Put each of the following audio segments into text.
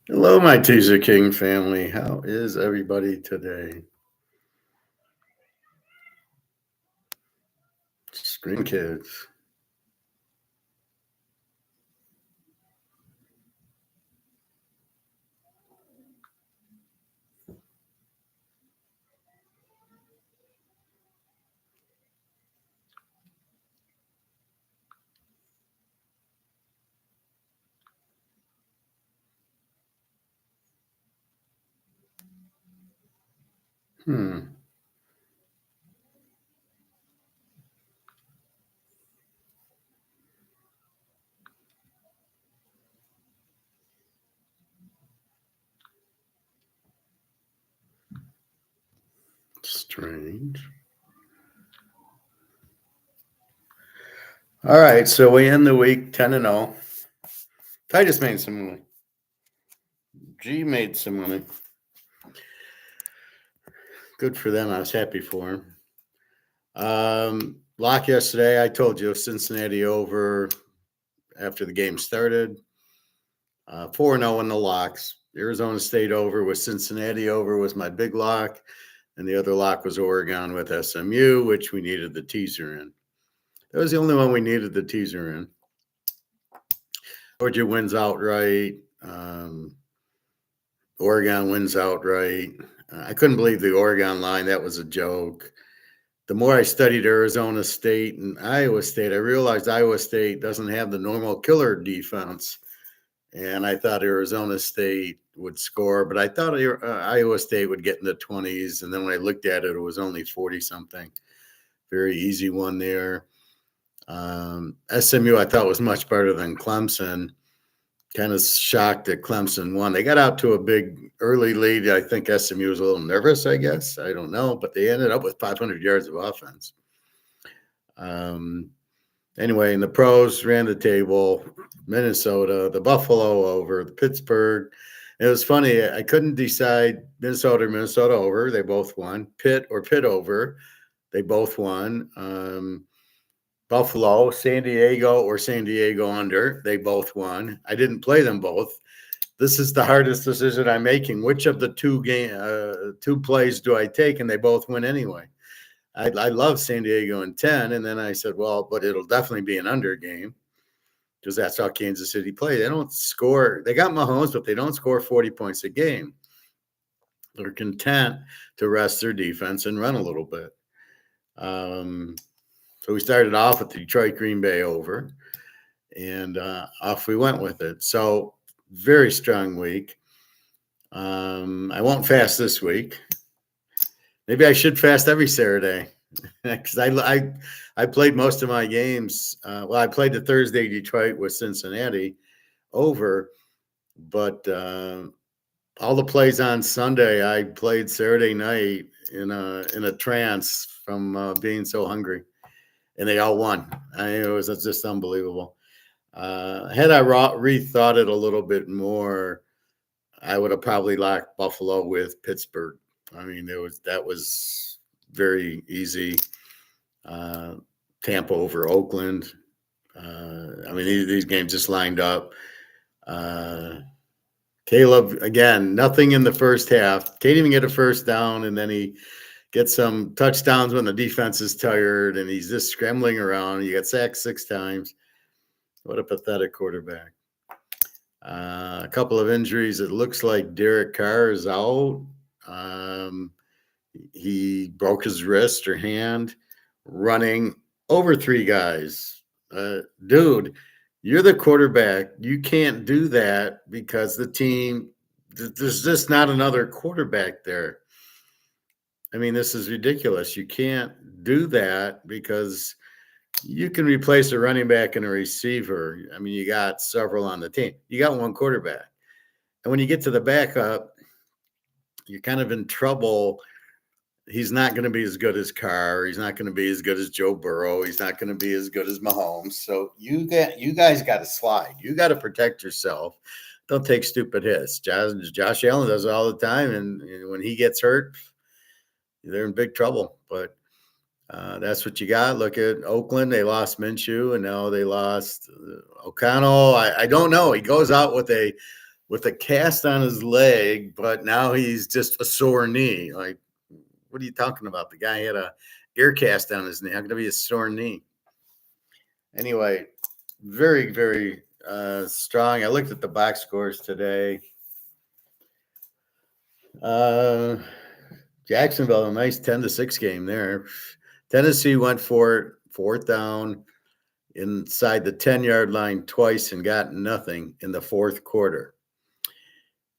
Hello, my Teaserking family. How is everybody today? Screen kids. Hmm. Strange. All right, so we end the week 10-0. Titus made some money. G made some money. Good for them. I was happy for him. Lock yesterday. I told you Cincinnati over after the game started. 4-0 in the locks. Arizona State over with Cincinnati over was my big lock. And the other lock was Oregon with SMU, which we needed the teaser in. That was the only one we needed the teaser in. Georgia wins outright. Oregon wins outright. I couldn't believe the Oregon line. That was a joke. The more I studied Arizona State and Iowa State, I realized Iowa State doesn't have the normal killer defense. And I thought Arizona State would score, but I thought Iowa State would get in the 20s. And then when I looked at it, it was only 40 something. Very easy one there. SMU, I thought, was much better than Clemson. Kind of shocked that Clemson won. They got out to a big early lead. I think SMU was a little nervous, I guess. I don't know, but they ended up with 500 yards of offense. Anyway, in the pros, ran the table, Minnesota, the Buffalo over, the Pittsburgh. It was funny. I couldn't decide Minnesota or Minnesota over. They both won. Pitt or Pitt over. They both won. Buffalo, San Diego, or San Diego under. They both won. I didn't play them both. This is the hardest decision I'm making. Which of the two plays do I take? And they both win anyway. I love San Diego in 10. And then I said, well, but it'll definitely be an under game because that's how Kansas City play. They don't score. They got Mahomes, but they don't score 40 points a game. They're content to rest their defense and run a little bit. So we started off with the Detroit Green Bay over, and off we went with it. So very strong week. I won't fast this week. Maybe I should fast every Saturday because I played most of my games. Well, I played the Thursday Detroit with Cincinnati over, but all the plays on Sunday I played Saturday night in a trance from being so hungry. And they all won. It was just unbelievable. Had I rethought it a little bit more, I would have probably locked Buffalo with Pittsburgh. I mean, that was very easy. Tampa over Oakland. I mean, these games just lined up. Caleb, again, nothing in the first half. Can't even get a first down, and then he get some touchdowns when the defense is tired and he's just scrambling around. You got sacked 6 times. What a pathetic quarterback. A couple of injuries. It looks like Derek Carr is out. He broke his wrist or hand running over 3 guys. Dude, you're the quarterback. You can't do that because the team, there's just not another quarterback there. I mean, this is ridiculous. You can't do that because you can replace a running back and a receiver. I mean, you got several on the team. You got one quarterback. And when you get to the backup, you're kind of in trouble. He's not going to be as good as Carr. He's not going to be as good as Joe Burrow. He's not going to be as good as Mahomes. So you guys got to slide. You got to protect yourself. Don't take stupid hits. Josh Allen does it all the time. And when he gets hurt, they're in big trouble. But that's what you got. Look at Oakland. They lost Minshew, and now they lost O'Connell. I don't know. He goes out with a with a cast on his leg, but now he's just a sore knee. Like, what are you talking about? The guy had a ear cast on his knee. How could it be a sore knee? Anyway, very, very strong. I looked at the box scores today. Jacksonville, a nice 10-6 game there. Tennessee went for it, fourth down inside the 10-yard line twice and got nothing in the fourth quarter.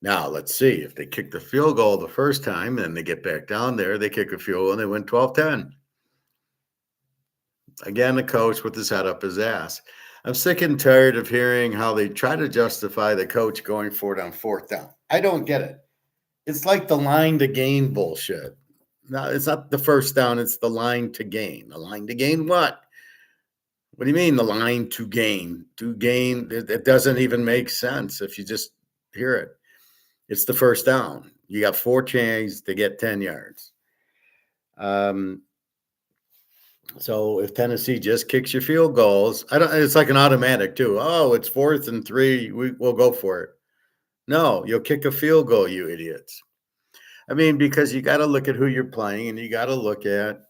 Now, let's see. If they kick the field goal the first time and they get back down there, they kick a field goal and they win 12-10. Again, the coach with his head up his ass. I'm sick and tired of hearing how they try to justify the coach going for it on fourth down. I don't get it. It's like the line to gain bullshit. No, it's not the first down. It's the line to gain. The line to gain what? What do you mean the line to gain? To gain, it doesn't even make sense if you just hear it. It's the first down. You got 4 chances to get 10 yards. So if Tennessee just kicks your field goals, it's like an automatic too. Oh, it's 4th and 3. We'll go for it. No, you'll kick a field goal, you idiots. I mean, because you got to look at who you're playing and you got to look at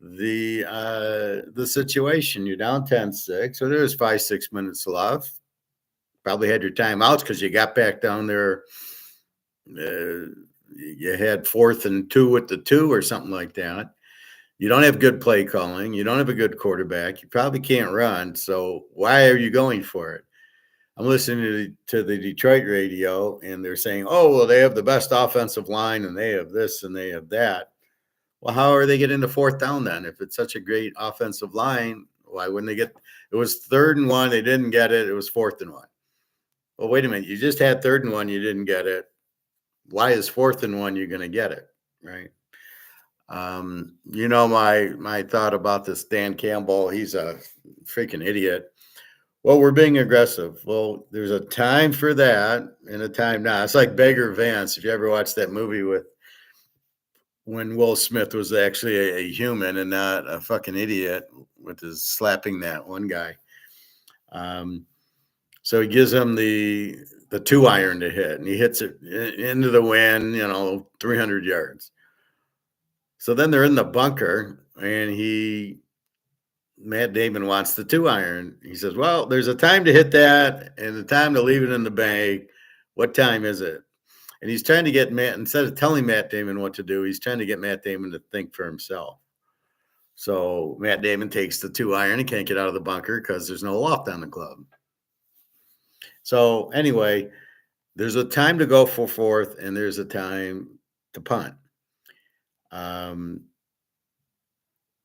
the situation. You're down 10-6, so there's 5-6 minutes left. Probably had your timeouts because you got back down there. You had 4th and 2 with the 2 or something like that. You don't have good play calling. You don't have a good quarterback. You probably can't run. So why are you going for it? I'm listening to the Detroit radio, and they're saying, oh, well, they have the best offensive line, and they have this, and they have that. Well, how are they getting to fourth down then? If it's such a great offensive line, why wouldn't they get – it was 3rd and 1. They didn't get it. It was 4th and 1. Well, wait a minute. You just had 3rd and 1. You didn't get it. Why is 4th and 1 you're going to get it, right? My thought about this Dan Campbell, he's a freaking idiot. Well, we're being aggressive. Well, there's a time for that and a time now. It's like Beggar Vance. If you ever watched that movie when Will Smith was actually a human and not a fucking idiot with his slapping that one guy. So he gives him the 2-iron to hit, and he hits it into the wind, 300 yards. So then they're in the bunker, and Matt Damon wants the 2-iron. He says, well, there's a time to hit that and a time to leave it in the bag. What time is it? And he's trying to get instead of telling Matt Damon what to do, he's trying to get Matt Damon to think for himself. So Matt Damon takes the 2-iron. He can't get out of the bunker because there's no loft on the club. So anyway, there's a time to go for fourth, and there's a time to punt.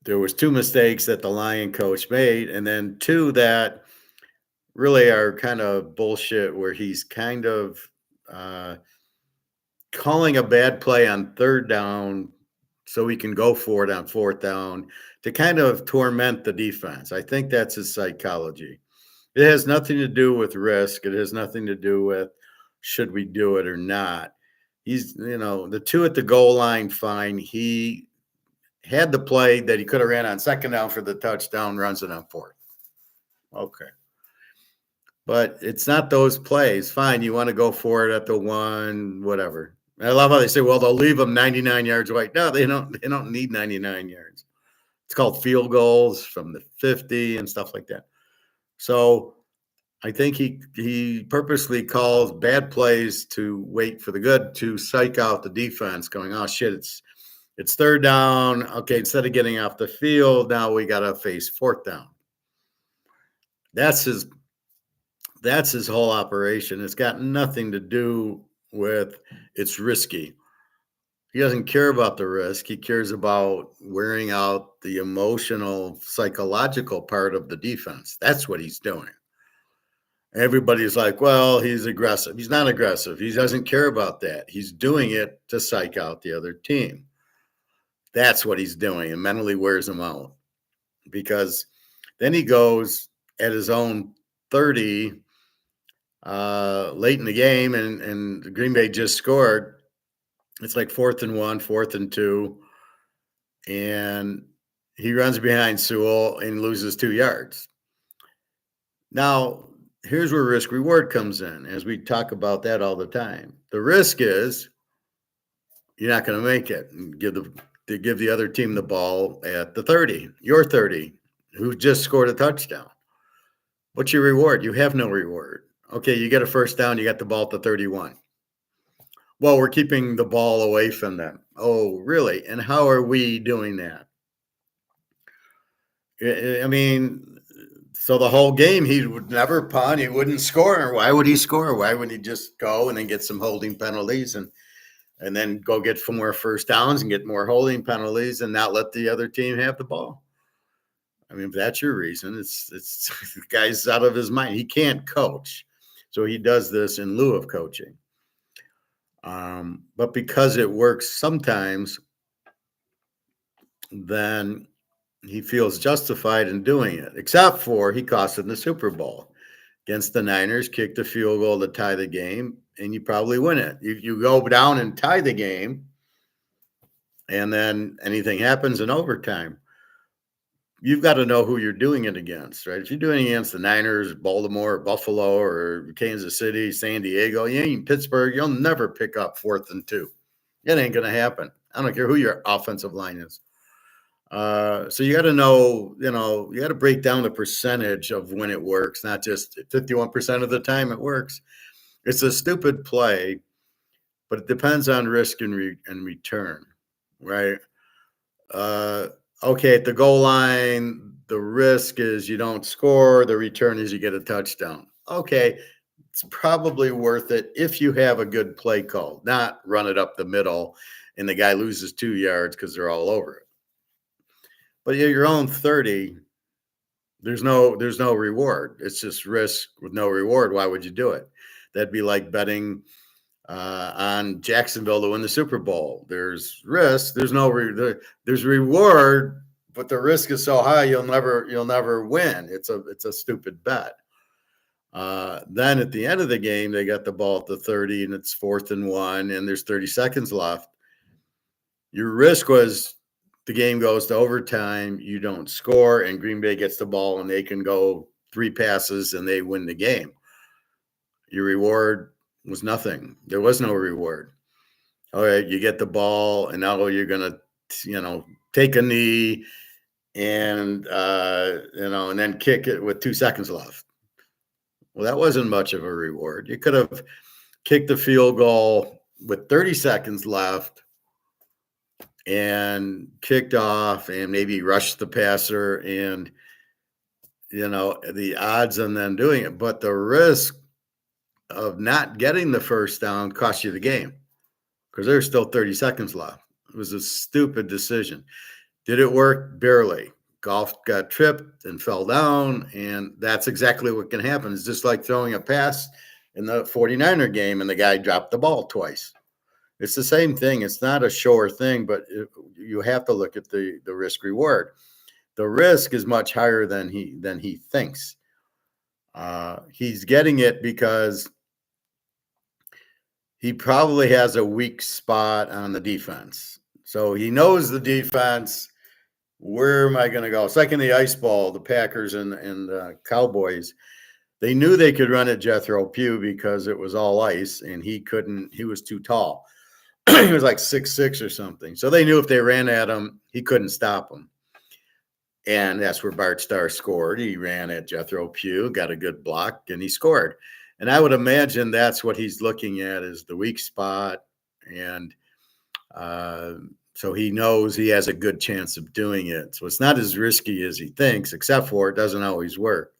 There was 2 mistakes that the Lion coach made, and then 2 that really are kind of bullshit, where he's kind of calling a bad play on 3rd down so he can go for it on 4th down to kind of torment the defense. I think that's his psychology. It has nothing to do with risk. It has nothing to do with should we do it or not. He's, the 2 at the goal line, fine. He had the play that he could have ran on 2nd down for the touchdown, runs it on 4th. Okay. But it's not those plays. Fine, you want to go for it at the 1, whatever. I love how they say, well, they'll leave them 99 yards away. No, they don't need 99 yards. It's called field goals from the 50 and stuff like that. So I think he purposely calls bad plays to wait for the good, to psych out the defense, going, oh, shit, it's 3rd down. Okay, instead of getting off the field, now we got to face 4th down. That's his whole operation. It's got nothing to do with it's risky. He doesn't care about the risk. He cares about wearing out the emotional, psychological part of the defense. That's what he's doing. Everybody's like, well, he's aggressive. He's not aggressive. He doesn't care about that. He's doing it to psych out the other team. That's what he's doing, and mentally wears them out. Because then he goes at his own 30 late in the game, and Green Bay just scored. It's like 4th and 1, 4th and 2, and he runs behind Sewell and loses 2 yards. Now, here's where risk reward comes in, as we talk about that all the time. The risk is you're not going to make it and give the other team the ball at the 30, your 30, who just scored a touchdown. What's your reward? You have no reward. Okay, you get a first down, you got the ball at the 31. Well, we're keeping the ball away from them. Oh, really? And how are we doing that? I mean, so the whole game he would never punt, he wouldn't score. Why would he score? Why wouldn't he just go and then get some holding penalties and then go get 4 more first downs and get more holding penalties and not let the other team have the ball? I mean, if that's your reason, it's the guy's out of his mind. He can't coach. So he does this in lieu of coaching. But because it works sometimes, then he feels justified in doing it, except for he cost him the Super Bowl against the Niners, kicked a field goal to tie the game, and you probably win it. You go down and tie the game, and then anything happens in overtime. You've got to know who you're doing it against, right? If you're doing it against the Niners, Baltimore, Buffalo, or Kansas City, San Diego, you ain't Pittsburgh, you'll never pick up 4th and 2. It ain't going to happen. I don't care who your offensive line is. So you got to know, you got to break down the percentage of when it works, not just 51% of the time it works. It's a stupid play, but it depends on risk and return, right? Okay, at the goal line, the risk is you don't score. The return is you get a touchdown. Okay, it's probably worth it if you have a good play call, not run it up the middle and the guy loses 2 yards because they're all over it. But at your own 30, there's no reward. It's just risk with no reward. Why would you do it? That'd be like betting on Jacksonville to win the Super Bowl. There's risk. There's there's reward, but the risk is so high you'll never win. It's a stupid bet. Then at the end of the game, they got the ball at the 30 and it's 4th and 1 and there's 30 seconds left. Your risk was the game goes to overtime, you don't score, and Green Bay gets the ball and they can go 3 passes and they win the game. Your reward was nothing. There was no reward. All right, you get the ball and now you're going to, take a knee and, and then kick it with 2 seconds left. Well, that wasn't much of a reward. You could have kicked the field goal with 30 seconds left and kicked off and maybe rushed the passer and, the odds on them doing it. But the risk of not getting the first down cost you the game because there's still 30 seconds left. It was a stupid decision. Did it work? Barely. Goff got tripped and fell down, and that's exactly what can happen. It's just like throwing a pass in the 49er game and the guy dropped the ball twice. It's the same thing. It's not a sure thing, but you have to look at the risk reward. The risk is much higher than he thinks. He's getting it because he probably has a weak spot on the defense. So he knows the defense. Where am I going to go? It's like in the ice ball, the Packers and the Cowboys. They knew they could run at Jethro Pugh because it was all ice, and he couldn't. He was too tall. He was like 6'6" or something. So they knew if they ran at him, he couldn't stop him. And that's where Bart Starr scored. He ran at Jethro Pugh, got a good block, and he scored. And I would imagine that's what he's looking at is the weak spot. And so he knows he has a good chance of doing it. So it's not as risky as he thinks, except for it doesn't always work.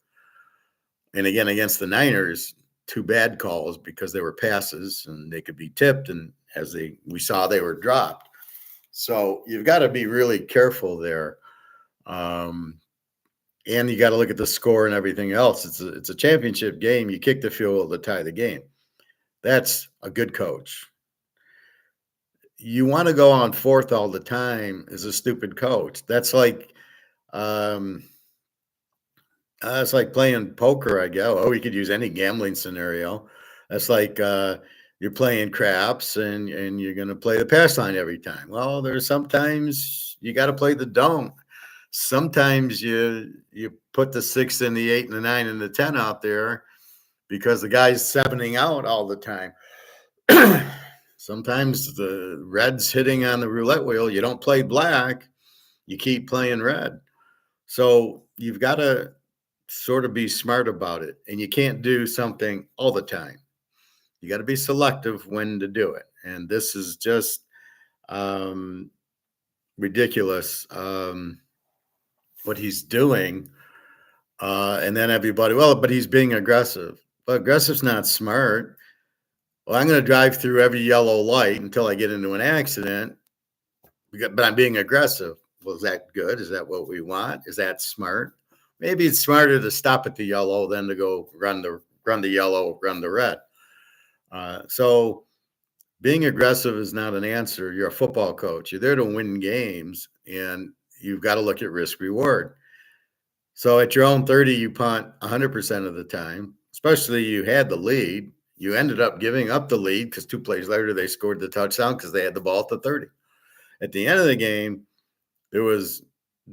And again, against the Niners, 2 bad calls because they were passes and they could be tipped. And as we saw, they were dropped. So you've got to be really careful there. And you got to look at the score and everything else. It's a championship game. You kick the field goal to tie the game. That's a good coach. You want to go on 4th all the time as a stupid coach. That's like it's like playing poker, I guess. Oh, you could use any gambling scenario. That's like you're playing craps and you're going to play the pass line every time. Well, there's sometimes you got to play the don't. Sometimes you put the 6 and the 8 and the 9 and the 10 out there, because the guy's 7ing out all the time. Sometimes the red's hitting on the roulette wheel. You don't play black, you keep playing red. So you've got to sort of be smart about it, and you can't do something all the time. You got to be selective when to do it. And this is just ridiculous what he's doing. And then everybody, well, but he's being aggressive. But aggressive's not smart. Well, I'm going to drive through every yellow light until I get into an accident, but I'm being aggressive. Well, is that good? Is that what we want? Is that smart? Maybe it's smarter to stop at the yellow than to go run the yellow, run the red. So being aggressive is not an answer. You're a football coach. You're there to win games, and you've got to look at risk reward. So at your own 30, you punt 100% of the time, especially you had the lead. You ended up giving up the lead because 2 plays later they scored the touchdown because they had the ball at the 30. At the end of the game, there was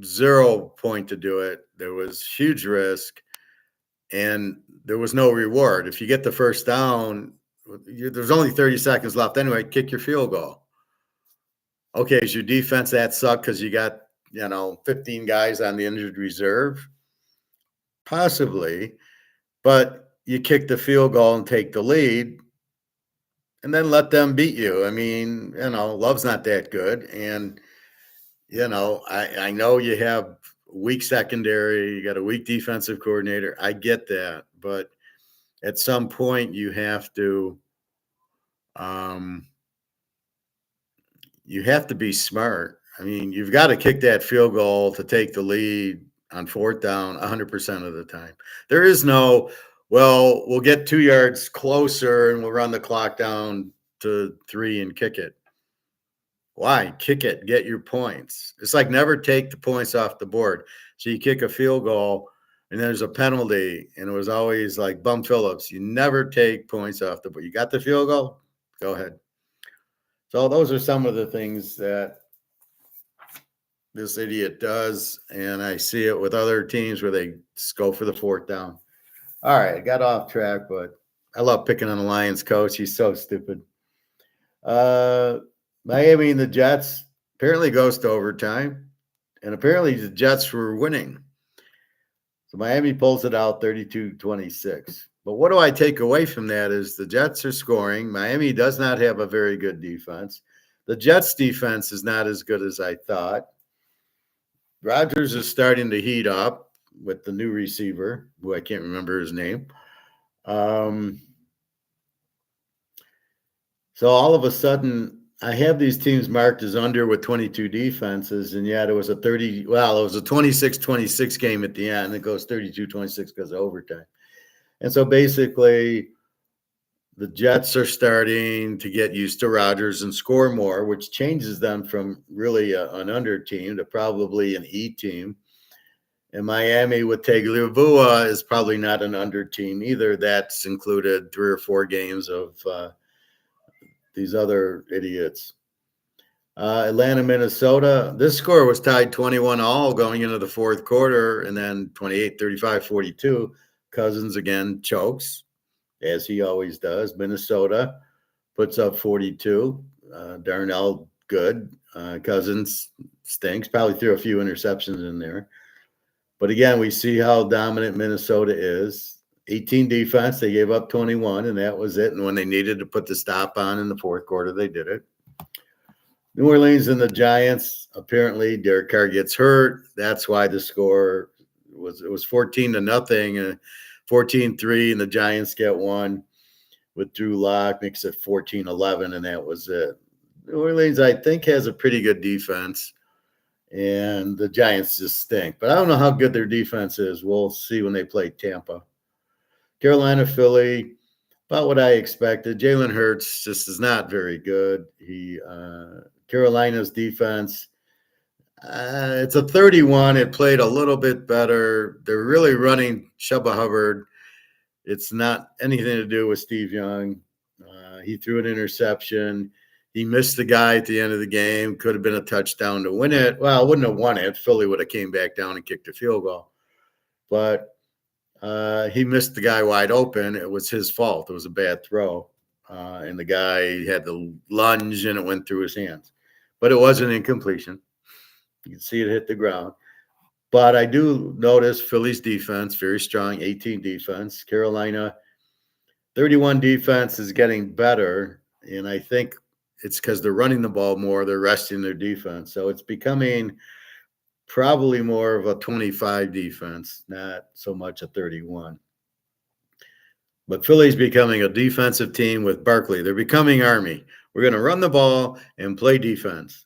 0 point to do it. There was huge risk, and there was no reward. If you get the first down, there's only 30 seconds left anyway. Kick your field goal. Okay, is your defense that suck because you got 15 guys on the injured reserve? Possibly, but you kick the field goal and take the lead, and then let them beat you. I mean, Love's not that good, and I know you have weak secondary, you got a weak defensive coordinator. I get that, but at some point you have to be smart. I mean, you've got to kick that field goal to take the lead on 4th down 100% of the time. There is no, well, we'll get 2 yards closer and we'll run the clock down to 3 and kick it. Why? Kick it, get your points. It's like never take the points off the board. So you kick a field goal and there's a penalty, and it was always like Bum Phillips. You never take points off the board. You got the field goal? Go ahead. So those are some of the things that this idiot does, and I see it with other teams where they just go for the 4th down. All right, I got off track, but I love picking on the Lions coach. He's so stupid. Miami and the Jets apparently goes to overtime, and apparently the Jets were winning. So Miami pulls it out 32-26. But what do I take away from that is the Jets are scoring. Miami does not have a very good defense. The Jets' defense is not as good as I thought. Rodgers is starting to heat up with the new receiver, who I can't remember his name. So all of a sudden, I have these teams marked as under with 22 defenses, and yet it was a 26-26 game at the end. It goes 32-26 because of overtime. And so basically, the Jets are starting to get used to Rodgers and score more, which changes them from really an under team to probably an E team. And Miami with Tagovailoa is probably not an under team either. That's included 3 or 4 games of these other idiots. Atlanta, Minnesota. This score was tied 21-all going into the 4th quarter, and then 28, 35, 42. Cousins again chokes, as he always does. Minnesota puts up 42. Darnell, good. Cousins stinks. Probably threw a few interceptions in there. But again, we see how dominant Minnesota is. 18 defense, they gave up 21, and that was it. And when they needed to put the stop on in the 4th quarter, they did it. New Orleans and the Giants, apparently Derek Carr gets hurt. That's why the score was 14-0, 14-3, and the Giants get one with Drew Lock, makes it 14-11, and that was it. New Orleans, I think, has a pretty good defense, and the Giants just stink. But I don't know how good their defense is. We'll see when they play Tampa. Carolina, Philly, about what I expected. Jalen Hurts just is not very good. Carolina's defense, it's a 31. It played a little bit better. They're really running Chuba Hubbard. It's not anything to do with Steve Young. He threw an interception. He missed the guy at the end of the game. Could have been a touchdown to win it. Well, wouldn't have won it. Philly would have came back down and kicked a field goal. But He missed the guy wide open. It was his fault. It was a bad throw. And the guy had the lunge and it went through his hands. But it was an incompletion. You can see it hit the ground. But I do notice Philly's defense, very strong, 18 defense. Carolina, 31 defense is getting better. And I think it's because they're running the ball more. They're resting their defense. So it's becoming probably more of a 25 defense, not so much a 31. But Philly's becoming a defensive team with Barkley. They're becoming Army. We're going to run the ball and play defense.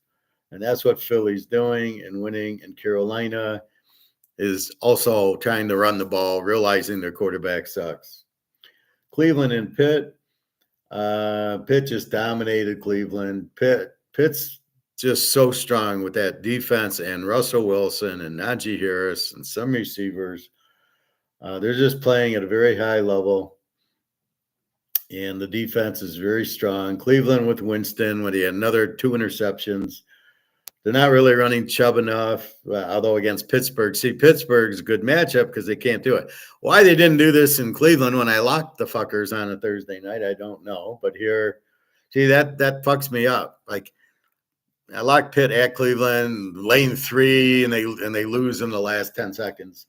And that's what Philly's doing and winning. And Carolina is also trying to run the ball, realizing their quarterback sucks. Cleveland and Pitt. Pitt just dominated Cleveland. Pitt's just so strong with that defense and Russell Wilson and Najee Harris and some receivers. They're just playing at a very high level. And the defense is very strong. Cleveland with Winston, when he had another 2 interceptions. They're not really running Chubb enough, although against Pittsburgh. See, Pittsburgh's a good matchup because they can't do it. Why they didn't do this in Cleveland when I locked the fuckers on a Thursday night, I don't know. But here, see, that fucks me up. Like, I locked Pitt at Cleveland, lane 3, and they lose in the last 10 seconds.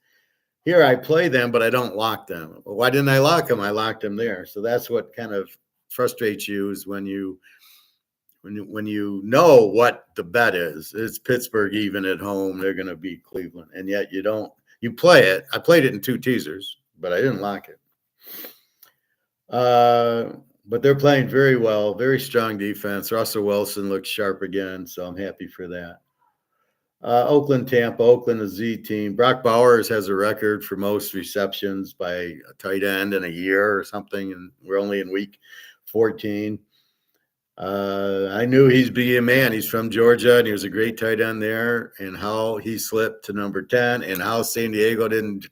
Here I play them, but I don't lock them. Well, why didn't I lock them? I locked them there. So that's what kind of frustrates you is when you know what the bet is. It's Pittsburgh even at home. They're going to beat Cleveland. And yet you don't. You play it. I played it in 2 teasers, but I didn't lock it. But they're playing very well. Very strong defense. Russell Wilson looks sharp again, so I'm happy for that. Oakland, Tampa. Oakland, a Z team. Brock Bowers has a record for most receptions by a tight end in a year or something, and we're only in week 14. I knew he'd be a man. He's from Georgia, and he was a great tight end there. And how he slipped to number 10, and how San Diego didn't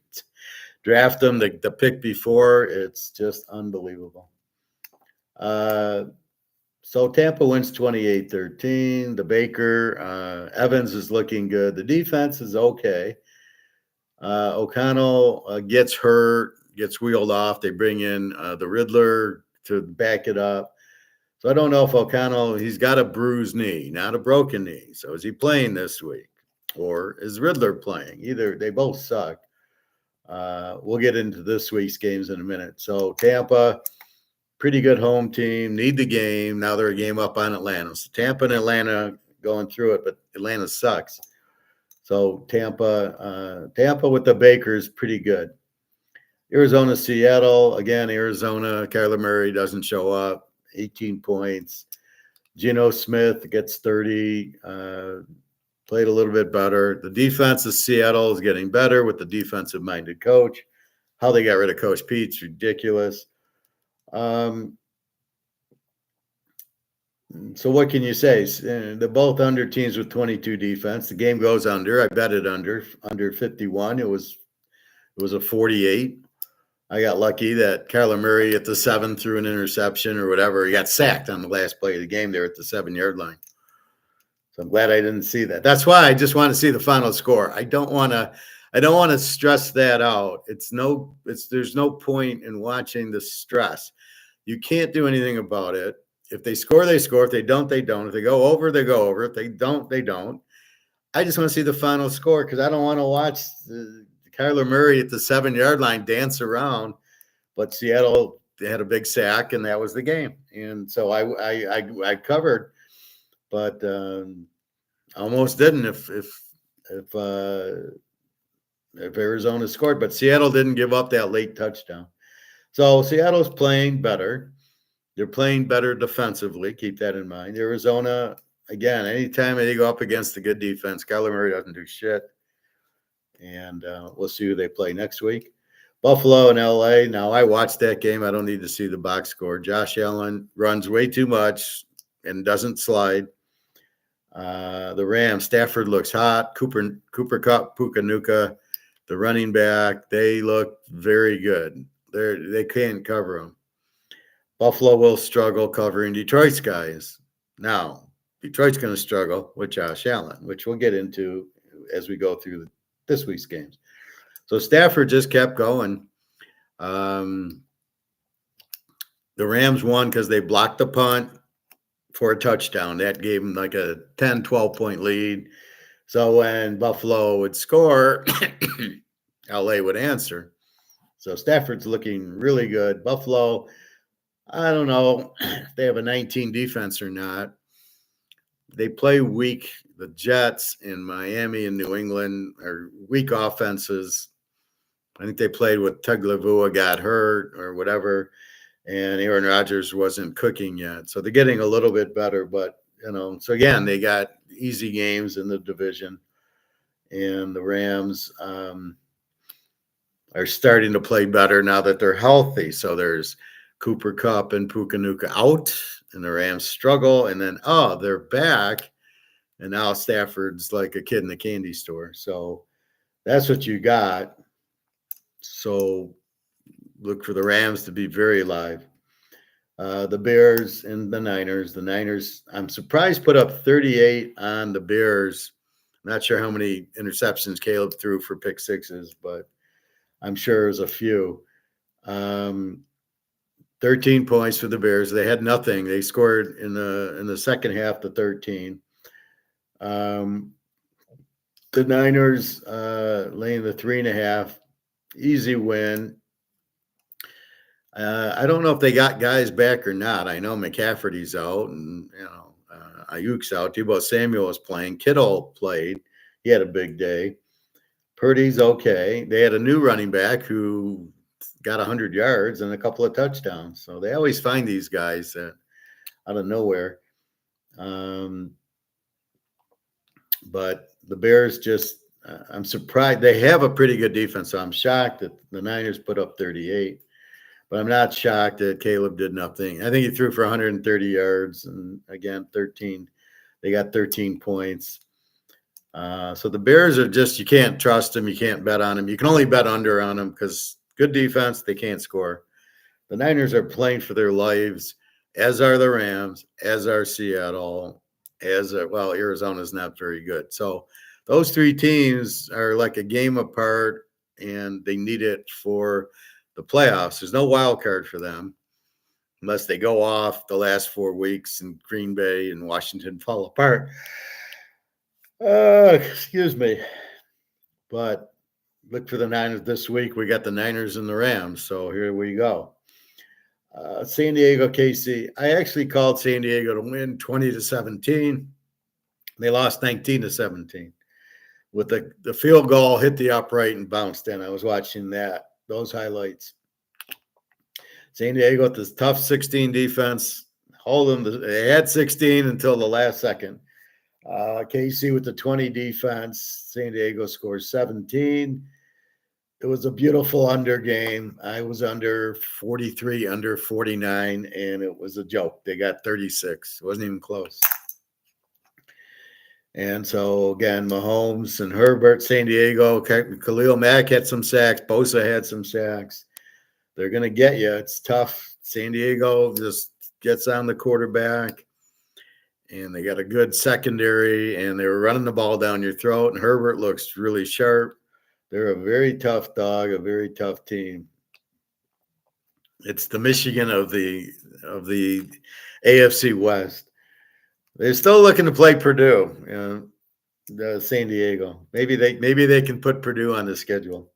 draft him the pick before, it's just unbelievable. So Tampa wins 28-13. The Baker, Evans is looking good. The defense is okay. O'Connell gets hurt, gets wheeled off. They bring in the Riddler to back it up. So I don't know if O'Connell, he's got a bruised knee, not a broken knee. So is he playing this week? Or is Riddler playing? Either, they both suck. We'll get into this week's games in a minute. So Tampa, pretty good home team, need the game. Now they're a game up on Atlanta. So Tampa and Atlanta going through it, but Atlanta sucks. So Tampa with the Bakers, pretty good. Arizona, Seattle. Again, Arizona, Kyler Murray doesn't show up. 18 points. Geno Smith gets 30. Played a little bit better. The defense of Seattle is getting better with the defensive-minded coach. How they got rid of Coach Pete's ridiculous. So what can you say? They're both under teams with 22 defense. The game goes under. I bet it under 51. It was a 48. I got lucky that Kyler Murray at the 7 threw an interception or whatever. He got sacked on the last play of the game there at the 7-yard line. So I'm glad I didn't see that. That's why I just want to see the final score. I don't want to stress that out. There's no point in watching the stress. You can't do anything about it. If they score, they score. If they don't, they don't. If they go over, they go over. If they don't, they don't. I just want to see the final score because I don't want to watch Kyler Murray at the 7-yard line dance around. But Seattle, they had a big sack, and that was the game. And so I covered, but almost didn't if Arizona scored. But Seattle didn't give up that late touchdown. So Seattle's playing better. They're playing better defensively. Keep that in mind. Arizona, again, anytime they go up against a good defense, Kyler Murray doesn't do shit. And we'll see who they play next week. Buffalo and LA. Now, I watched that game. I don't need to see the box score. Josh Allen runs way too much and doesn't slide. The Rams, Stafford looks hot. Cooper Kupp, Puka Nuka, the running back, they look very good. They can't cover them. Buffalo will struggle covering Detroit's guys. Now, Detroit's going to struggle with Josh Allen, which we'll get into as we go through this week's games. So Stafford just kept going. Um, the Rams won because they blocked the punt for a touchdown. That gave them like a 10, 12-point lead. So when Buffalo would score, LA would answer. So Stafford's looking really good. Buffalo, I don't know if they have a 19 defense or not. They play weak. The Jets in Miami and New England are weak offenses. I think they played with Tagovailoa got hurt or whatever, and Aaron Rodgers wasn't cooking yet. So they're getting a little bit better, but so again, they got easy games in the division, and the Rams are starting to play better now that they're healthy. So there's Cooper Kupp and Puka Nacua out, and the Rams struggle, and then they're back, and now Stafford's like a kid in the candy store. So that's what you got. So look for the Rams to be very live. The Bears and the Niners. The Niners, I'm surprised, put up 38 on the Bears. Not sure how many interceptions Caleb threw for pick sixes, but I'm sure there's a few. 13 points for the Bears. They had nothing. They scored in the second half to 13. The Niners laying the 3.5. Easy win. I don't know if they got guys back or not. I know McCafferty's out, and Ayuk's out. Deebo Samuel was playing. Kittle played. He had a big day. Purdy's okay. They had a new running back who got 100 yards and a couple of touchdowns. So they always find these guys out of nowhere. But the Bears just, I'm surprised. They have a pretty good defense, so I'm shocked that the Niners put up 38. But I'm not shocked that Caleb did nothing. I think he threw for 130 yards, and again, 13. They got 13 points. So the Bears are just, you can't trust them. You can't bet on them. You can only bet under on them because good defense, they can't score. The Niners are playing for their lives, as are the Rams, as are Seattle, Arizona's not very good. So those three teams are like a game apart, and they need it for the playoffs. There's no wild card for them unless they go off the last 4 weeks and Green Bay and Washington fall apart. Excuse me. But look for the Niners this week. We got the Niners and the Rams. So here we go. San Diego, KC. I actually called San Diego to win 20-17. They lost 19-17. With the field goal hit the upright and bounced in. I was watching those highlights. San Diego with this tough 16 defense. They had 16 until the last second. KC with the 20 defense. San Diego scores 17. It was a beautiful under game. I was under 43, under 49, and it was a joke. They got 36. It wasn't even close. And so, again, Mahomes and Herbert, San Diego, Khalil Mack had some sacks. Bosa had some sacks. They're going to get you. It's tough. San Diego just gets on the quarterback, and they got a good secondary, and they were running the ball down your throat, and Herbert looks really sharp. They're a very tough dog, a very tough team. It's the Michigan of the AFC West. They're still looking to play Purdue, San Diego. Maybe they can put Purdue on the schedule.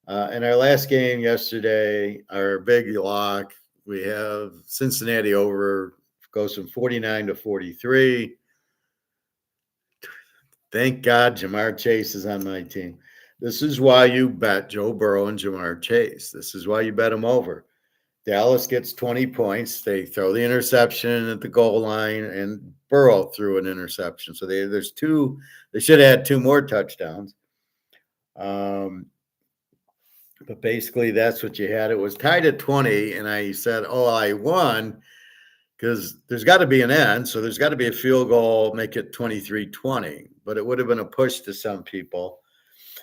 In our last game yesterday, our big lock, we have Cincinnati over, goes from 49-43. Thank God Jamar Chase is on my team. This is why you bet Joe Burrow and Jamar Chase. This is why you bet them over. Dallas gets 20 points. They throw the interception at the goal line, and Burrow threw an interception. So there's two. They should have had 2 more touchdowns. But basically, that's what you had. It was tied at 20, and I said, I won because there's got to be an end. So there's got to be a field goal, make it 23-20. But it would have been a push to some people.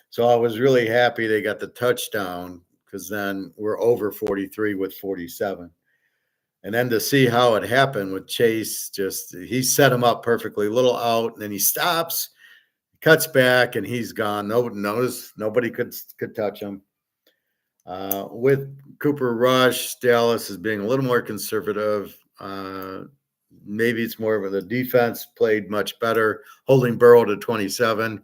So I was really happy they got the touchdown, because then we're over 43 with 47. And then to see how it happened with Chase, he set him up perfectly, a little out, and then he stops, cuts back, and he's gone. Nobody could touch him. With Cooper Rush, Dallas is being a little more conservative. Maybe it's more of the defense played much better, holding Burrow to 27.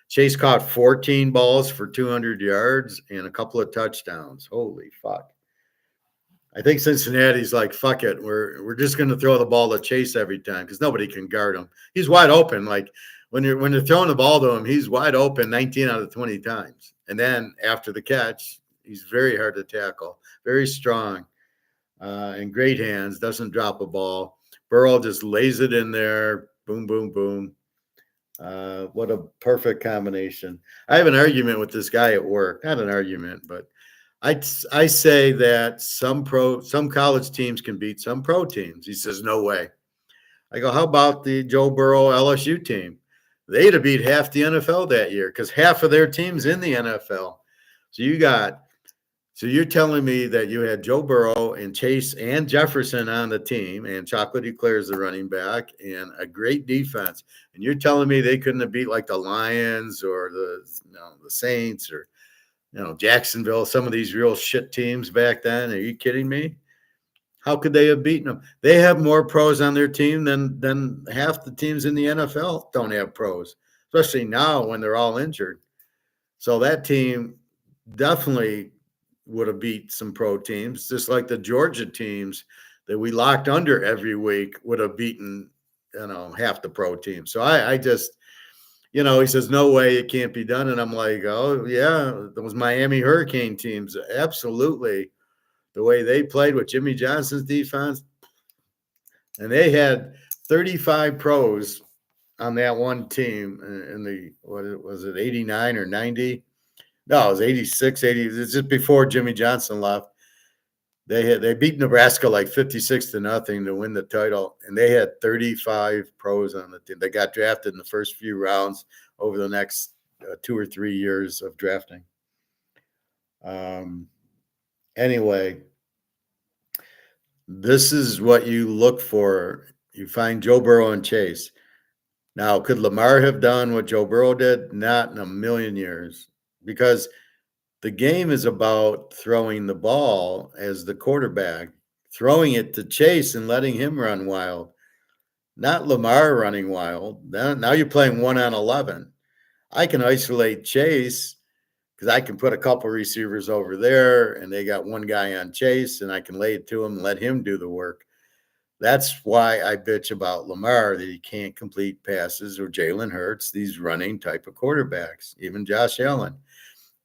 Chase caught 14 balls for 200 yards and a couple of touchdowns. Holy fuck. I think Cincinnati's like, fuck it. We're just going to throw the ball to Chase every time because nobody can guard him. He's wide open. Like when you're throwing the ball to him, he's wide open 19 out of 20 times. And then after the catch, he's very hard to tackle, very strong, and great hands, doesn't drop a ball. Burrow just lays it in there. Boom, boom, boom. What a perfect combination. I have an argument with this guy at work. Not an argument, but I say that some college teams can beat some pro teams. He says, no way. I go, how about the Joe Burrow LSU team? They'd have beat half the NFL that year because half of their team's in the NFL. So you're telling me that you had Joe Burrow and Chase and Jefferson on the team, and Chocolate Eclair's the running back, and a great defense. And you're telling me they couldn't have beat like the Lions or the Saints or Jacksonville, some of these real shit teams back then. Are you kidding me? How could they have beaten them? They have more pros on their team than half the teams in the NFL don't have pros, especially now when they're all injured. So that team definitely would have beat some pro teams, just like the Georgia teams that we locked under every week would have beaten, half the pro teams. So I just, he says, no way, it can't be done. And I'm like, oh, yeah, those Miami Hurricane teams, absolutely. The way they played with Jimmy Johnson's defense. And they had 35 pros on that one team in the, what was it, 89 or 90? No, it was 86, 80. It was just before Jimmy Johnson left. They beat Nebraska like 56-0 to win the title, and they had 35 pros on the team. They got drafted in the first few rounds over the next 2 or 3 years of drafting. Anyway, this is what you look for. You find Joe Burrow and Chase. Now, could Lamar have done what Joe Burrow did? Not in a million years, because the game is about throwing the ball as the quarterback, throwing it to Chase and letting him run wild, not Lamar running wild. Now you're playing 1-on-11. I can isolate Chase because I can put a couple receivers over there and they got one guy on Chase and I can lay it to him and let him do the work. That's why I bitch about Lamar, that he can't complete passes, or Jalen Hurts, these running type of quarterbacks, even Josh Allen.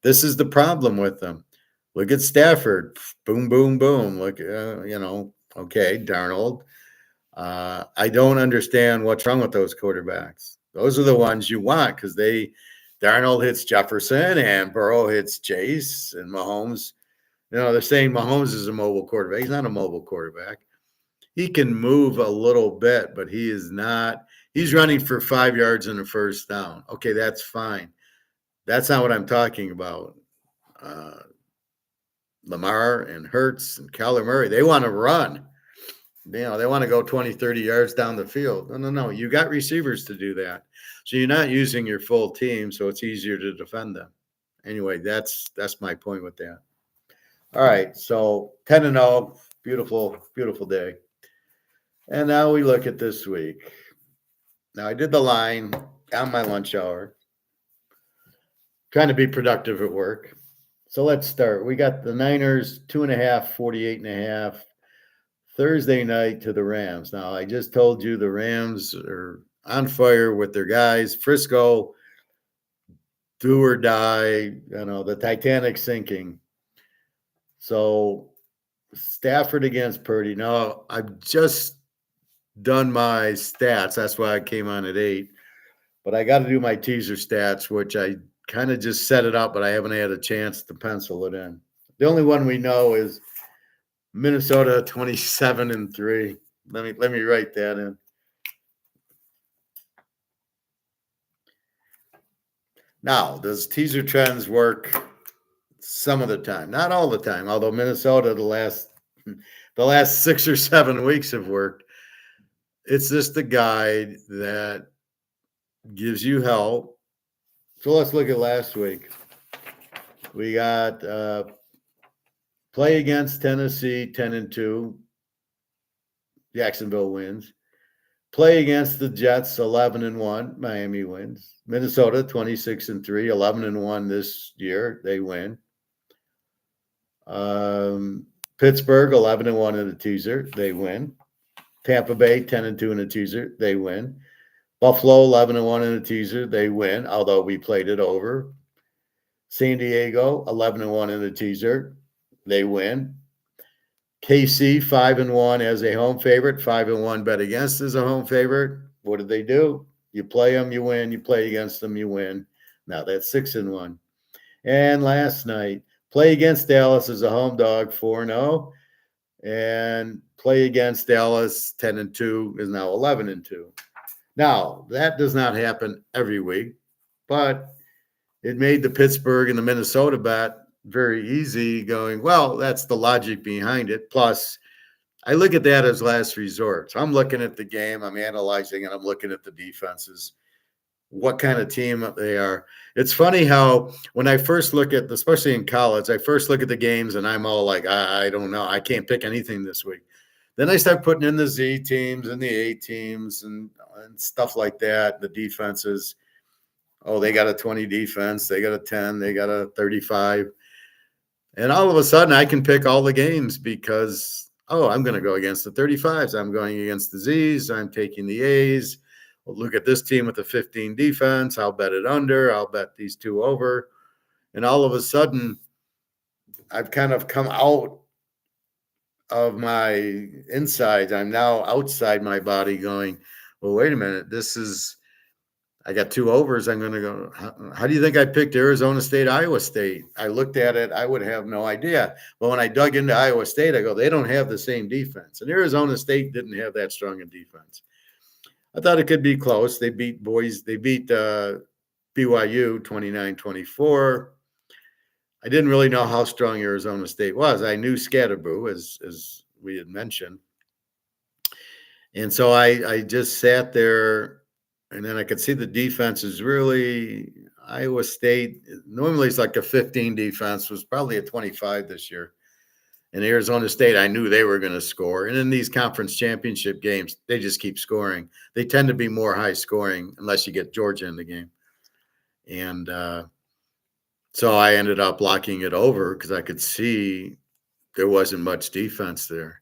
This is the problem with them. Look at Stafford. Boom, boom, boom. Look, okay, Darnold. I don't understand what's wrong with those quarterbacks. Those are the ones you want because Darnold hits Jefferson and Burrow hits Chase and Mahomes. They're saying Mahomes is a mobile quarterback. He's not a mobile quarterback. He can move a little bit, but he is not. He's running for 5 yards in the first down. Okay, that's fine. That's not what I'm talking about. Lamar and Hurts and Kyler Murray, they want to run. They want to go 20, 30 yards down the field. No. You got receivers to do that. So you're not using your full team, so it's easier to defend them. Anyway, that's my point with that. All right, so 10-0, beautiful, beautiful day. And now we look at this week. Now I did the line on my lunch hour, trying to be productive at work. So let's start. We got the Niners 2.5, 48.5 Thursday night to the Rams. Now I just told you the Rams are on fire with their guys. Frisco, do or die. The Titanic sinking. So Stafford against Purdy. Now I've just done my stats. That's why I came on at 8. But I got to do my teaser stats, which I kind of just set it up, but I haven't had a chance to pencil it in. The only one we know is Minnesota 27-3. Let me write that in. Now, does teaser trends work some of the time? Not all the time, although Minnesota the last 6 or 7 weeks have worked. It's just a guide that gives you help. So let's look at last week. We got Play against Tennessee, 10-2. Jacksonville wins. Play against the Jets, 11-1. Miami wins. Minnesota, 26-3, 11-1 this year. They win. Pittsburgh, 11-1 in the teaser. They win. Tampa Bay, 10-2 in the teaser. They win. Buffalo, 11-1 in the teaser. They win, although we played it over. San Diego, 11-1 in the teaser. They win. KC, 5-1 as a home favorite. 5-1 bet against as a home favorite. What did they do? You play them, you win. You play against them, you win. Now that's 6-1. And last night, play against Dallas as a home dog, 4-0. And play against Dallas, 10-2, is now 11-2. Now, that does not happen every week, but it made the Pittsburgh and the Minnesota bet very easy, going, well, that's the logic behind it. Plus, I look at that as last resort. So I'm looking at the game, I'm analyzing, and I'm looking at the defenses, what kind of team they are. It's funny how when I first look at, especially in college, I first look at the games and I'm all like, I don't know. I can't pick anything this week. Then I start putting in the Z teams and the A teams and stuff like that, the defenses. Oh, they got a 20 defense. They got a 10. They got a 35. And all of a sudden, I can pick all the games because, I'm going to go against the 35s. I'm going against the Zs. I'm taking the As. Well, look at this team with the 15 defense. I'll bet it under. I'll bet these two over. And all of a sudden, I've kind of come out of my insides. I'm now outside my body going, well, wait a minute. I got two overs. I'm going to go. How do you think I picked Arizona State, Iowa State? I looked at it. I would have no idea. But when I dug into Iowa State, I go, they don't have the same defense. And Arizona State didn't have that strong a defense. I thought it could be close. They beat BYU 29-24. I didn't really know how strong Arizona State was. I knew Scatterboo, as we had mentioned. And so I just sat there, and then I could see the defense is really Iowa State. Normally it's like a 15 defense, was probably a 25 this year. And Arizona State, I knew they were going to score. And in these conference championship games, they just keep scoring. They tend to be more high scoring unless you get Georgia in the game. And so I ended up locking it over because I could see there wasn't much defense there.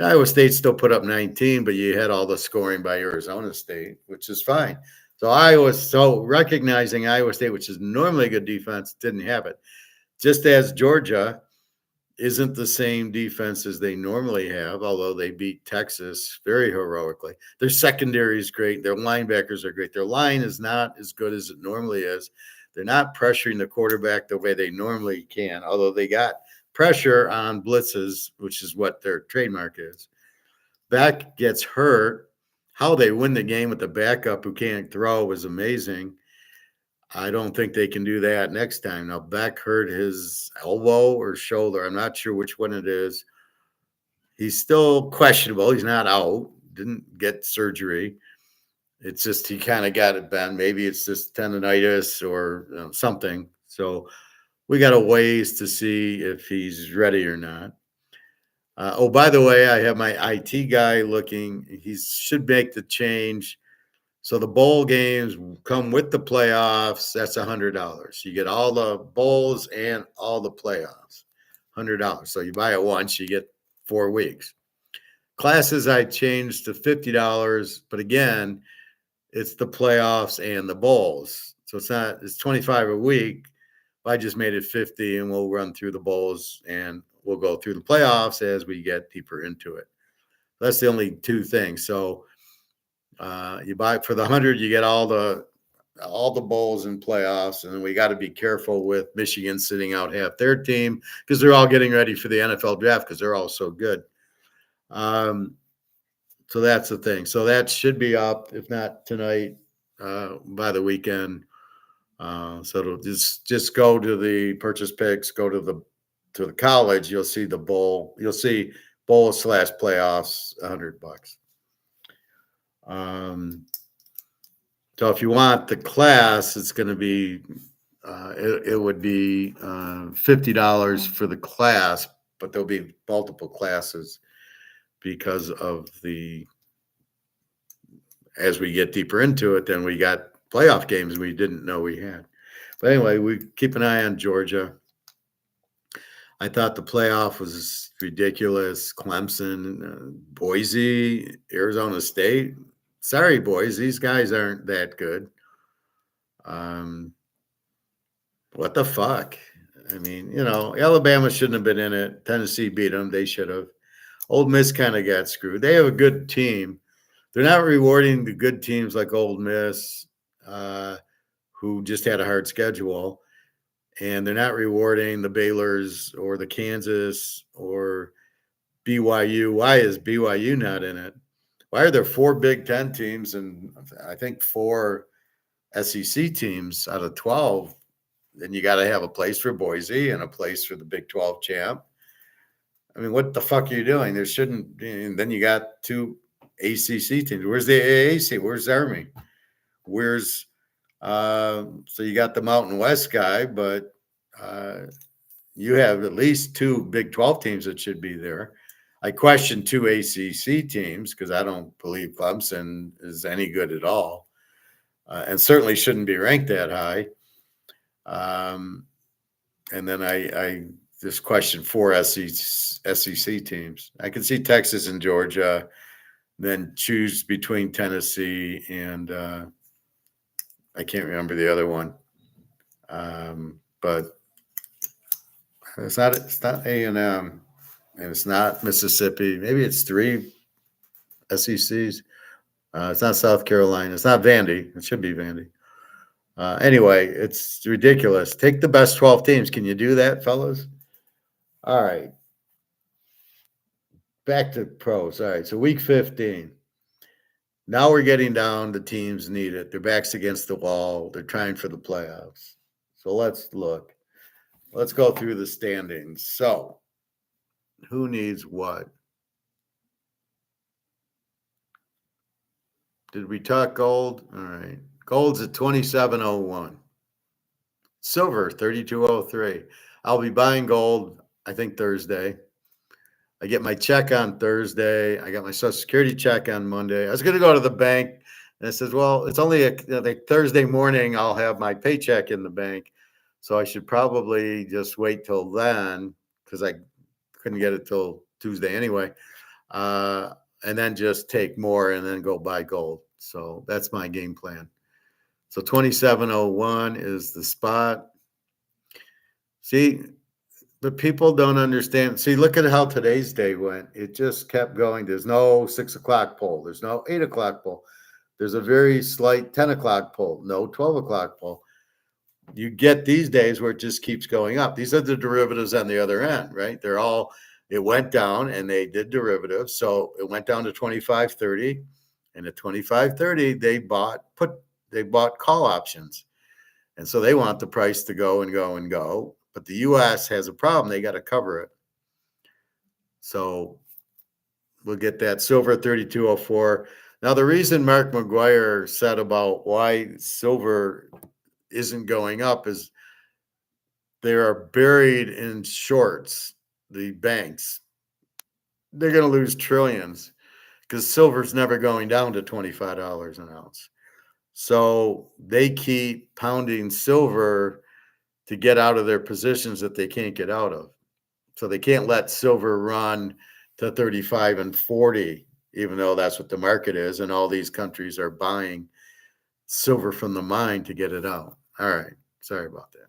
Iowa State still put up 19, but you had all the scoring by Arizona State, which is fine. So recognizing Iowa State, which is normally a good defense, didn't have it. Just as Georgia isn't the same defense as they normally have, although they beat Texas very heroically. Their secondary is great. Their linebackers are great. Their line is not as good as it normally is. They're not pressuring the quarterback the way they normally can, although they got pressure on blitzes, which is what their trademark is. Beck gets hurt. How they win the game with the backup who can't throw was amazing. I don't think they can do that next time. Now, Beck hurt his elbow or shoulder. I'm not sure which one it is. He's still questionable. He's not out. Didn't get surgery. It's just he kind of got it bent. Maybe it's just tendonitis or something. So we got a ways to see if he's ready or not. By the way, I have my IT guy looking. He should make the change. So the bowl games come with the playoffs. That's $100. You get all the bowls and all the playoffs. $100. So you buy it once, you get 4 weeks. Classes I changed to $50, but again, it's the playoffs and the bowls. So it's $25 a week. I just made it 50, and we'll run through the bowls and we'll go through the playoffs as we get deeper into it. That's the only two things. So you buy it for the 100, you get all the bowls and playoffs, and then we got to be careful with Michigan sitting out half their team because they're all getting ready for the NFL draft because they're all so good. So that's the thing. So that should be up, if not tonight, by the weekend. So it'll just go to the purchase picks, go to the college. You'll see the bowl. You'll see bowl / playoffs, $100. So if you want the class, it's going to be it would be $50 for the class, but there'll be multiple classes because of as we get deeper into it, then we got playoff games we didn't know we had. But anyway, we keep an eye on Georgia. I thought the playoff was ridiculous. Clemson, Boise, Arizona State. Sorry, boys, these guys aren't that good. What the fuck? I mean, Alabama shouldn't have been in it. Tennessee beat them. They should have. Ole Miss kind of got screwed. They have a good team. They're not rewarding the good teams like Ole Miss, who just had a hard schedule. And they're not rewarding the Baylors or the Kansas or BYU. Why is BYU not in it? Why are there 4 Big Ten teams and I think 4 SEC teams out of 12? Then you got to have a place for Boise and a place for the Big 12 champ. I mean, what the fuck are you doing? There shouldn't be. And then you got 2 ACC teams. Where's the AAC? Where's Army? Where's so you got the Mountain West guy, but you have at least 2 Big 12 teams that should be there. I question 2 ACC teams because I don't believe Clemson is any good at all, and certainly shouldn't be ranked that high. And then I just question 4 SEC teams. I can see Texas and Georgia, then choose between Tennessee and I can't remember the other one, but it's not A&M and it's not Mississippi. Maybe it's 3 SECs. It's not South Carolina. It's not Vandy. It should be Vandy. Anyway, it's ridiculous. Take the best 12 teams. Can you do that, fellas? All right. Back to pros. All right. So week 15. Now we're getting down. The teams need it. Their backs against the wall. They're trying for the playoffs. So let's look. Let's go through the standings. So who needs what? Did we talk gold? All right. Gold's at 27.01. Silver, 32.03. I'll be buying gold, I think, Thursday. I get my check on Thursday. I got my Social Security check on Monday. I was going to go to the bank, and I said, well, it's only Thursday morning. I'll have my paycheck in the bank. So I should probably just wait till then because I couldn't get it till Tuesday anyway. And then just take more and then go buy gold. So that's my game plan. So 27.01 is the spot. See, but people don't understand. See, look at how today's day went. It just kept going. There's no 6 o'clock poll. There's no 8 o'clock poll. There's a very slight 10 o'clock poll. No 12 o'clock poll. You get these days where it just keeps going up. These are the derivatives on the other end, right? It went down and they did derivatives. So it went down to 25.30. And at 25.30, they bought call options. And so they want the price to go and go and go. But the U.S. has a problem. They got to cover it. So we'll get that silver 32.04. Now, the reason Mark McGuire said about why silver isn't going up is they are buried in shorts, the banks. They're going to lose trillions because silver's never going down to $25 an ounce. So they keep pounding silver to get out of their positions that they can't get out of. So they can't let silver run to 35 and 40, even though that's what the market is. And all these countries are buying silver from the mine to get it out. All right. Sorry about that.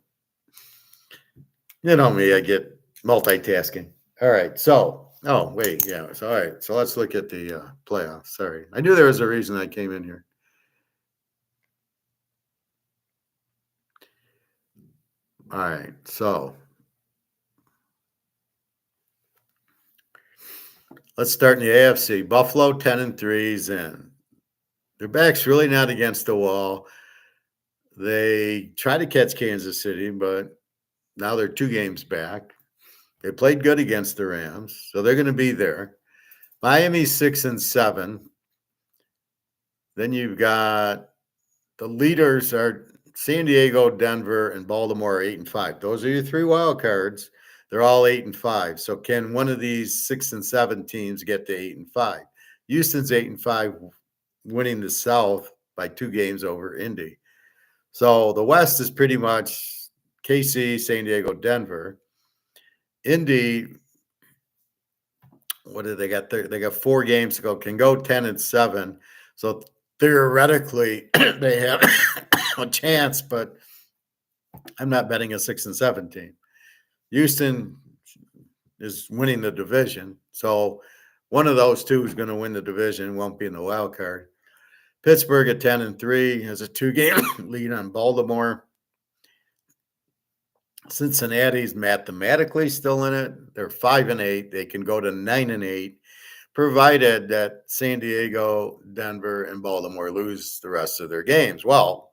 You know me, I get multitasking. All right. So, all right. So let's look at the playoffs. Sorry. I knew there was a reason I came in here. All right. So let's start in the AFC. Buffalo 10-3 in. Their back's really not against the wall. They try to catch Kansas City, but now they're 2 games back. They played good against the Rams, so they're going to be there. Miami's 6-7. Then you've got the leaders are San Diego, Denver, and Baltimore are 8-5. Those are your 3 wild cards. They're all 8-5. So can one of these 6-7 teams get to 8-5? Houston's 8-5, winning the South by 2 games over Indy. So the West is pretty much KC, San Diego, Denver. Indy, what do they got there? They got 4 games to go, can go 10-7. So theoretically, they have a chance, but I'm not betting a 6-7 team. Houston is winning the division. So one of those two is going to win the division, won't be in the wild card. Pittsburgh at 10-3 has a 2-game lead on Baltimore. Cincinnati's mathematically still in it. They're 5-8. They can go to 9-8, provided that San Diego, Denver, and Baltimore lose the rest of their games. Well,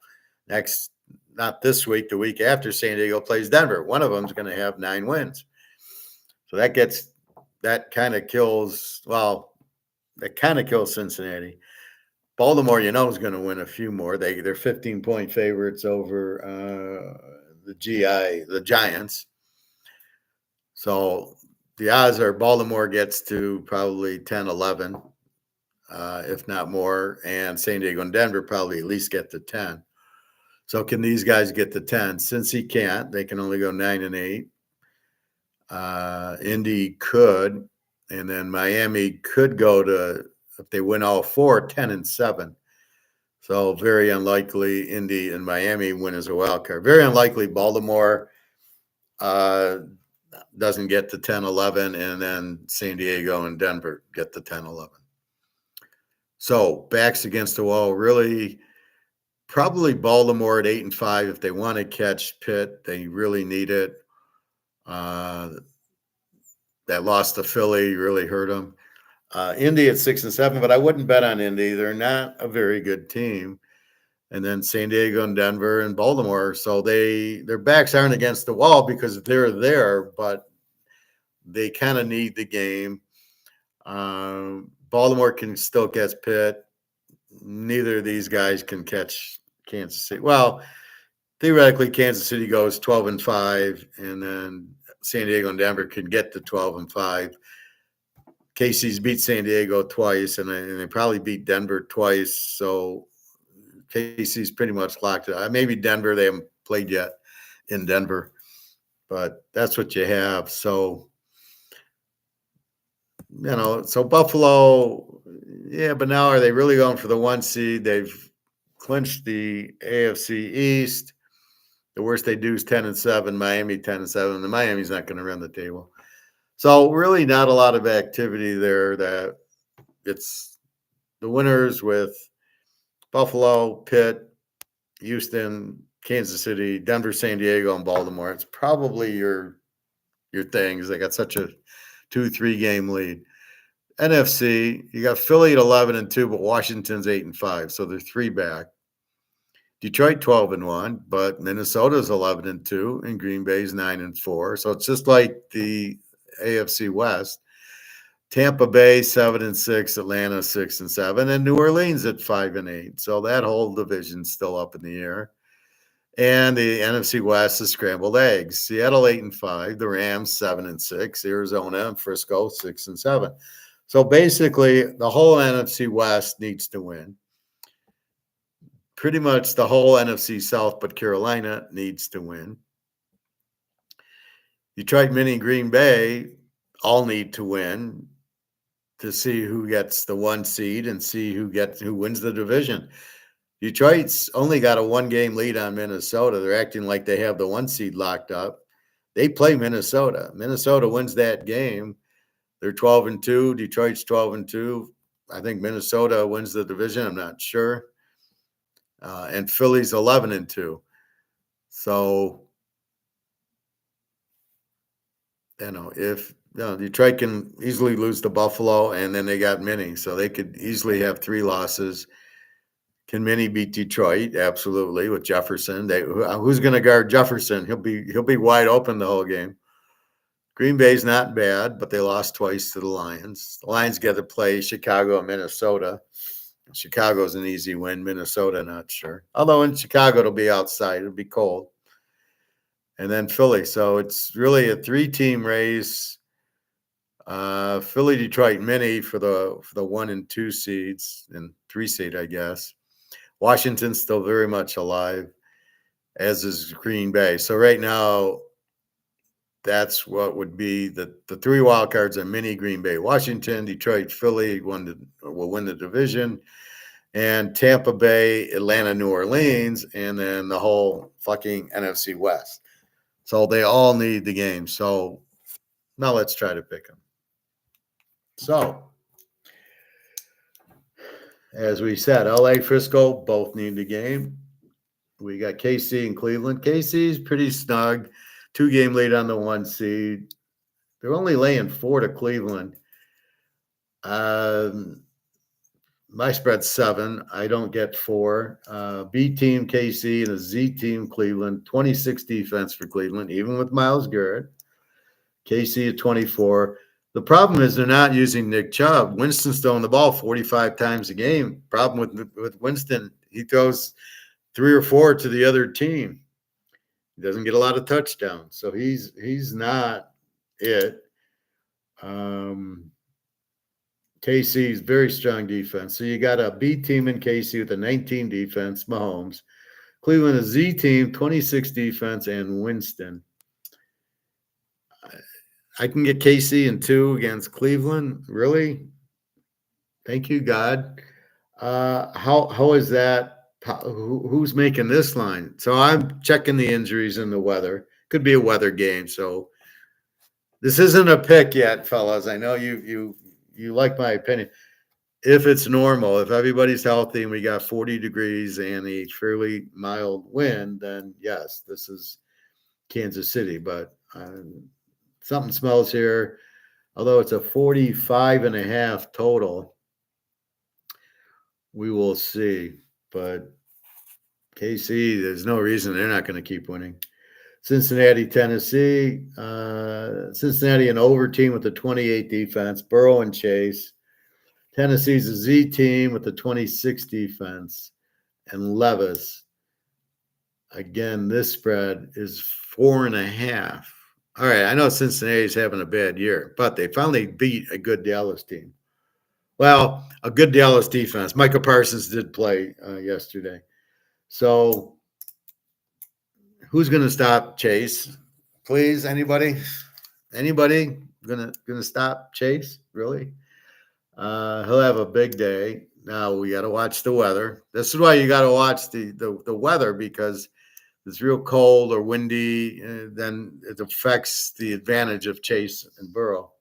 not this week, the week after, San Diego plays Denver. One of them is going to have 9 wins. So that kind of kills Cincinnati. Baltimore, is going to win a few more. They're 15-point favorites over the Giants. So the odds are Baltimore gets to probably 10-11, if not more, and San Diego and Denver probably at least get to 10. So can these guys get to 10? Since he can't, they can only go 9-8. Indy could, and then Miami could go to, if they win all 4, 10-7. So very unlikely Indy and Miami win as a wild card. Very unlikely Baltimore doesn't get to 10-11, and then San Diego and Denver get to 10-11. So backs against the wall, really. Probably Baltimore at 8-5 if they want to catch Pitt. They really need it. That loss to Philly really hurt them. Indy at 6-7, but I wouldn't bet on Indy. They're not a very good team. And then San Diego and Denver and Baltimore. So their backs aren't against the wall because they're there, but they kind of need the game. Baltimore can still catch Pitt. Neither of these guys can catch Kansas City. Well, theoretically, Kansas City goes 12-5, and then San Diego and Denver can get to 12-5. KC's beat San Diego twice, and they probably beat Denver twice. So KC's pretty much locked it. Maybe Denver, they haven't played yet in Denver, but that's what you have. So, so Buffalo, yeah, but now are they really going for the 1 seed? They've clinched the AFC East. The worst they do is 10-7, Miami 10-7. The Miami's not going to run the table. So really not a lot of activity there. That it's the winners with Buffalo, Pitt, Houston, Kansas City, Denver, San Diego, and Baltimore. It's probably your things. They got such a 2-3 game lead. NFC, you got Philly at 11-2, but Washington's 8-5, so they're 3 back. Detroit 12-1, but Minnesota's 11-2, and Green Bay's 9-4. So it's just like the AFC West. Tampa Bay 7-6, Atlanta 6-7, and New Orleans at 5-8. So that whole division's still up in the air. And the NFC West is scrambled eggs. Seattle 8-5, the Rams 7-6, Arizona and Frisco 6-7. So basically, the whole NFC West needs to win. Pretty much the whole NFC South, but Carolina needs to win. Detroit, Mini, Green Bay all need to win to see who gets the 1 seed and see who wins the division. Detroit's only got a 1-game lead on Minnesota. They're acting like they have the 1 seed locked up. They play Minnesota. Minnesota wins that game. They're 12-2. Detroit's 12-2. I think Minnesota wins the division. I'm not sure. And Philly's 11-2. So, if Detroit can easily lose to Buffalo, and then they got Mini, so they could easily have 3 losses. Can Mini beat Detroit? Absolutely, with Jefferson. Who's going to guard Jefferson? He'll be wide open the whole game. Green Bay's not bad, but they lost twice to the Lions. The Lions get to play Chicago and Minnesota. Chicago's an easy win. Minnesota, not sure. Although in Chicago, it'll be outside. It'll be cold. and then Philly. So it's really a 3-team race. Philly, Detroit, Mini for the 1 and 2 seeds and 3 seed, I guess. Washington's still very much alive, as is Green Bay. So right now, that's what would be the 3 wild cards are Mini, Green Bay, Washington, Detroit, Philly will win the division, and Tampa Bay, Atlanta, New Orleans, and then the whole fucking NFC West. So they all need the game. So now let's try to pick them. So, as we said, LA, Frisco both need the game. We got KC and Cleveland. KC's pretty snug, 2-game lead on the 1 seed. They're only laying 4 to Cleveland. My spread's 7. I don't get 4. B team KC and a Z team Cleveland. 26 defense for Cleveland, even with Myles Garrett. KC at 24. The problem is they're not using Nick Chubb. Winston's throwing the ball 45 times a game. Problem with Winston, he throws 3 or 4 to the other team. He doesn't get a lot of touchdowns, so he's not it. KC's very strong defense. So you got a B team in KC with a 19 defense, Mahomes. Cleveland, a Z team, 26 defense, and Winston. I can get KC in 2 against Cleveland. Really? Thank you, God. How is that? Who's making this line? So I'm checking the injuries and the weather. Could be a weather game. So this isn't a pick yet, fellas. I know you like my opinion. If it's normal, if everybody's healthy and we got 40 degrees and a fairly mild wind, then yes, this is Kansas City. But something smells here, although it's a 45.5 total. We will see. But KC, there's no reason they're not going to keep winning. Cincinnati, Tennessee. Cincinnati, an over team with a 28 defense. Burrow and Chase. Tennessee's a Z team with a 26 defense. And Levis. Again, this spread is 4.5. All right, I know Cincinnati's having a bad year, but they finally beat a good Dallas team. Well, a good Dallas defense. Micah Parsons did play yesterday. So who's going to stop Chase? Please, anybody? Anybody gonna stop Chase? Really? He'll have a big day. Now we got to watch the weather. This is why you got to watch the weather, because it's real cold or windy, then it affects the advantage of Chase and Burrow.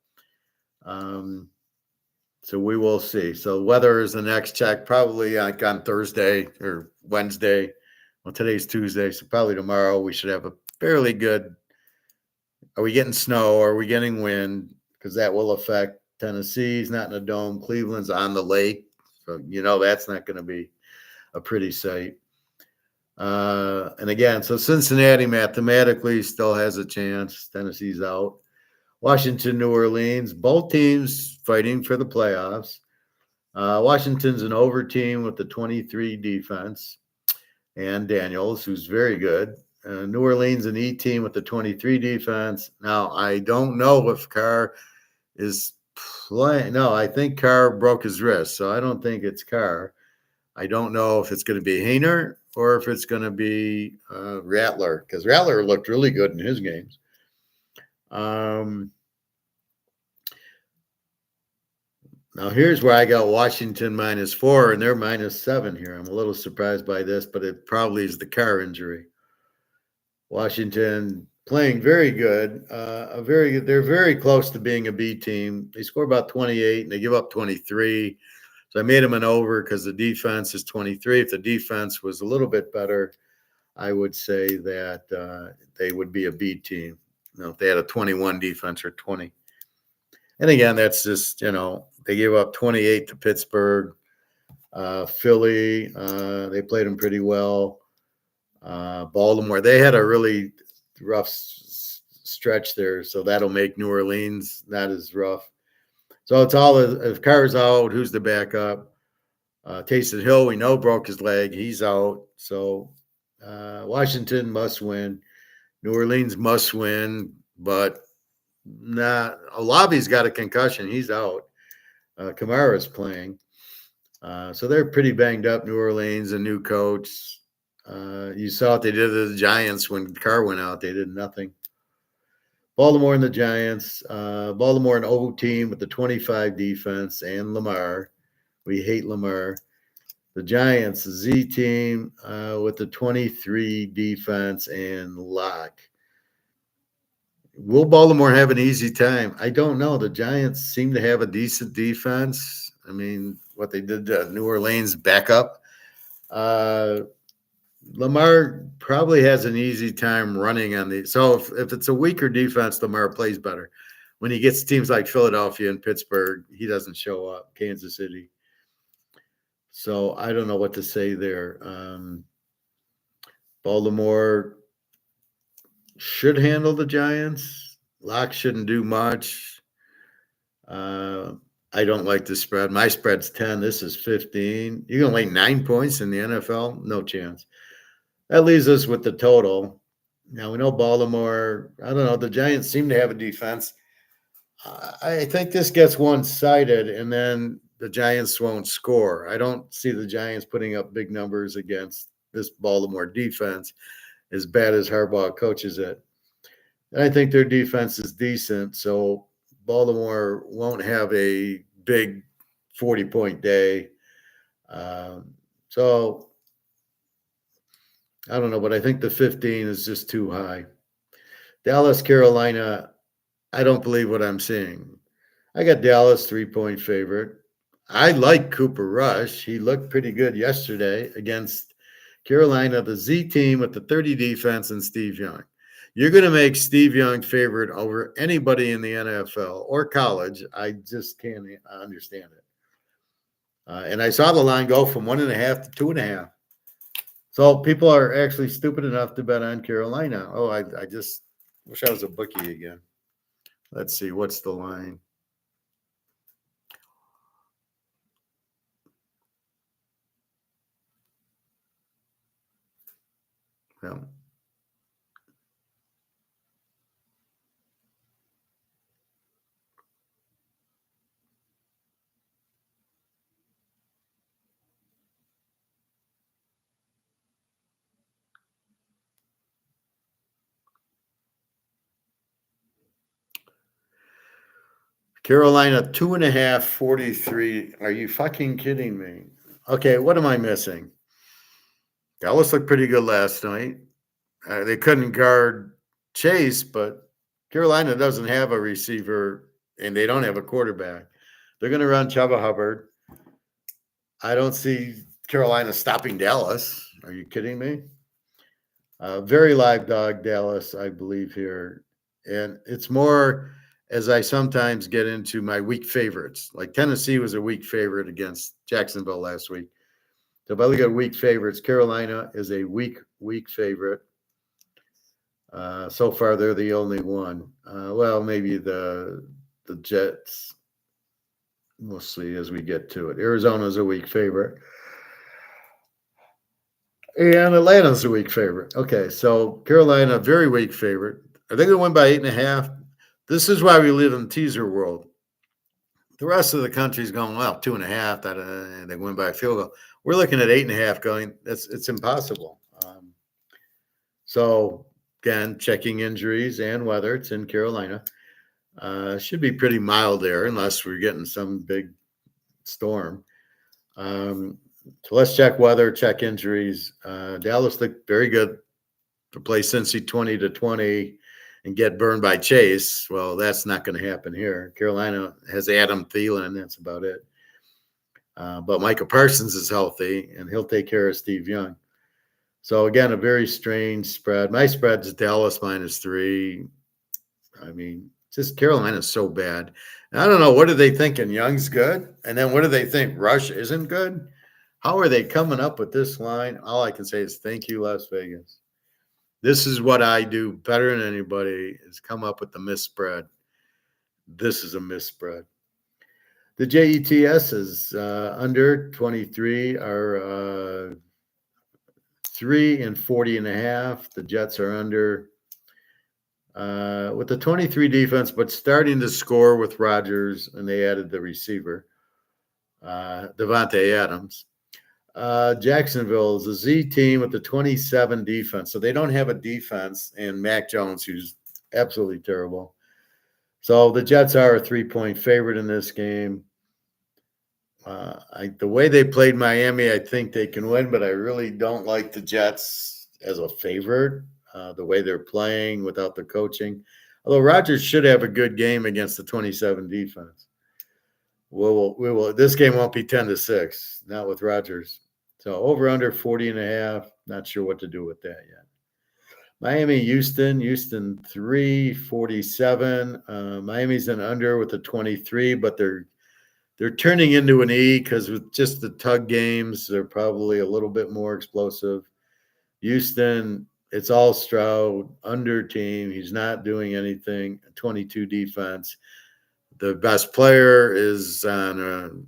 So we will see. So weather is the next check, probably like on Thursday or Wednesday. Well, today's Tuesday, so probably tomorrow we should have a fairly good. Are we getting snow? Are we getting wind? Because that will affect Tennessee's not in a dome. Cleveland's on the lake. So, that's not going to be a pretty sight. And again, so Cincinnati mathematically still has a chance. Tennessee's out. Washington, New Orleans, both teams fighting for the playoffs. Washington's an over team with the 23 defense and Daniels, who's very good. New Orleans, an E team with the 23 defense. Now, I don't know if Carr is playing. No, I think Carr broke his wrist, so I don't think it's Carr. I don't know if it's going to be Haener or if it's going to be Rattler, because Rattler looked really good in his games. Now, here's where I got Washington -4, and they're -7 here. I'm a little surprised by this, but it probably is the Carr injury. Washington playing very good. They're very close to being a B team. They score about 28, and they give up 23. So I made them an over because the defense is 23. If the defense was a little bit better, I would say that they would be a B team. If they had a 21 defense or 20. And again, that's just, they gave up 28 to Pittsburgh. Philly, they played them pretty well. Baltimore, they had a really rough stretch there, so that'll make New Orleans not as rough. So it's all, if Carr's out, who's the backup? Taysom Hill, we know, broke his leg. He's out. So Washington must win. New Orleans must win, but not. Olave's got a concussion. He's out. Kamara's playing. So they're pretty banged up, New Orleans, a new coach. You saw what they did to the Giants when Carr went out. They did nothing. Baltimore and the Giants. Baltimore an O team with the 25 defense and Lamar. We hate Lamar. The Giants, the Z team with the 23 defense and Lock. Will Baltimore have an easy time? I don't know. The Giants seem to have a decent defense. I mean, what they did to New Orleans backup. Lamar probably has an easy time running on the. So if it's a weaker defense, Lamar plays better. When he gets teams like Philadelphia and Pittsburgh, he doesn't show up. Kansas City. So I don't know what to say there. Baltimore should handle the Giants. Locke shouldn't do much. I don't like the spread. My spread's 10. This is 15. You're going to lay 9 points in the NFL? No chance. That leaves us with the total. Now, we know Baltimore. I don't know. The Giants seem to have a defense. I think this gets one-sided, and then the Giants won't score. I don't see the Giants putting up big numbers against this Baltimore defense, as bad as Harbaugh coaches it. And I think their defense is decent, so Baltimore won't have a big 40-point day. So I don't know, but I think the 15 is just too high. Dallas, Carolina, I don't believe what I'm seeing. I got Dallas 3-point favorite. I like Cooper Rush. He looked pretty good yesterday against Carolina, the Z team with the 30 defense and Steve Young. You're going to make Steve Young favorite over anybody in the NFL or college. I just can't understand it. And I saw the line go from 1.5 to 2.5. So people are actually stupid enough to bet on Carolina. Oh, I just wish I was a bookie again. Let's see. What's the line? Well, Carolina 2.5, 43. Are you fucking kidding me? Okay, what am I missing? Dallas looked pretty good last night. They couldn't guard Chase, but Carolina doesn't have a receiver and they don't have a quarterback. They're going to run Chuba Hubbard. I don't see Carolina stopping Dallas. Are you kidding me? Very live dog, Dallas, I believe here. And it's more as I sometimes get into my weak favorites. Like Tennessee was a weak favorite against Jacksonville last week. So if I look at weak favorites, Carolina is a weak favorite. So far, they're the only one. Well, maybe the Jets. We'll see as we get to it. Arizona's a weak favorite. And Atlanta's a weak favorite. Okay, so Carolina, very weak favorite. Are they going to win by 8.5? This is why we live in teaser world. The rest of the country's going, well, 2.5, that they win by a field goal. We're looking at 8.5 going, it's impossible. So, again, checking injuries and weather. It's in Carolina. Should be pretty mild there unless we're getting some big storm. So let's check weather, check injuries. Dallas looked very good to play Cincy 20-20 and get burned by Chase. Well, that's not going to happen here. Carolina has Adam Thielen. That's about it. But Micah Parsons is healthy, and he'll take care of Steve Young. So, again, a very strange spread. My spread is Dallas -3. I mean, just Carolina's so bad. And I don't know, what are they thinking? Young's good? And then what do they think? Rush isn't good? How are they coming up with this line? All I can say is thank you, Las Vegas. This is what I do better than anybody, is come up with the misspread. This is a misspread. The JETS is under 23 are 3 and 40.5. The Jets are under with the 23 defense, but starting to score with Rodgers, and they added the receiver, Devontae Adams. Jacksonville is a Z team with the 27 defense. So they don't have a defense, and Mac Jones, who's absolutely terrible. So the Jets are a 3-point favorite in this game. The way they played Miami, I think they can win, but I really don't like the Jets as a favorite. The way they're playing without the coaching. Although Rodgers should have a good game against the 27 defense. We will. This game won't be 10-6, not with Rodgers. So over under 40.5. Not sure what to do with that yet. Miami, Houston 347. Miami's an under with a 23, but they're turning into an E because with just the tug games, they're probably a little bit more explosive. Houston, it's all Stroud, under team. He's not doing anything. 22 defense. The best player is on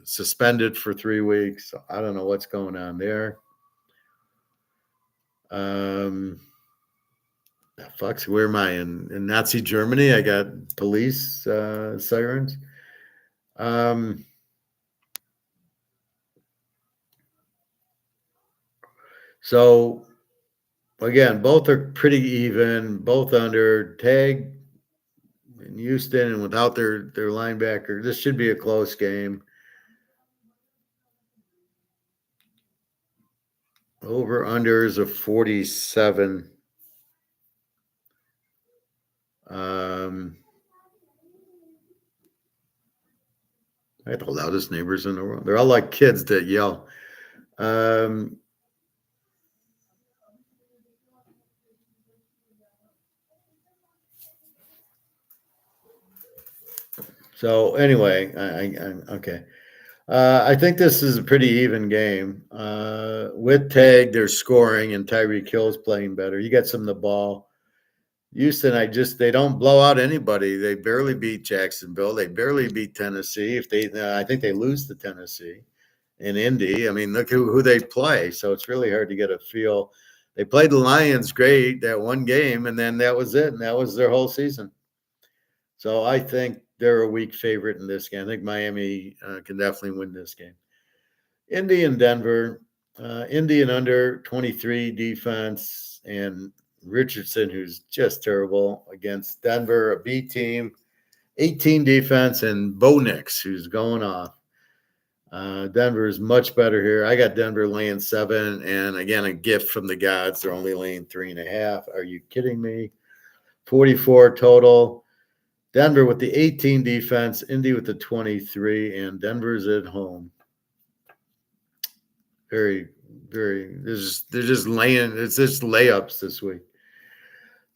suspended for 3 weeks. So I don't know what's going on there. Fucks, where am I in Nazi Germany? I got police sirens. So again, both are pretty even, both under tag in Houston, and without their linebacker, this should be a close game. Over under is a 47. I have the loudest neighbors in the world. They're all like kids that yell. So anyway, I okay. I think this is a pretty even game. With tag, they're scoring, and Tyreek Hill's playing better. You got some of the ball. Houston, they don't blow out anybody. They barely beat Jacksonville. They barely beat Tennessee. I think they lose to Tennessee and Indy. I mean, look who they play. So it's really hard to get a feel. They played the Lions great that one game, and then that was it. And that was their whole season. So I think they're a weak favorite in this game. I think Miami can definitely win this game. Indy and Denver. Indy and under 23 defense, and Richardson, who's just terrible, against Denver, a B team, 18 defense, and Bo Nix, who's going off. Denver is much better here. I got Denver laying 7, and again, a gift from the gods. They're only laying 3.5. Are you kidding me? 44 total. Denver with the 18 defense, Indy with the 23, and Denver's at home. Very, very. They're just laying. It's just layups this week.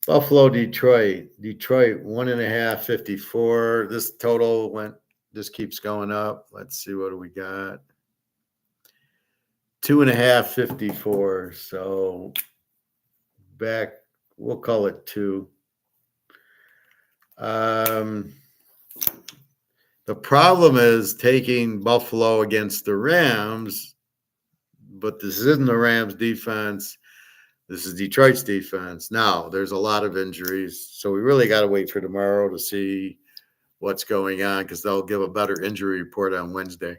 Buffalo, Detroit. Detroit 1.5, 54. This total just keeps going up. Let's see, what do we got? 2.5, 54. So back, we'll call it 2. The problem is taking Buffalo against the Rams, but this isn't the Rams defense. This is Detroit's defense. Now, there's a lot of injuries, so we really got to wait for tomorrow to see what's going on because they'll give a better injury report on Wednesday.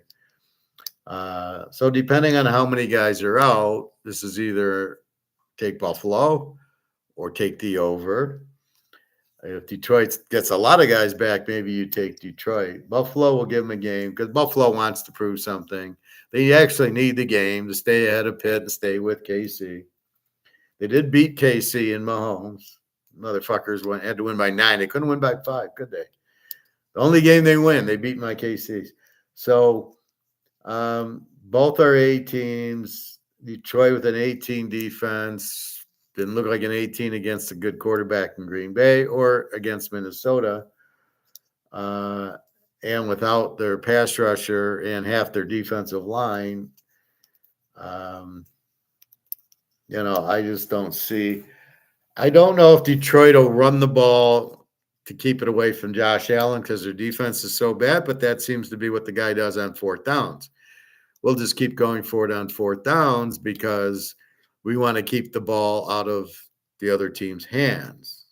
So depending on how many guys are out, this is either take Buffalo or take the over. If Detroit gets a lot of guys back, maybe you take Detroit. Buffalo will give them a game because Buffalo wants to prove something. They actually need the game to stay ahead of Pitt and stay with KC. They did beat KC and Mahomes. Motherfuckers had to win by 9. They couldn't win by 5, could they? The only game they win, they beat my KCs. So both are A teams. Detroit with an 18 defense. Didn't look like an 18 against a good quarterback in Green Bay or against Minnesota. And without their pass rusher and half their defensive line, I just don't see. I don't know if Detroit will run the ball to keep it away from Josh Allen because their defense is so bad, but that seems to be what the guy does on 4th downs. We'll just keep going for it on 4th downs because we want to keep the ball out of the other team's hands.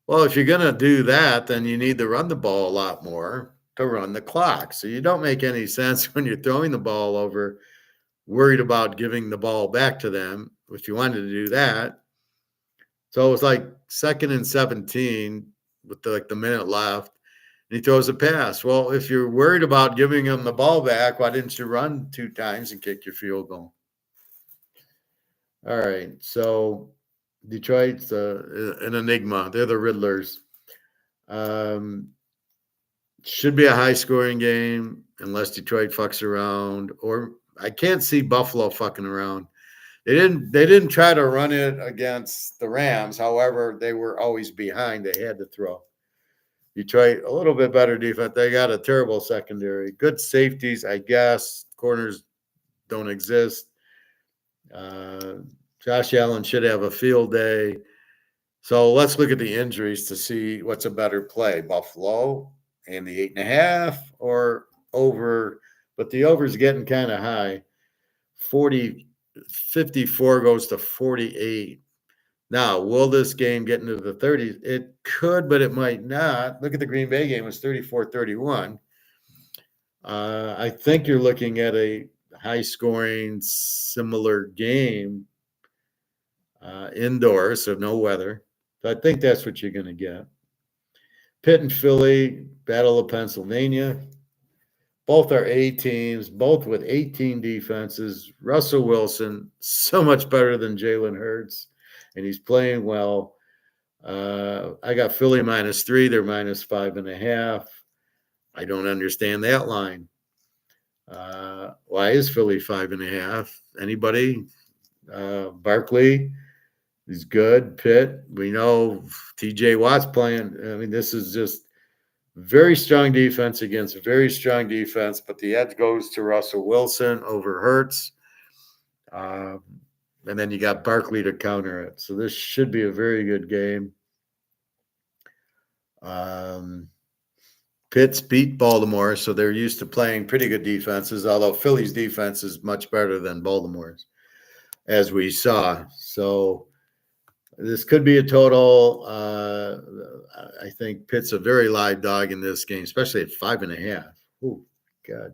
Well, if you're going to do that, then you need to run the ball a lot more to run the clock. So you don't make any sense when you're throwing the ball over, worried about giving the ball back to them if you wanted to do that. So it was like 2nd and 17 with the minute left, and he throws a pass. Well, if you're worried about giving him the ball back, why didn't you run 2 times and kick your field goal? All right, so Detroit's an enigma. They're the Riddlers. Should be a high-scoring game unless Detroit fucks around, or I can't see Buffalo fucking around. They didn't try to run it against the Rams. However, they were always behind. They had to throw. Detroit, a little bit better defense. They got a terrible secondary. Good safeties, I guess. Corners don't exist. Josh Allen should have a field day. So let's look at the injuries to see what's a better play. Buffalo and the 8.5 or over, but the over is getting kind of high. 54 goes to 48. Now, will this game get into the 30s? It could, but it might not. Look at the Green Bay game. It was 34-31. I think you're looking at a high-scoring, similar game indoors, so no weather. So I think that's what you're going to get. Pitt and Philly, Battle of Pennsylvania. Both are A teams, both with 18 defenses. Russell Wilson, so much better than Jalen Hurts, and he's playing well. I got Philly -3. They're -5.5. I don't understand that line. Why is Philly 5.5? Anybody? Barkley, he's good. Pitt, we know TJ Watt's playing. I mean, this is just very strong defense against very strong defense, but the edge goes to Russell Wilson over Hurts. And then you got Barkley to counter it. So this should be a very good game. Pitt's beat Baltimore, so they're used to playing pretty good defenses, although Philly's defense is much better than Baltimore's, as we saw. So this could be a total. I think Pitt's a very live dog in this game, especially at 5.5. Oh, God.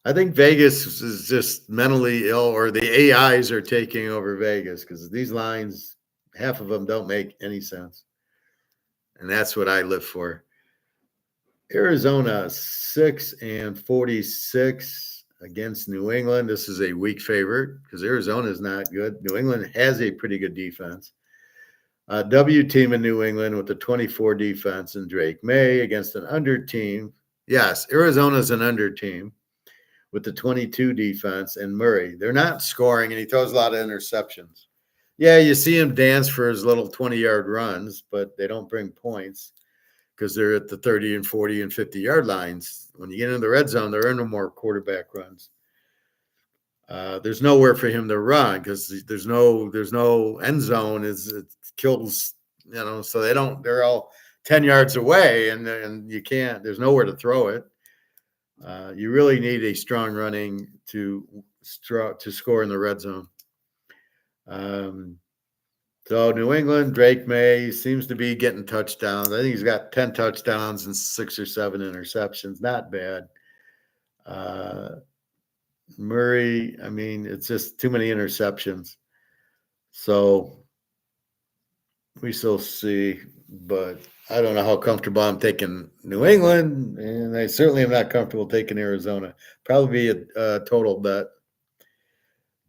I think Vegas is just mentally ill, or the AIs are taking over Vegas because these lines, half of them don't make any sense. And that's what I live for. Arizona 6-46 against New England. This is a weak favorite because Arizona is not good. New England has a pretty good defense. W team in New England with the 24 defense and Drake May against an under team. Yes, Arizona's an under team with the 22 defense and Murray. They're not scoring, and he throws a lot of interceptions. Yeah, you see him dance for his little 20-yard runs, but they don't bring points because they're at the 30 and 40 and 50-yard lines. When you get into the red zone, there are no more quarterback runs. There's nowhere for him to run because there's no end zone. It kills, so they're all 10 yards away and you can't, there's nowhere to throw it. You really need a strong running to score in the red zone. So New England, Drake May seems to be getting touchdowns. I think he's got 10 touchdowns and 6 or 7 interceptions. Not bad. Murray, I mean, it's just too many interceptions. So we still see, but I don't know how comfortable I'm taking New England, and I certainly am not comfortable taking Arizona. Probably be a total bet.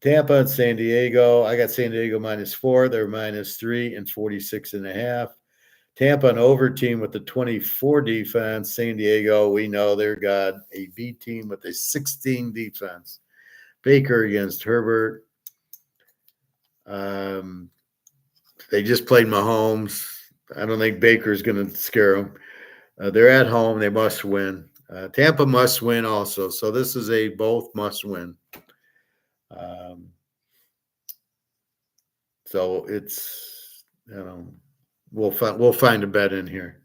Tampa and San Diego. I got San Diego -4. They're -3 and 46.5. Tampa an over team with the 24 defense. San Diego, we know they're got a B team with a 16 defense. Baker against Herbert. They just played Mahomes. I don't think Baker's going to scare them. They're at home. They must win. Tampa must win also. So this is a both must win. So it's, we'll find a bet in here.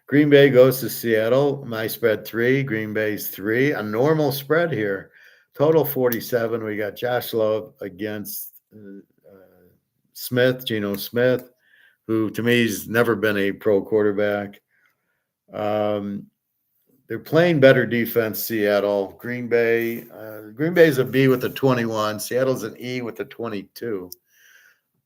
Green Bay goes to Seattle. My spread 3. Green Bay's 3. A normal spread here. Total 47. We got Josh Love against Geno Smith, who to me has never been a pro quarterback. They're playing better defense, Seattle. Green Bay. Green Bay's a B with a 21. Seattle's an E with a 22.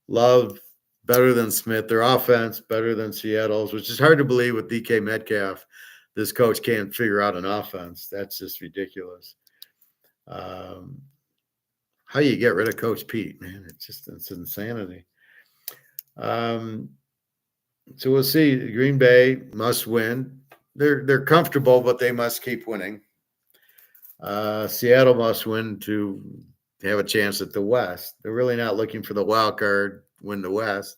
Love better than Smith. Their offense better than Seattle's, which is hard to believe with DK Metcalf. This coach can't figure out an offense. That's just ridiculous. How you get rid of Coach Pete, man? It's insanity. So we'll see. Green Bay must win. They're comfortable, but they must keep winning. Seattle must win to have a chance at the West. They're really not looking for the wild card, win the West.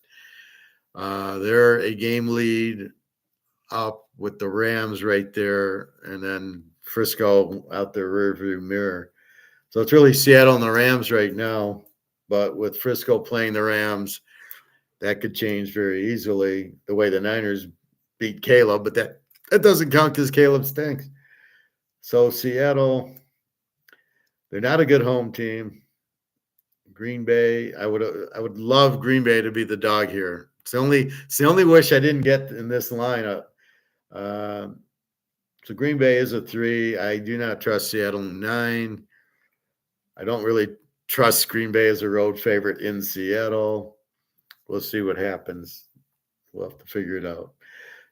They're a game lead up with the Rams right there, and then Frisco out their rearview mirror. So it's really Seattle and the Rams right now. But with Frisco playing the Rams, that could change very easily the way the Niners beat Caleb. But that doesn't count because Caleb stinks. So Seattle, they're not a good home team. Green Bay, I would love Green Bay to be the dog here. It's the only wish I didn't get in this lineup. So Green Bay is a 3. I do not trust Seattle 9. I don't really trust Green Bay as a road favorite in Seattle. We'll see what happens. We'll have to figure it out.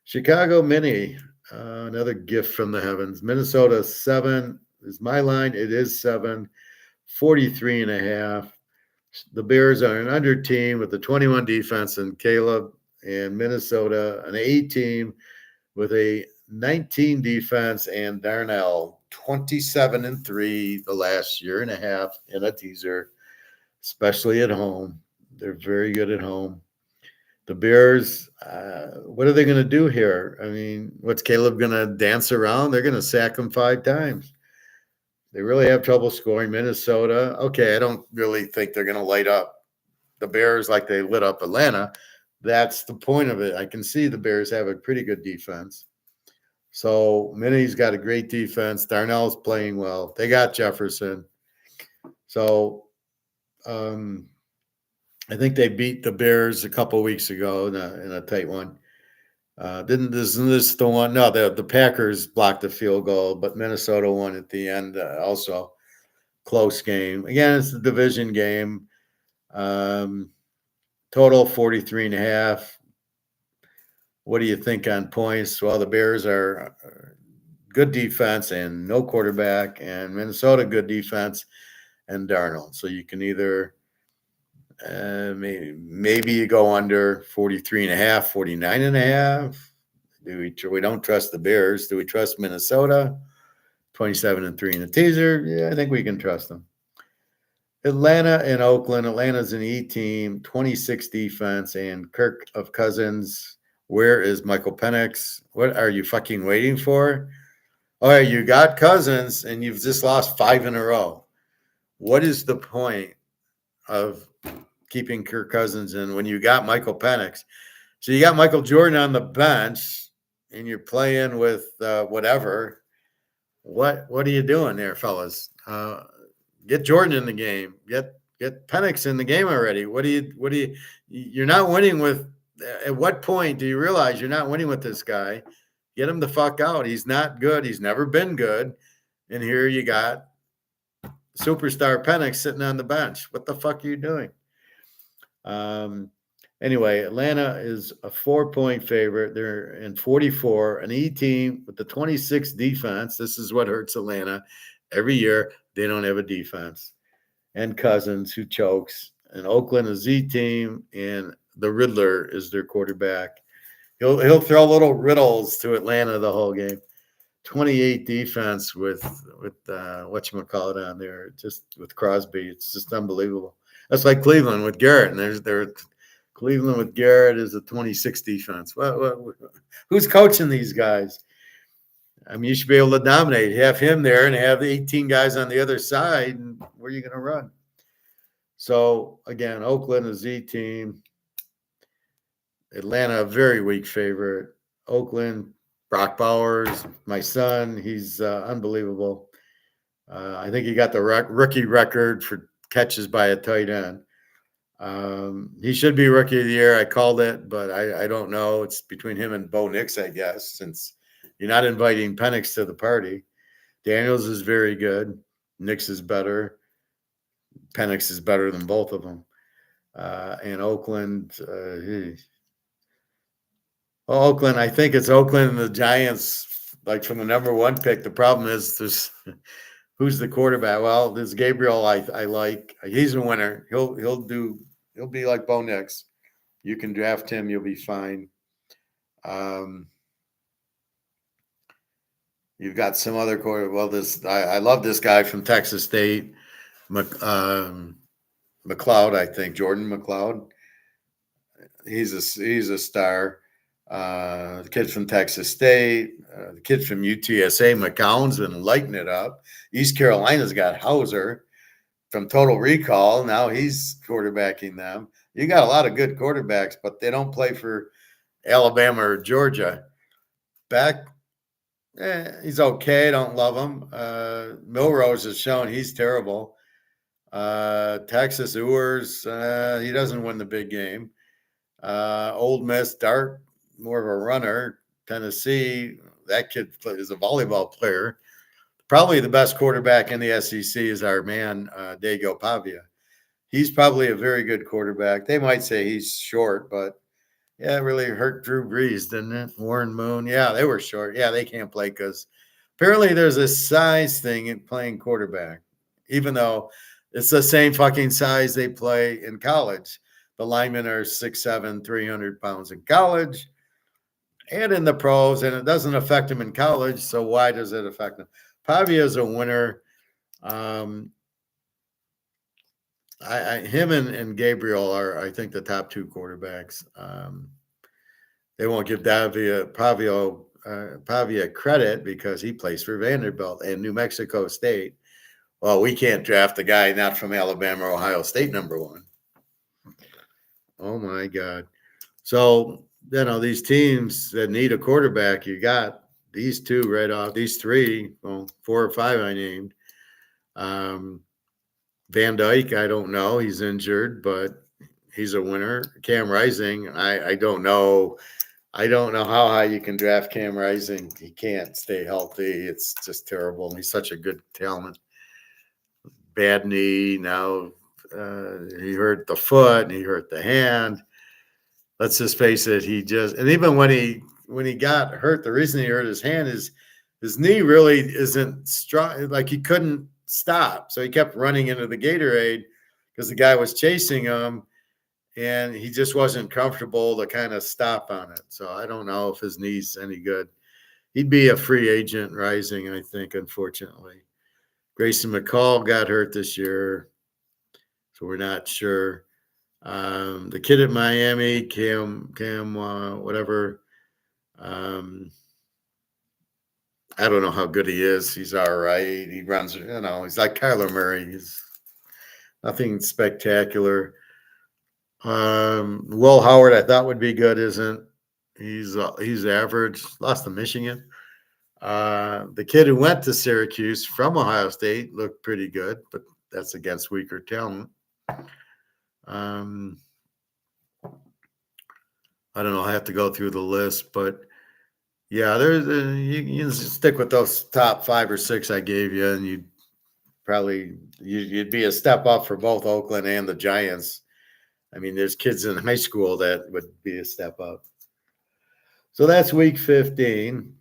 Chicago Mini, another gift from the heavens. Minnesota 7 is my line. It is 7, 43.5. The Bears are an under team with a 21 defense and Caleb, and Minnesota an A team with a 19 defense and Darnell 27-3 the last year and a half in a teaser, especially at home. They're very good at home. The Bears, what are they going to do here? I mean, what's Caleb going to dance around? They're going to sack him 5 times. They really have trouble scoring. Minnesota, okay, I don't really think they're going to light up the Bears like they lit up Atlanta. That's the point of it. I can see the Bears have a pretty good defense. So Minnie's got a great defense. Darnell's playing well. They got Jefferson. So I think they beat the Bears a couple of weeks ago in a tight one. Isn't this the one? No, the Packers blocked the field goal, but Minnesota won at the end. Also, close game. Again, it's a division game. Total 43.5. What do you think on points? Well, the Bears are good defense and no quarterback, and Minnesota good defense and Darnold. So you can either maybe you go under 43.5, 49.5. We don't trust the Bears. Do we trust Minnesota? 27-3 in the teaser. Yeah, I think we can trust them. Atlanta and Oakland. Atlanta's an E team, 26 defense, and Kirk of Cousins. Where is Michael Penix? What are you fucking waiting for? All right, you got Cousins, and you've just lost 5 in a row. What is the point of keeping Kirk Cousins in when you got Michael Penix? So you got Michael Jordan on the bench, and you're playing with whatever. What are you doing there, fellas? Get Jordan in the game. Get Penix in the game already. You're not winning with. At what point do you realize you're not winning with this guy? Get him the fuck out. He's not good. He's never been good. And here you got superstar Penix sitting on the bench. What the fuck are you doing? Anyway, Atlanta is a 4-point favorite. They're in 44, an E team with the 26 defense. This is what hurts Atlanta. Every year, they don't have a defense. And Cousins, who chokes. And Oakland, a Z team, and the Riddler is their quarterback. He'll throw little riddles to Atlanta the whole game. 28 defense with whatchamacallit on there, just with Crosby. It's just unbelievable. That's like Cleveland with Garrett, and Cleveland with Garrett is a 26 defense. Who's coaching these guys? I mean, you should be able to dominate. Have him there and have 18 guys on the other side, and where are you going to run? So, again, Oakland, a Z team. Atlanta, a very weak favorite. Oakland, Brock Bowers, my son, he's unbelievable. I think he got the rookie record for catches by a tight end. He should be rookie of the year. I called it, but I don't know. It's between him and Bo Nix, I guess, since you're not inviting Penix to the party. Daniels is very good. Nix is better. Penix is better than both of them. And Oakland, Oakland, I think it's Oakland and the Giants, like from the number one pick. The problem is there's who's the quarterback? Well, there's Gabriel. I like. He's a winner. He'll be like Bo Nix. You can draft him. You'll be fine. You've got some other quarter. Well, I love this guy from Texas State, McLeod. I think Jordan McLeod. He's a star. The kid from Texas State, the kid from UTSA, McCown's been lighting it up. East Carolina's got Hauser from Total Recall. Now he's quarterbacking them. You got a lot of good quarterbacks, but they don't play for Alabama or Georgia. Beck, he's okay. Don't love him. Milrose has shown he's terrible. Texas Ewers, he doesn't win the big game. Old Miss, Dart, more of a runner. Tennessee, that kid is a volleyball player. Probably the best quarterback in the SEC is our man, Dago Pavia. He's probably a very good quarterback. They might say he's short, but yeah, it really hurt Drew Brees, didn't it? Warren Moon. Yeah, they were short. Yeah, they can't play because apparently there's a size thing in playing quarterback, even though it's the same fucking size they play in college. The linemen are 6'7", 300 pounds in college and in the pros, and it doesn't affect them in college. So why does it affect them? Pavia is a winner. Him and Gabriel are, I think, the top two quarterbacks. They won't give Pavia credit because he plays for Vanderbilt and New Mexico State. Well, we can't draft a guy not from Alabama or Ohio State, number one. Oh, my God. So, these teams that need a quarterback, you got these two right off, these three, well, 4 or 5 I named. Van Dyke, I don't know. He's injured, but he's a winner. Cam Rising, I don't know. I don't know how high you can draft Cam Rising. He can't stay healthy. It's just terrible. He's such a good talent. Bad knee. Now he hurt the foot and he hurt the hand. Let's just face it. And even when he got hurt, the reason he hurt his hand is his knee really isn't strong. Like he couldn't stop. So he kept running into the Gatorade because the guy was chasing him and he just wasn't comfortable to kind of stop on it. So I don't know if his knee's any good. He'd be a free agent Rising, I think, unfortunately. Grayson McCall got hurt this year, so we're not sure. The kid at Miami, Cam, whatever. I don't know how good he is. He's all right. He runs, he's like Kyler Murray. He's nothing spectacular. Will Howard, I thought would be good, isn't. He's average. Lost to Michigan. The kid who went to Syracuse from Ohio State looked pretty good, but that's against weaker talent. I don't know. I have to go through the list, but yeah, you stick with those top 5 or 6 I gave you, and you'd be a step up for both Oakland and the Giants. I mean, there's kids in high school that would be a step up. So that's week 15.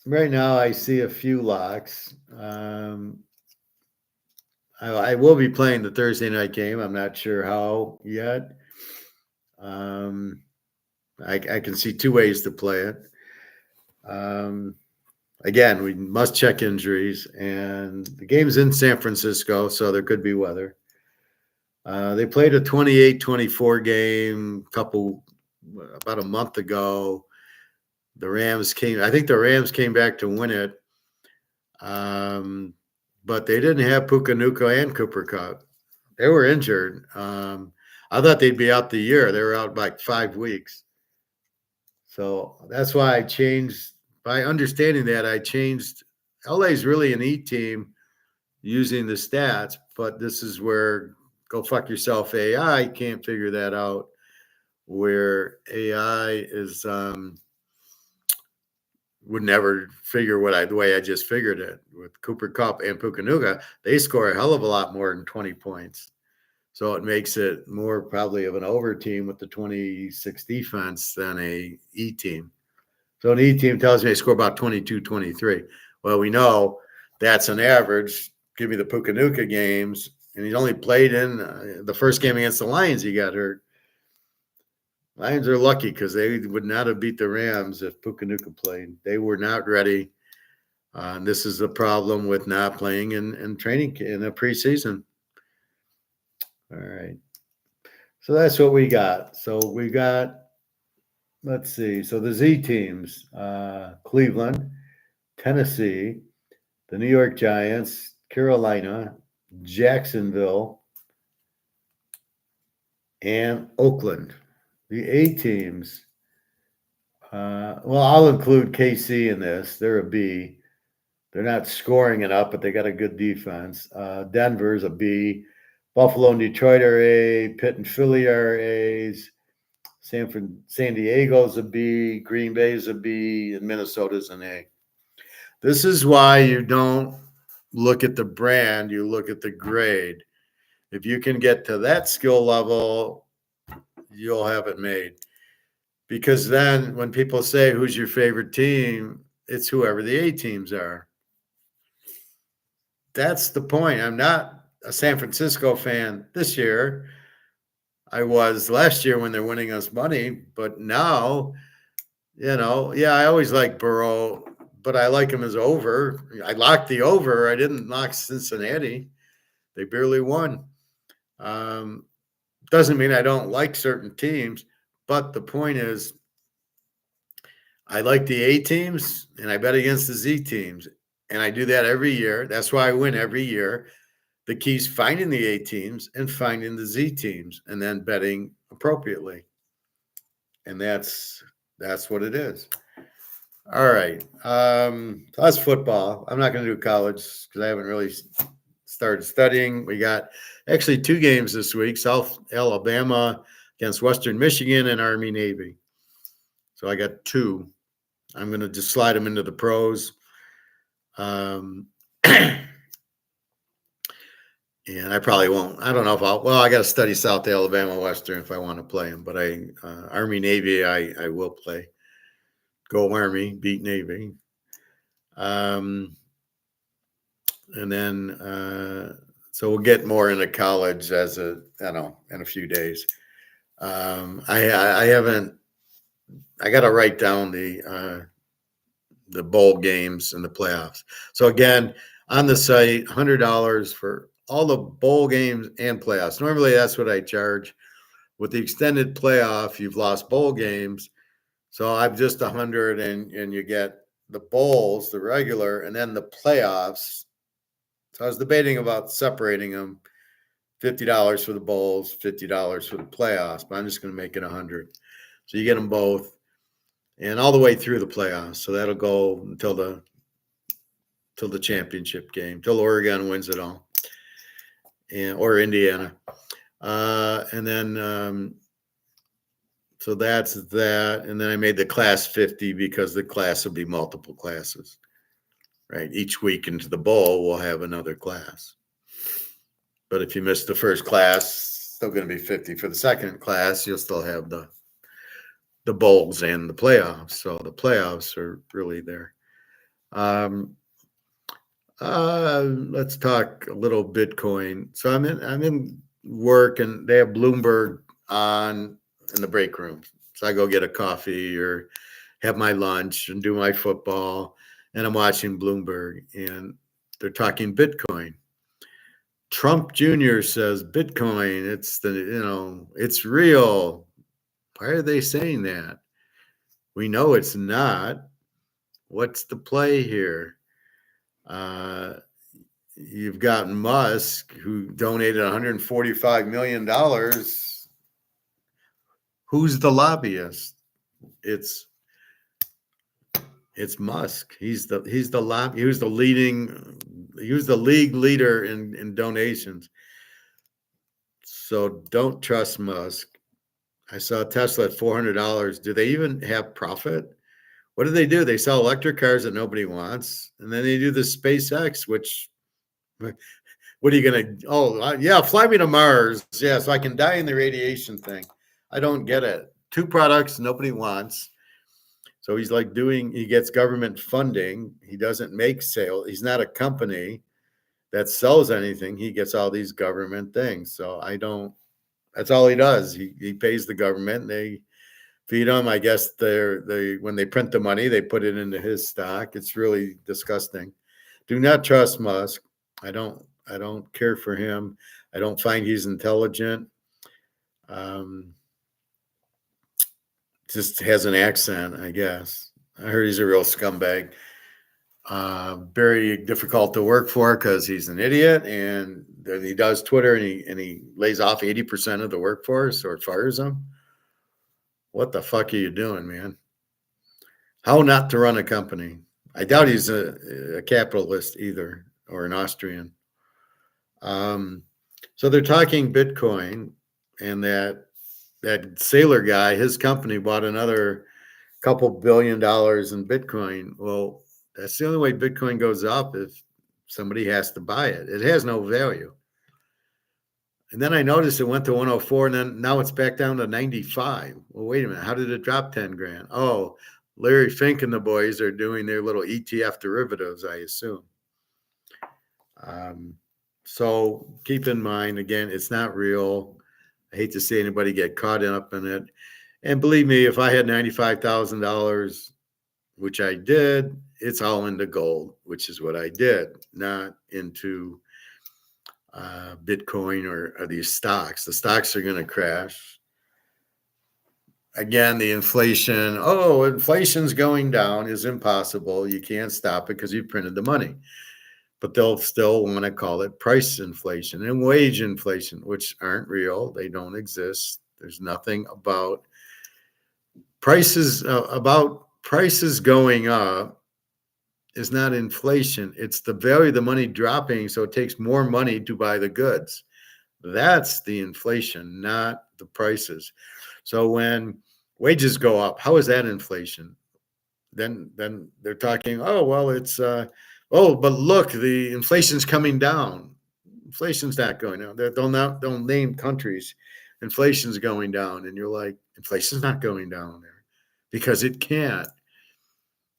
Right now, I see a few locks. I will be playing the Thursday night game. I'm not sure how yet. I can see 2 ways to play it. Again, we must check injuries, and the game's in San Francisco, so there could be weather. They played a 28-24 game about a month ago. I think the Rams came back to win it, but they didn't have Pukanuka and Cooper Kupp. They were injured. I thought they'd be out the year. They were out like 5 weeks. So that's why I changed. By understanding that, I changed. LA's really an E team. using the stats, but this is where go fuck yourself AI can't figure that out, where AI is would never figure the way I just figured it. With Cooper Kupp and Pukanuga, they score a hell of a lot more than 20 points. So it makes it more probably of an over team with the 26 defense than a E team. So an E team tells me they score about 22, 23. Well, we know that's an average. Give me the Pukanuka games. And he's only played in the first game against the Lions. He got hurt. Lions are lucky because they would not have beat the Rams if Pukanuka played. They were not ready. And this is the problem with not playing in training in a preseason. All right. So that's what we got. So we got, let's see. So the Z teams, Cleveland, Tennessee, the New York Giants, Carolina, Jacksonville, and Oakland. The A teams, well, I'll include KC in this. They're a B. They're not scoring it up, but they got a good defense. Denver's a B. Buffalo and Detroit are A. Pitt and Philly are A's. San Diego's a B. Green Bay's a B. And Minnesota's an A. This is why you don't look at the brand, you look at the grade. If you can get to that skill level, you'll have it made. Because then when people say, who's your favorite team, it's whoever the A teams are. That's the point. I'm not a San Francisco fan this year. I was last year when they're winning us money, but now, I always like Burrow, but I like him as over. I locked the over. I didn't lock Cincinnati. They barely won. Doesn't mean I don't like certain teams, but the point is I like the A teams and I bet against the Z teams. And I do that every year. That's why I win every year. The key's finding the A teams and finding the Z teams and then betting appropriately. And that's what it is. All right. So that's football. I'm not going to do college because I haven't really started studying. We got actually 2 games this week, South Alabama against Western Michigan and Army Navy. So I got 2. I'm going to just slide them into the pros. And I probably won't. I don't know if I got to study South Alabama Western if I want to play them. But Army Navy, I will play. Go Army, beat Navy. And then, so we'll get more into college in a few days. I haven't. I got to write down the bowl games and the playoffs. So again, on the site, $100 for all the bowl games and playoffs. Normally, that's what I charge. With the extended playoff, you've lost bowl games. So I'm just 100, and you get the bowls, the regular, and then the playoffs. So I was debating about separating them. $50 for the bowls, $50 for the playoffs, but I'm just going to make it 100. So you get them both, and all the way through the playoffs. So that'll go until the championship game, till Oregon wins it all, or Indiana. And then so that's that. And then I made the class 50 because the class will be multiple classes, right? Each week into the bowl, we'll have another class. But if you miss the first class, still going to be 50 for the second class. You'll still have the bowls and the playoffs. So the playoffs are really there. Let's talk a little Bitcoin. So I'm in work, and they have Bloomberg on in the break room. So I go get a coffee or have my lunch and do my football, and I'm watching Bloomberg, and they're talking Bitcoin. Trump Jr. says Bitcoin, it's real. Why are they saying that? We know it's not. What's the play here? You've got Musk, who donated $145 million. Who's the lobbyist? It's Musk. He was the leading he was the league leader in donations. So don't trust Musk. I saw Tesla at $400. Do they even have profit? What do? They sell electric cars that nobody wants, and then they do the SpaceX, which what are you gonna? Oh, yeah, fly me to Mars, yeah, so I can die in the radiation thing. I don't get it. Two products nobody wants. So he's like he gets government funding. He doesn't make sales. He's not a company that sells anything. He gets all these government things. So I don't. That's all he does. He pays the government. And they feed him. I guess they when they print the money, they put it into his stock. It's really disgusting. Do not trust Musk. I don't care for him. I don't find he's intelligent. Um, just has an accent, I guess. I heard he's a real scumbag. Very difficult to work for because he's an idiot, and he does Twitter, and he lays off 80% of the workforce or fires them. What the fuck are you doing, man? How not to run a company? I doubt he's a capitalist either, or an Austrian. So they're talking Bitcoin, and that sailor guy, his company bought another couple $1 billion in Bitcoin. Well, that's the only way Bitcoin goes up if somebody has to buy it. It has no value. And then I noticed it went to 104, and then now it's back down to 95. Well, wait a minute. How did it drop 10 grand? Oh, Larry Fink and the boys are doing their little ETF derivatives, I assume. So keep in mind, again, it's not real. I hate to see anybody get caught up in it. And believe me, if I had $95,000, which I did, it's all into gold, which is what I did, not into Bitcoin or these stocks. The stocks are going to crash. Again, the inflation's going down is impossible. You can't stop it because you printed the money. But they'll still want to call it price inflation and wage inflation, which aren't real. They don't exist. There's nothing about prices going up is not inflation. It's the value of the money dropping, so it takes more money to buy the goods. That's the inflation, not the prices. So when wages go up, how is that inflation? Then they're talking, oh, well, it's but look, the inflation's coming down. Inflation's not going down. They'll name countries. Inflation's going down, and you're like, inflation's not going down there because it can't.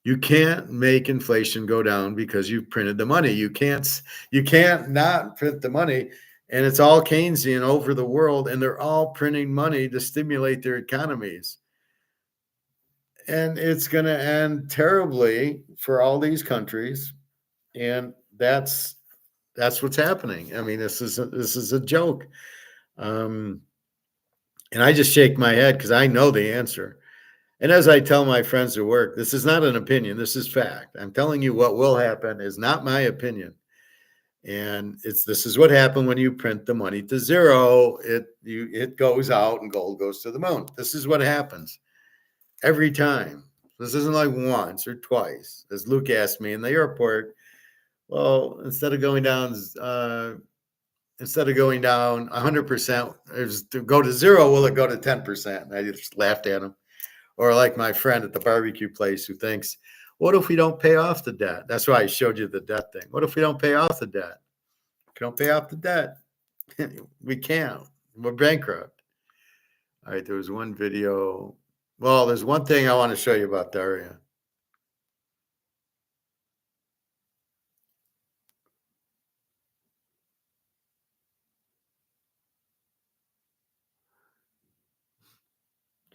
You can't make inflation go down because you've printed the money. You can't not print the money, and it's all Keynesian over the world, and they're all printing money to stimulate their economies. And it's going to end terribly for all these countries, and that's what's happening. I mean, this is a joke, and I just shake my head because I know the answer. And as I tell my friends at work, this is not an opinion. This is fact. I'm telling you what will happen is not my opinion. And this is what happened when you print the money to zero. It goes out and gold goes to the moon. This is what happens every time. This isn't like once or twice. As Luke asked me in the airport, well, instead of going down 100%, to go to zero, will it go to 10%? And I just laughed at him. Or like my friend at the barbecue place who thinks, what if we don't pay off the debt? That's why I showed you the debt thing. What if we don't pay off the debt? If we don't pay off the debt, we can't. We're bankrupt. All right, there was one video. Well, there's one thing I want to show you about Daria.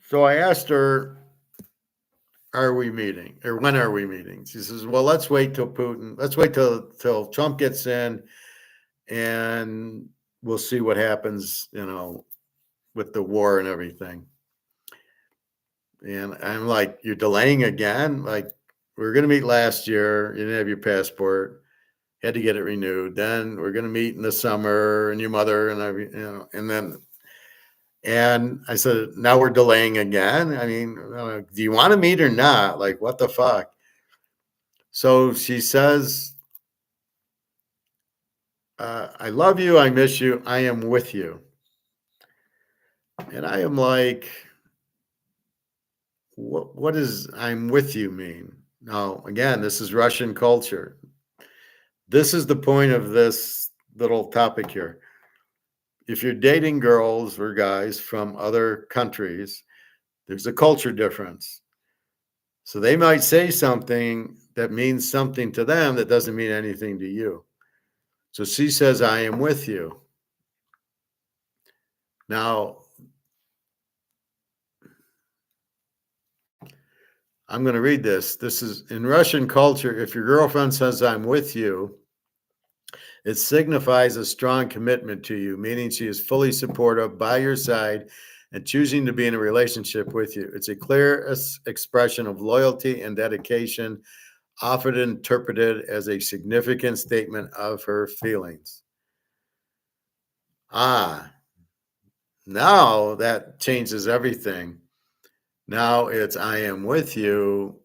So I asked her, are we meeting? Or when are we meeting? She says, well, let's wait till Trump gets in, and we'll see what happens, with the war and everything. And I'm like, you're delaying again? Like, we were going to meet last year. You didn't have your passport. Had to get it renewed. Then we're going to meet in the summer, and your mother and and I said, now we're delaying again. I mean, do you want to meet or not? Like, what the fuck? So she says, I love you. I miss you. I am with you. And I am like, what does I'm with you mean? Now, again, this is Russian culture. This is the point of this little topic here. If you're dating girls or guys from other countries, there's a culture difference. So they might say something that means something to them that doesn't mean anything to you. So she says, I am with you. Now, I'm going to read this. This is in Russian culture. If your girlfriend says, I'm with you, it signifies a strong commitment to you, meaning she is fully supportive by your side and choosing to be in a relationship with you. It's a clear expression of loyalty and dedication, often interpreted as a significant statement of her feelings. Ah, now that changes everything. Now it's I am with you,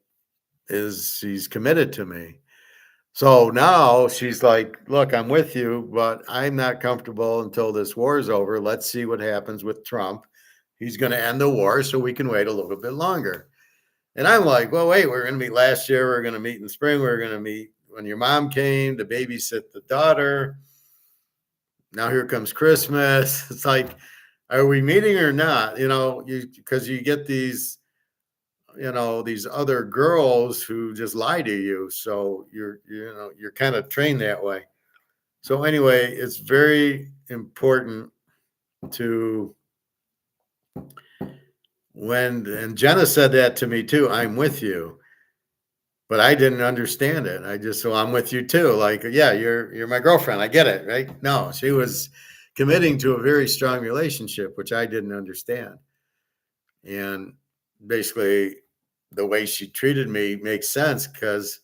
is she's committed to me. So now she's like, look, I'm with you, but I'm not comfortable until this war is over. Let's see what happens with Trump. He's going to end the war so we can wait a little bit longer. And I'm like, well, wait, we're going to meet last year. We're going to meet in spring. We're going to meet when your mom came to babysit the daughter. Now here comes Christmas. It's like, are we meeting or not? Because you get these these other girls who just lie to you, so you're kind of trained that way. So anyway, it's very important to and Jenna said that to me too, I'm with you, but I didn't understand it. I just, so I'm with you too, like, yeah, you're my girlfriend, I get it, right? No, she was committing to a very strong relationship, which I didn't understand. And basically the way she treated me makes sense because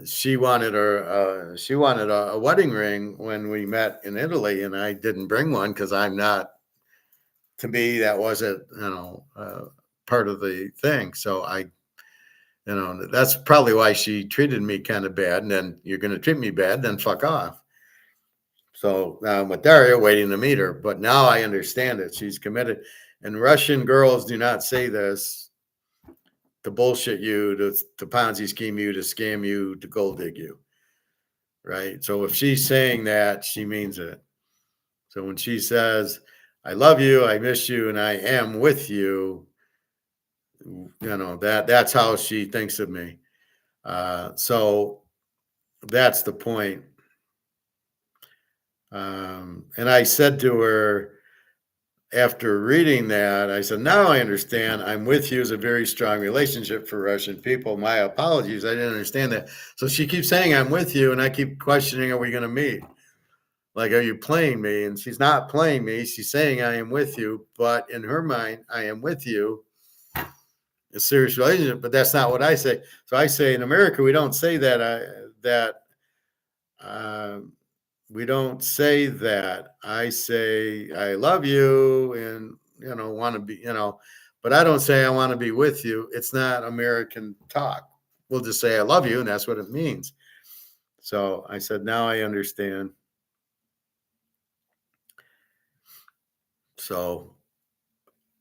she wanted a wedding ring when we met in Italy, and I didn't bring one because I'm not. To me, that wasn't part of the thing. So that's probably why she treated me kind of bad. And then you're going to treat me bad, then fuck off. So with Daria, waiting to meet her, but now I understand it. She's committed, and Russian girls do not say this to bullshit you, to Ponzi scheme you, to scam you, to gold dig you. Right. So if she's saying that, she means it. So when she says, I love you, I miss you, and I am with you, that's how she thinks of me. So that's the point. And I said to her after reading that, I said, now I understand. I'm with you is a very strong relationship for Russian people. My apologies. I didn't understand that. So she keeps saying, I'm with you. And I keep questioning, are we going to meet? Like, are you playing me? And she's not playing me. She's saying, I am with you. But in her mind, I am with you. A serious relationship. But that's not what I say. So I say in America, we don't say that. We don't say that. I say, I love you and, want to be, but I don't say I want to be with you. It's not American talk. We'll just say, I love you. And that's what it means. So I said, now I understand. So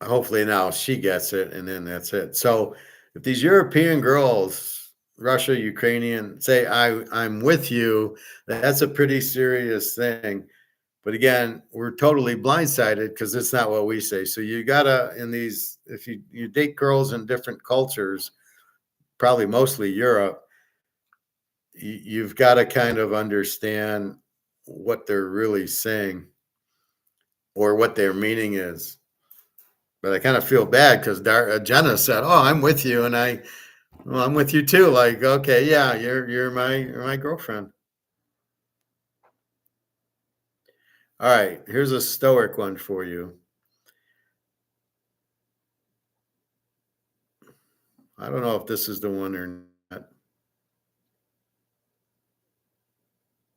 hopefully now she gets it, and then that's it. So if these European girls, Russia, Ukrainian, say I'm with you, that's a pretty serious thing. But again, we're totally blindsided because it's not what we say. So you gotta if you date girls in different cultures, probably mostly Europe, you've got to kind of understand what they're really saying or what their meaning is. But I kind of feel bad because Jenna said, "Oh, I'm with you," and I'm with you too. Like, okay, yeah, you're my girlfriend. All right, here's a stoic one for you. I don't know if this is the one or not.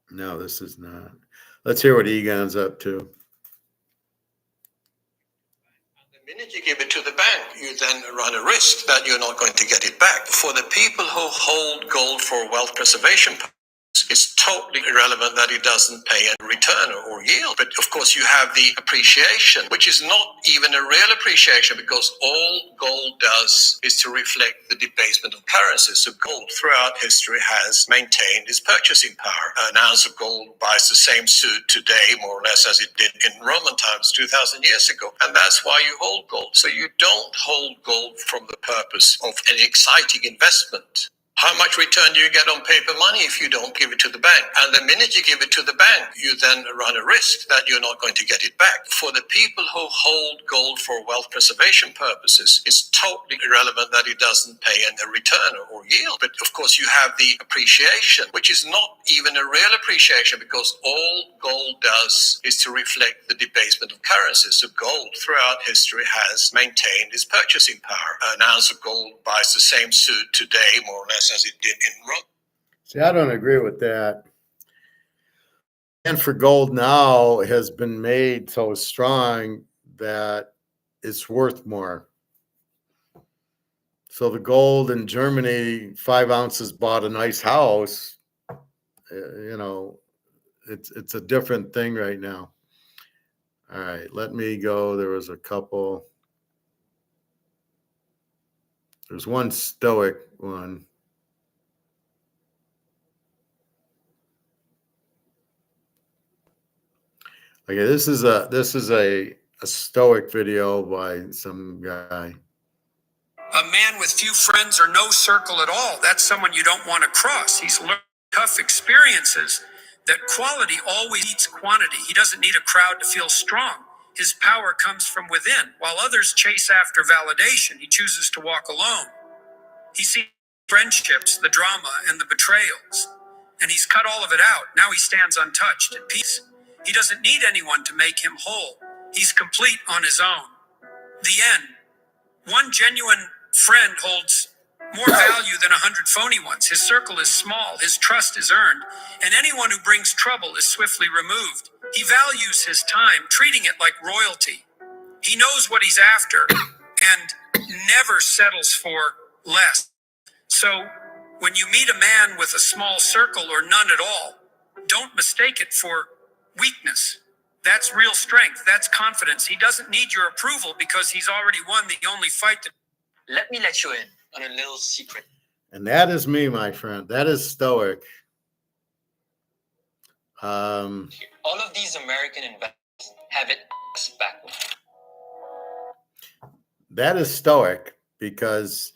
No, this is not. Let's hear what Egon's up to. The minute you give it to the bank, you then run a risk that you're not going to get it back. For the people who hold gold for wealth preservation purposes, it's totally irrelevant that it doesn't pay a return or yield. But of course, you have the appreciation, which is not even a real appreciation, because all gold does is to reflect the debasement of currencies. So gold throughout history has maintained its purchasing power. An ounce of gold buys the same suit today, more or less, as it did in Roman times 2,000 years ago. And that's why you hold gold. So you don't hold gold from the purpose of an exciting investment. How much return do you get on paper money if you don't give it to the bank? And the minute you give it to the bank, you then run a risk that you're not going to get it back. For the people who hold gold for wealth preservation purposes, it's totally irrelevant that it doesn't pay a return or yield. But of course, you have the appreciation, which is not even a real appreciation, because all gold does is to reflect the debasement of currencies. So gold throughout history has maintained its purchasing power. An ounce of gold buys the same suit today, more or less, as it did in Rome. See, I don't agree with that. And for gold now has been made so strong that it's worth more. So the gold in Germany, 5 ounces bought a nice house. It's a different thing right now. All right, let me go. There was a couple. There's one stoic one. Okay, this is a stoic video by some guy. A man with few friends or no circle at all, that's someone you don't want to cross. He's learned tough experiences that quality always beats quantity. He doesn't need a crowd to feel strong. His power comes from within. While others chase after validation, he chooses to walk alone. He's seen friendships, the drama, and the betrayals, and he's cut all of it out. Now he stands untouched, at peace. He doesn't need anyone to make him whole. He's complete on his own. The end. One genuine friend holds more value than 100 phony ones. His circle is small, his trust is earned, and anyone who brings trouble is swiftly removed. He values his time, treating it like royalty. He knows what he's after and never settles for less. So, when you meet a man with a small circle or none at all, don't mistake it for weakness. That's real strength. That's confidence. He doesn't need your approval because he's already won the only fight that... Let me let you in on a little secret. And that is me, my friend. That is stoic. All of these American investors have it backwards. That is stoic because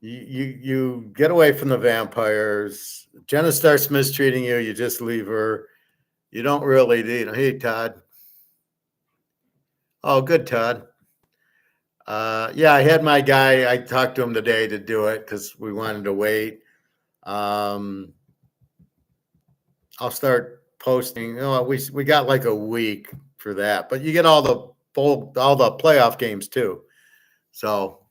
you get away from the vampires. Jenna starts mistreating you, you just leave her. You don't really need. Hey, Todd. Oh, good, Todd. Yeah, I had my guy. I talked to him today to do it because we wanted to wait. I'll start posting. We got like a week for that, but you get all the playoff games too. So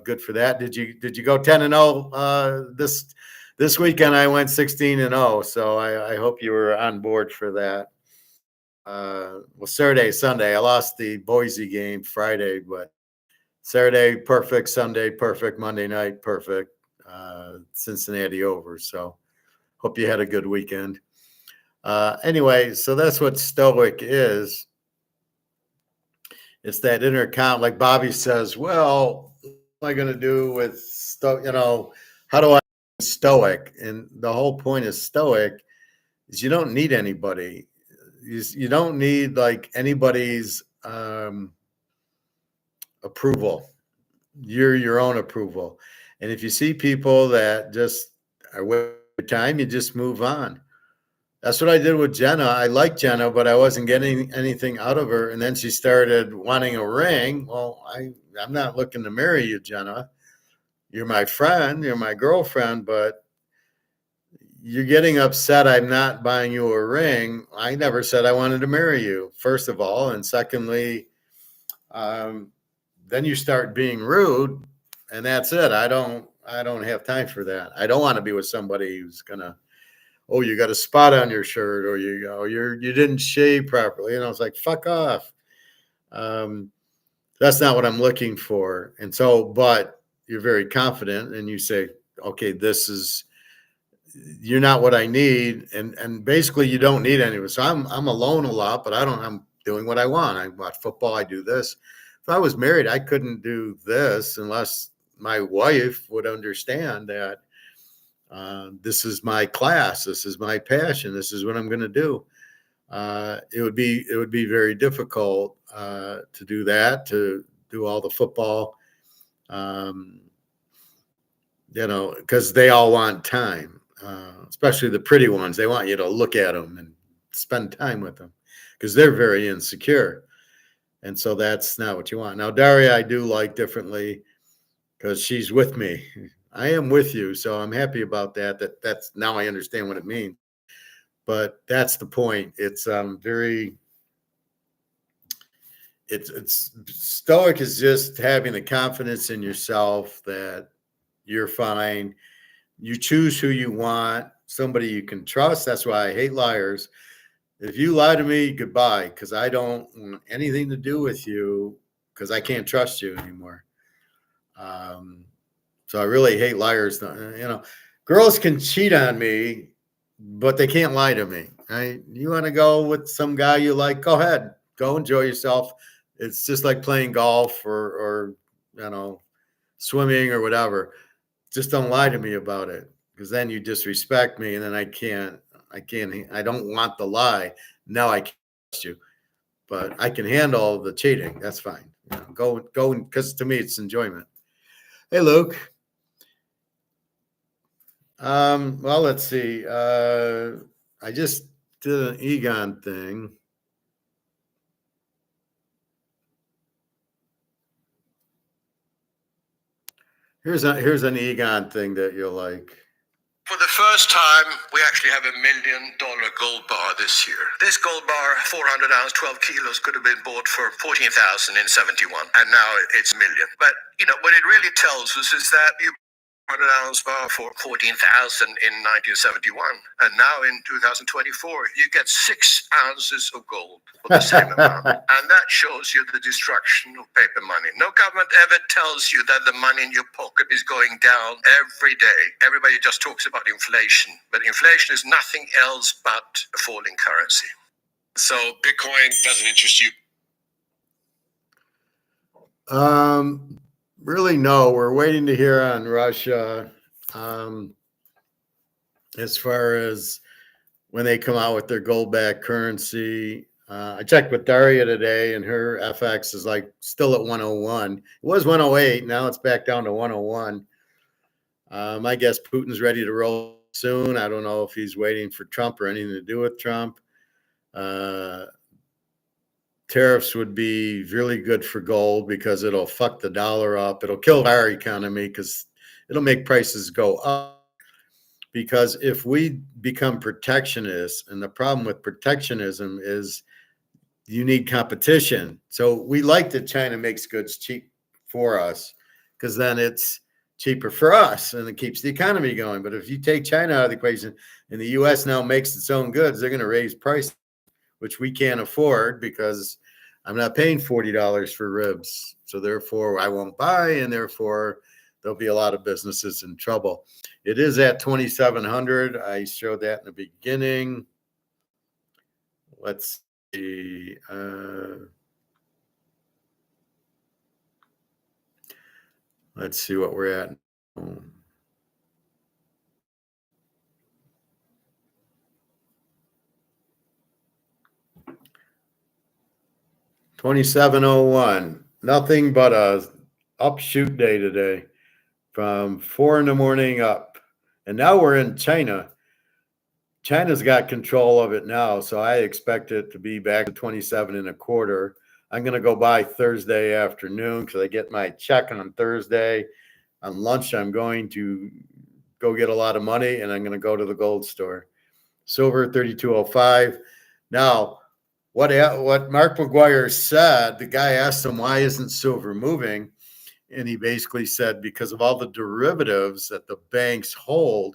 good for that. Did you go 10-0 this weekend? I went 16-0. So I hope you were on board for that. Well, Saturday, Sunday. I lost the Boise game Friday, but Saturday perfect, Sunday perfect, Monday night perfect, Cincinnati over. So hope you had a good weekend. Anyway, so that's what stoic is. It's that inner count, like Bobby says. Well, what am I going to do with stoic? How do I be stoic? And the whole point of stoic is you don't need anybody. You don't need like anybody's approval. You're your own approval. And if you see people that just are wasting your time, you just move on. That's what I did with Jenna. I like Jenna, but I wasn't getting anything out of her. And then she started wanting a ring. Well, I'm not looking to marry you, Jenna. You're my friend. You're my girlfriend, but you're getting upset I'm not buying you a ring. I never said I wanted to marry you, first of all. And secondly, then you start being rude, and that's it. I don't have time for that. I don't want to be with somebody who's gonna, oh, you got a spot on your shirt, or you didn't shave properly. It's like, fuck off. That's not what I'm looking for. And so, but you're very confident, and you say, okay, this is, you're not what I need. And basically you don't need anyone. So I'm alone a lot, but I'm doing what I want. I watch football. I do this. If I was married, I couldn't do this unless my wife would understand that this is my class. This is my passion. This is what I'm going to do. It would be very difficult to do that, to do all the football, because they all want time, especially the pretty ones. They want you to look at them and spend time with them because they're very insecure. And so that's not what you want. Now, Daria, I do like differently because she's with me. I am with you, so I'm happy about that. That's now I understand what it means. But that's the point. It's it's stoic is just having the confidence in yourself that you're fine. You choose who you want, somebody you can trust. That's why I hate liars. If you lie to me, goodbye, because I don't want anything to do with you because I can't trust you anymore. So I really hate liars. Girls can cheat on me, but they can't lie to me. Right? You want to go with some guy you like, go ahead. Go enjoy yourself. It's just like playing golf or swimming or whatever. Just don't lie to me about it, because then you disrespect me, and then I don't want the lie. Now I can't trust you, but I can handle the cheating. That's fine. Go, because to me it's enjoyment. Hey, Luke. Well, let's see. I just did an Egon thing. Here's an Egon thing that you'll like. For the first time, we actually have $1 million gold bar this year. This gold bar, 400 ounce, 12 kilos, could have been bought for 14,000 in 71, and now it's $1 million. But what it really tells us is that you 100 ounce bar for 14,000 in 1971, and now in 2024 you get 6 ounces of gold for the same amount, and that shows you the destruction of paper money. No government ever tells you that the money in your pocket is going down every day. Everybody just talks about inflation, but inflation is nothing else but a falling currency. So Bitcoin doesn't interest you? Really, no. We're waiting to hear on Russia as far as when they come out with their gold-backed currency. I checked with Daria today, and her FX is still at 101. It was 108. Now it's back down to 101. I guess Putin's ready to roll soon. I don't know if he's waiting for Trump or anything to do with Trump. Tariffs would be really good for gold because it'll fuck the dollar up. It'll kill our economy because it'll make prices go up. Because if we become protectionists, and the problem with protectionism is you need competition. So we like that China makes goods cheap for us because then it's cheaper for us and it keeps the economy going. But if you take China out of the equation and the U.S. now makes its own goods, they're going to raise prices, which we can't afford because I'm not paying $40 for ribs. So therefore I won't buy, and therefore there'll be a lot of businesses in trouble. It is at 2,700. I showed that in the beginning. Let's see. Let's see what we're at. 2701. Nothing but a upshoot day today from 4 a.m. up. And now we're in China. China's got control of it now, so I expect it to be back to 27 and a quarter. I'm going to go by Thursday afternoon because I get my check on Thursday. On lunch, I'm going to go get a lot of money, and I'm going to go to the gold store. Silver, 3205. Now, what Mark McGuire said, the guy asked him, why isn't silver moving? And he basically said, because of all the derivatives that the banks hold,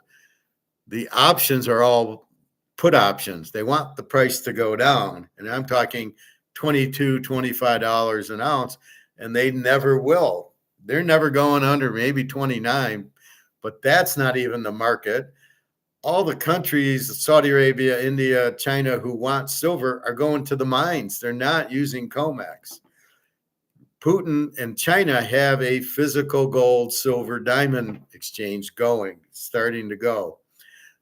the options are all put options. They want the price to go down. And I'm talking $22, $25 an ounce, and they never will. They're never going under maybe 29, but that's not even the market. all the countries, Saudi Arabia, India, China, who want silver are going to the mines. They're not using COMEX. Putin and China have a physical gold, silver, diamond exchange going, starting to go.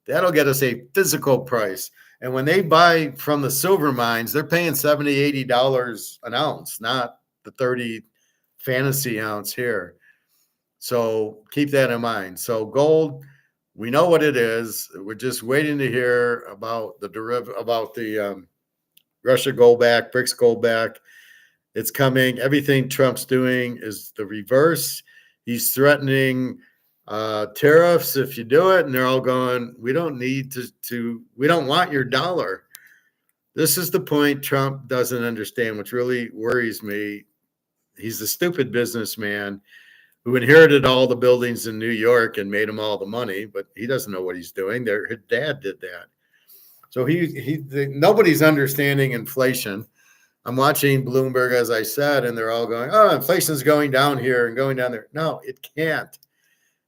That'll get us a physical price. And when they buy from the silver mines, they're paying $70, $80 an ounce, not the 30 fantasy ounce here. So keep that in mind. So gold, we know what it is. We're just waiting to hear about the Russia gold back, BRICS gold back. It's coming. Everything Trump's doing is the reverse. He's threatening tariffs if you do it, and they're all going, we don't need we don't want your dollar. This is the point Trump doesn't understand, which really worries me. He's a stupid businessman who inherited all the buildings in New York and made them all the money, but he doesn't know what he's doing. His dad did that. So nobody's understanding inflation. I'm watching Bloomberg, as I said, and they're all going, oh, inflation's going down here and going down there. No, it can't.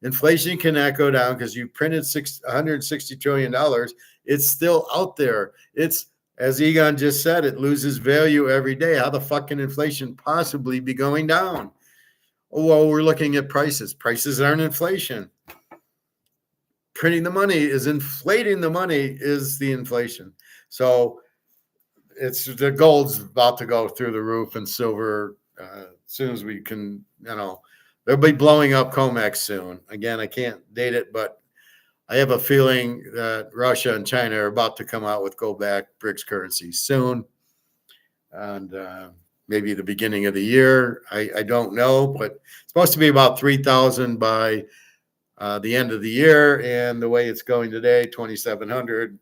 Inflation cannot go down because you printed $160 trillion. It's still out there. It's, as Egon just said, it loses value every day. How the fuck can inflation possibly be going down? Well, we're looking at prices. Prices aren't inflation. Printing the money is inflating the money is the inflation. So it's the gold's about to go through the roof, and silver, as soon as we can, they'll be blowing up COMEX soon. Again, I can't date it, but I have a feeling that Russia and China are about to come out with gold-backed BRICS currency soon, and maybe the beginning of the year. I don't know, but it's supposed to be about 3,000 by the end of the year, and the way it's going today, 2,700.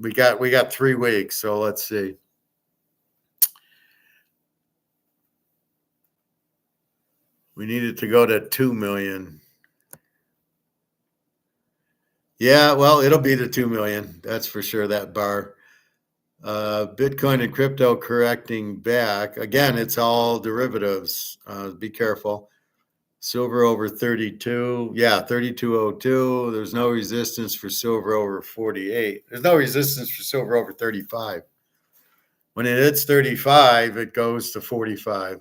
We got 3 weeks, so let's see. We needed to go to 2 million. Yeah, well, it'll be the 2 million. That's for sure, that bar. Bitcoin and crypto correcting back. Again, it's all derivatives. Be careful. Silver over 32. Yeah, 32.02. There's no resistance for silver over 48. There's no resistance for silver over 35. When it hits 35, it goes to 45.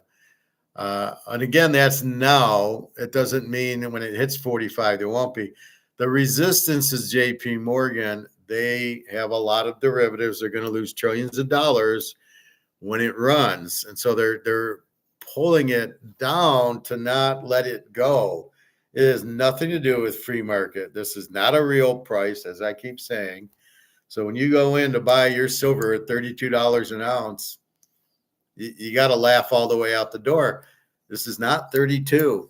And again, that's now. It doesn't mean that when it hits 45, there won't be. The resistance is JP Morgan. They have a lot of derivatives. They're going to lose trillions of dollars when it runs. And so they're pulling it down to not let it go. It has nothing to do with free market. This is not a real price, as I keep saying. So when you go in to buy your silver at $32 an ounce, you got to laugh all the way out the door. This is not 32.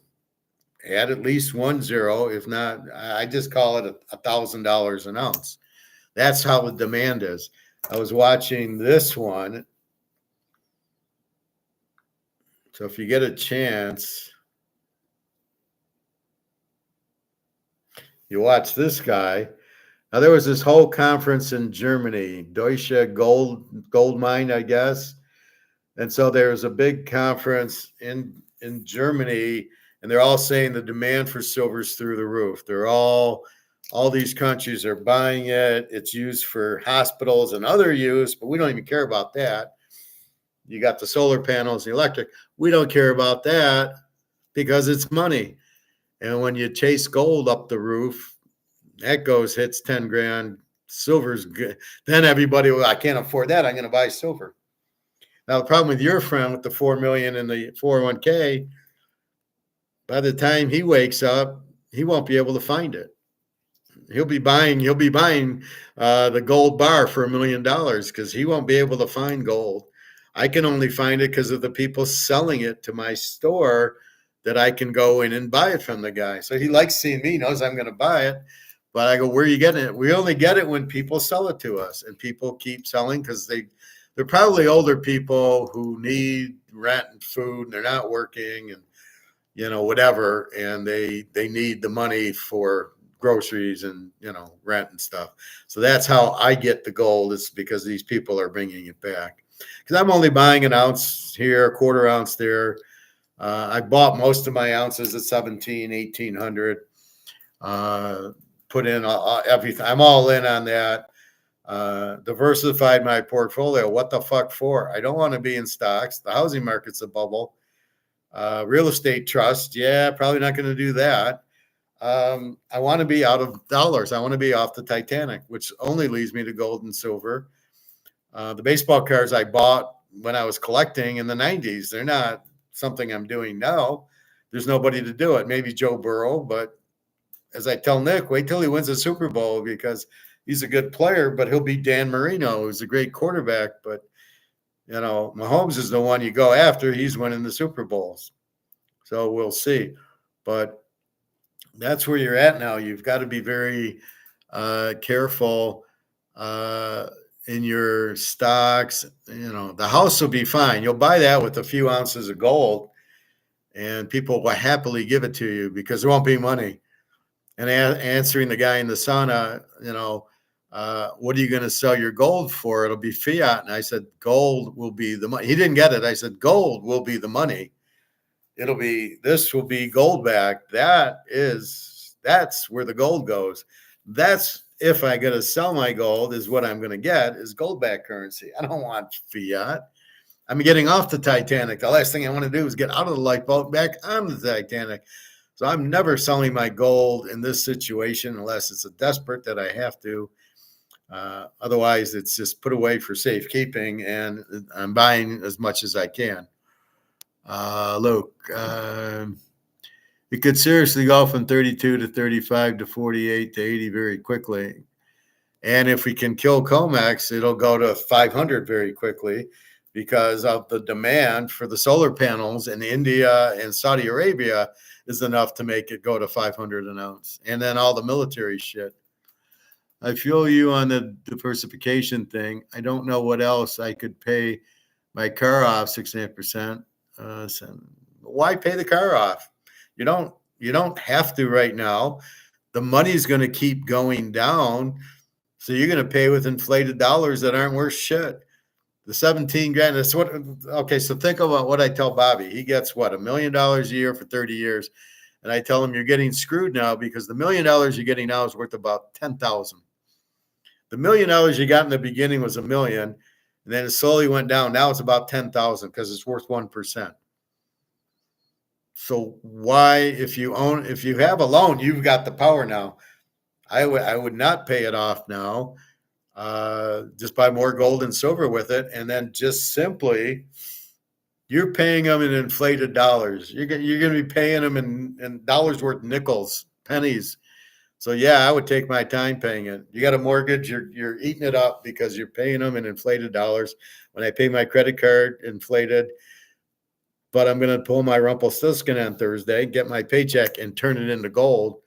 Add at least 1 0. If not, I just call it $1,000 an ounce. That's how the demand is. I was watching this one. So if you get a chance, you watch this guy. Now, there was this whole conference in Germany, Deutsche Gold Mine, I guess. And so there was a big conference in Germany, and they're all saying the demand for silver is through the roof. All these countries are buying it. It's used for hospitals and other use, but we don't even care about that. You got the solar panels, the electric. We don't care about that because it's money. And when you chase gold up the roof, that hits 10 grand. Silver's good. Then everybody, I can't afford that. I'm going to buy silver. Now, the problem with your friend with the 4 million in the 401k, by the time he wakes up, he won't be able to find it. He'll be buying the gold bar for $1 million because he won't be able to find gold. I can only find it because of the people selling it to my store that I can go in and buy it from the guy. So he likes seeing me, knows I'm going to buy it. But I go, where are you getting it? We only get it when people sell it to us, and people keep selling because they're probably older people who need rent and food, and they're not working and, whatever. And they need the money for groceries and, rent and stuff. So that's how I get the gold. It's because these people are bringing it back. Because I'm only buying an ounce here, a quarter ounce there. I bought most of my ounces at 1,700, 1,800. put in everything. I'm all in on that. Diversified my portfolio. What the fuck for? I don't want to be in stocks. The housing market's a bubble. Real estate trust. Yeah, probably not going to do that. I want to be out of dollars. I want to be off the Titanic, which only leads me to gold and silver. The baseball cards I bought when I was collecting in the 90s, they're not something I'm doing now. There's nobody to do it. Maybe Joe Burrow, but as I tell Nick, wait till he wins a Super Bowl because he's a good player, but he'll be Dan Marino, who's a great quarterback. But, Mahomes is the one you go after. He's winning the Super Bowls. So we'll see. But that's where you're at now. You've got to be very careful in your stocks. The house will be fine. You'll buy that with a few ounces of gold, and people will happily give it to you because there won't be money. And answering the guy in the sauna, what are you going to sell your gold for? It'll be fiat. And I said, gold will be the money. He didn't get it. I said, gold will be the money. This will be gold back. That's where the gold goes. That's if I got to sell my gold is what I'm going to get is gold back currency. I don't want fiat. I'm getting off the Titanic. The last thing I want to do is get out of the lifeboat back on the Titanic. So I'm never selling my gold in this situation unless it's a desperate that I have to. Otherwise, it's just put away for safekeeping, and I'm buying as much as I can. Luke, it could seriously go from 32 to 35 to 48 to 80 very quickly. And if we can kill COMEX, it'll go to 500 very quickly because of the demand for the solar panels in India and Saudi Arabia is enough to make it go to 500 an ounce. And then all the military shit. I feel you on the diversification thing. I don't know what else I could pay my car off 6.5%. So why pay the car off? You don't have to right now. The money's going to keep going down. So you're going to pay with inflated dollars that aren't worth shit. The 17 grand. That's what. Okay, so think about what I tell Bobby. He gets what, $1 million a year for 30 years, and I tell him you're getting screwed now because the $1 million you're getting now is worth about 10,000. The $1 million you got in the beginning was $1 million, and then it slowly went down. Now it's about 10,000 because it's worth 1%. So why, if you have a loan, you've got the power now. I would not pay it off now. Just buy more gold and silver with it, and then just simply, you're paying them in inflated dollars. You're going to be paying them in dollars worth nickels, pennies. So yeah, I would take my time paying it. You got a mortgage, you're eating it up because you're paying them in inflated dollars. When I pay my credit card, inflated. But I'm going to pull my Rumpelstiltskin on Thursday, get my paycheck, and turn it into gold.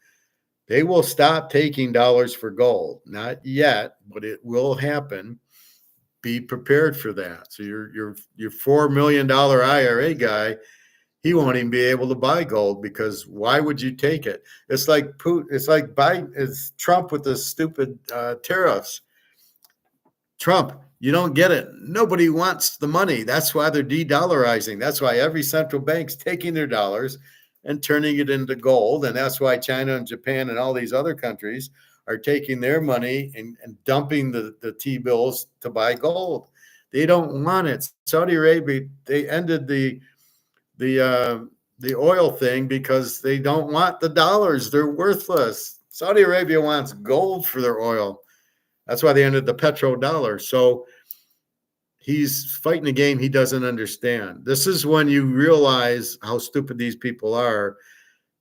They will stop taking dollars for gold. Not yet, but it will happen. Be prepared for that. So your $4 million IRA guy, he won't even be able to buy gold because why would you take it? It's like Putin. It's like Biden. It's Trump with the stupid tariffs. Trump, you don't get it. Nobody wants the money. That's why they're de-dollarizing. That's why every central bank's taking their dollars and turning it into gold. And that's why China and Japan and all these other countries are taking their money and dumping the T-bills to buy gold. They don't want it. Saudi Arabia, they ended the oil thing because they don't want the dollars. They're worthless. Saudi Arabia wants gold for their oil. That's why they ended the petrodollar. So he's fighting a game he doesn't understand. This is when you realize how stupid these people are.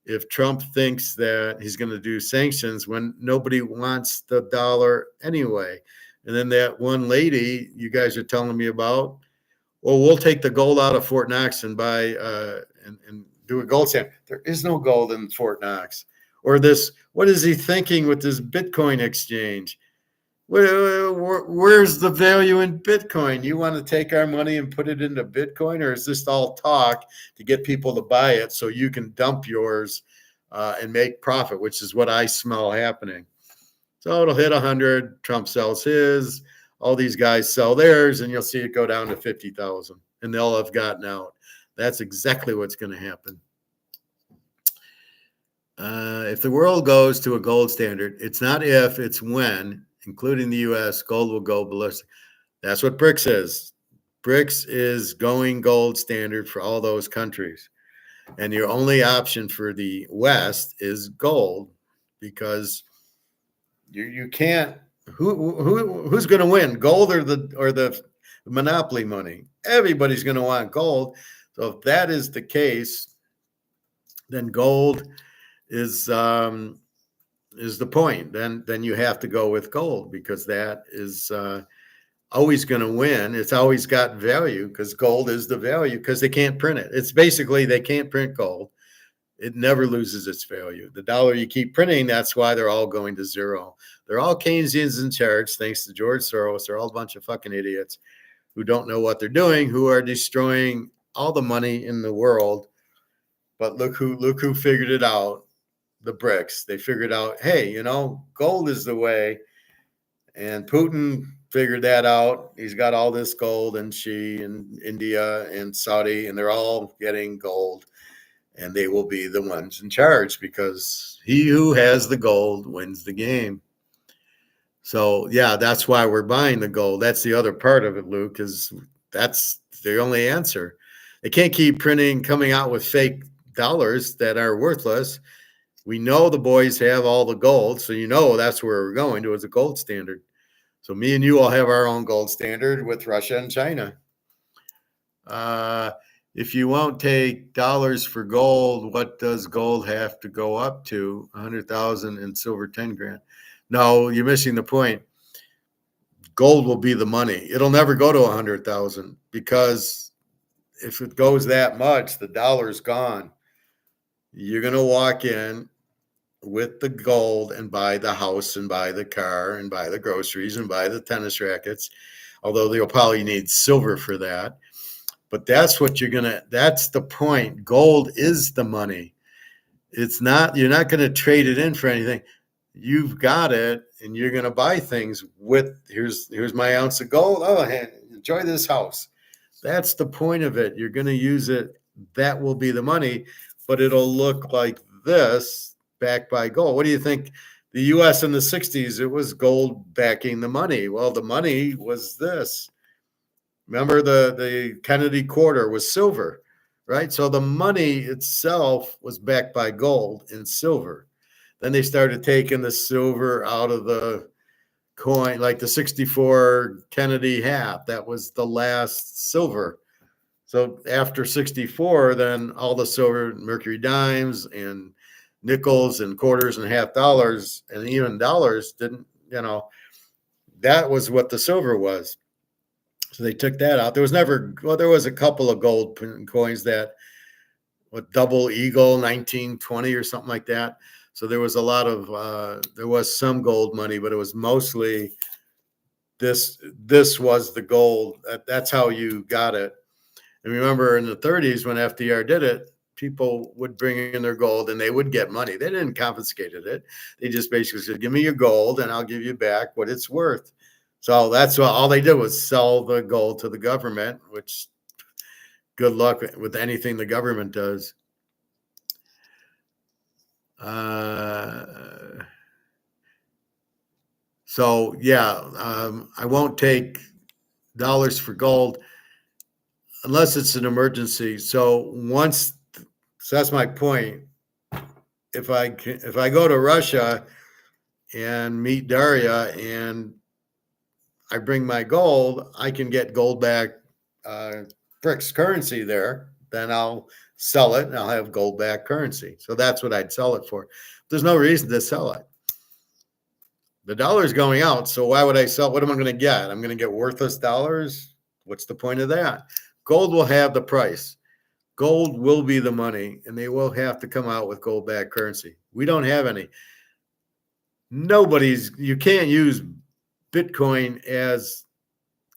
If Trump thinks that he's going to do sanctions when nobody wants the dollar anyway. And then that one lady you guys are telling me about, well, we'll take the gold out of Fort Knox and buy and do a gold standard. There is no gold in Fort Knox. Or this, what is he thinking with this Bitcoin exchange? Where's the value in Bitcoin? You want to take our money and put it into Bitcoin, or is this all talk to get people to buy it so you can dump yours and make profit, which is what I smell happening. So it'll hit 100. Trump sells his. All these guys sell theirs, and you'll see it go down to 50,000, and they'll have gotten out. That's exactly what's going to happen. If the world goes to a gold standard, it's not if, it's when, including the U.S., gold will go ballistic. That's what BRICS is. BRICS is going gold standard for all those countries. And your only option for the West is gold, because you can't. Who's going to win, gold or the monopoly money? Everybody's going to want gold. So if that is the case, then gold is the point. Then you have to go with gold, because that is always going to win. It's always got value, because gold is the value, because they can't print it. It's basically they can't print gold. It never loses its value. The dollar you keep printing, that's why they're all going to zero. They're all Keynesians in charge, thanks to George Soros. They're all a bunch of fucking idiots who don't know what they're doing, who are destroying all the money in the world. But look who figured it out. The BRICS. They figured out, hey, gold is the way. And Putin figured that out. He's got all this gold, and Xi and India and Saudi, and they're all getting gold. And they will be the ones in charge, because he who has the gold wins the game. So, yeah, that's why we're buying the gold. That's the other part of it, Luke, is that's the only answer. They can't keep coming out with fake dollars that are worthless. We know the boys have all the gold, so that's where we're going to, is a gold standard. So me and you all have our own gold standard with Russia and China. If you won't take dollars for gold, what does gold have to go up to? 100,000 and silver 10 grand. No, you're missing the point. Gold will be the money. It'll never go to 100,000, because if it goes that much, the dollar's gone. You're going to walk in with the gold and buy the house and buy the car and buy the groceries and buy the tennis rackets, although you'll probably need silver for that. But that's what that's the point. Gold is the money. It's not, you're not going to trade it in for anything. You've got it, and you're going to buy things with, here's my ounce of gold. Oh, hey, enjoy this house. That's the point of it. You're going to use it. That will be the money, but it'll look like this, backed by gold. What do you think? The U.S. in the 60s, it was gold backing the money. Well, the money was this. Remember, the Kennedy quarter was silver, right? So the money itself was backed by gold and silver. Then they started taking the silver out of the coin, like the 64 Kennedy half. That was the last silver. So after 64, then all the silver, mercury dimes and nickels and quarters and half dollars and even dollars didn't, that was what the silver was. So they took that out. There was a couple of gold coins that, double eagle 1920 or something like that. So there was a lot of, there was some gold money, but it was mostly this was the gold. That's how you got it. And remember in the 30s when FDR did it, people would bring in their gold and they would get money. They didn't confiscate it. They just basically said, give me your gold and I'll give you back what it's worth. So that's all they did was sell the gold to the government, which good luck with anything the government does. So yeah, I won't take dollars for gold unless it's an emergency. So that's my point. If I go to Russia and meet Daria and I bring my gold, I can get gold back, BRICS currency there. Then I'll sell it and I'll have gold back currency. So that's what I'd sell it for. There's no reason to sell it. The dollar's going out. So why would I sell? What am I going to get? I'm going to get worthless dollars. What's the point of that? Gold will have the price. Gold will be the money, and they will have to come out with gold back currency. We don't have any. You can't use Bitcoin as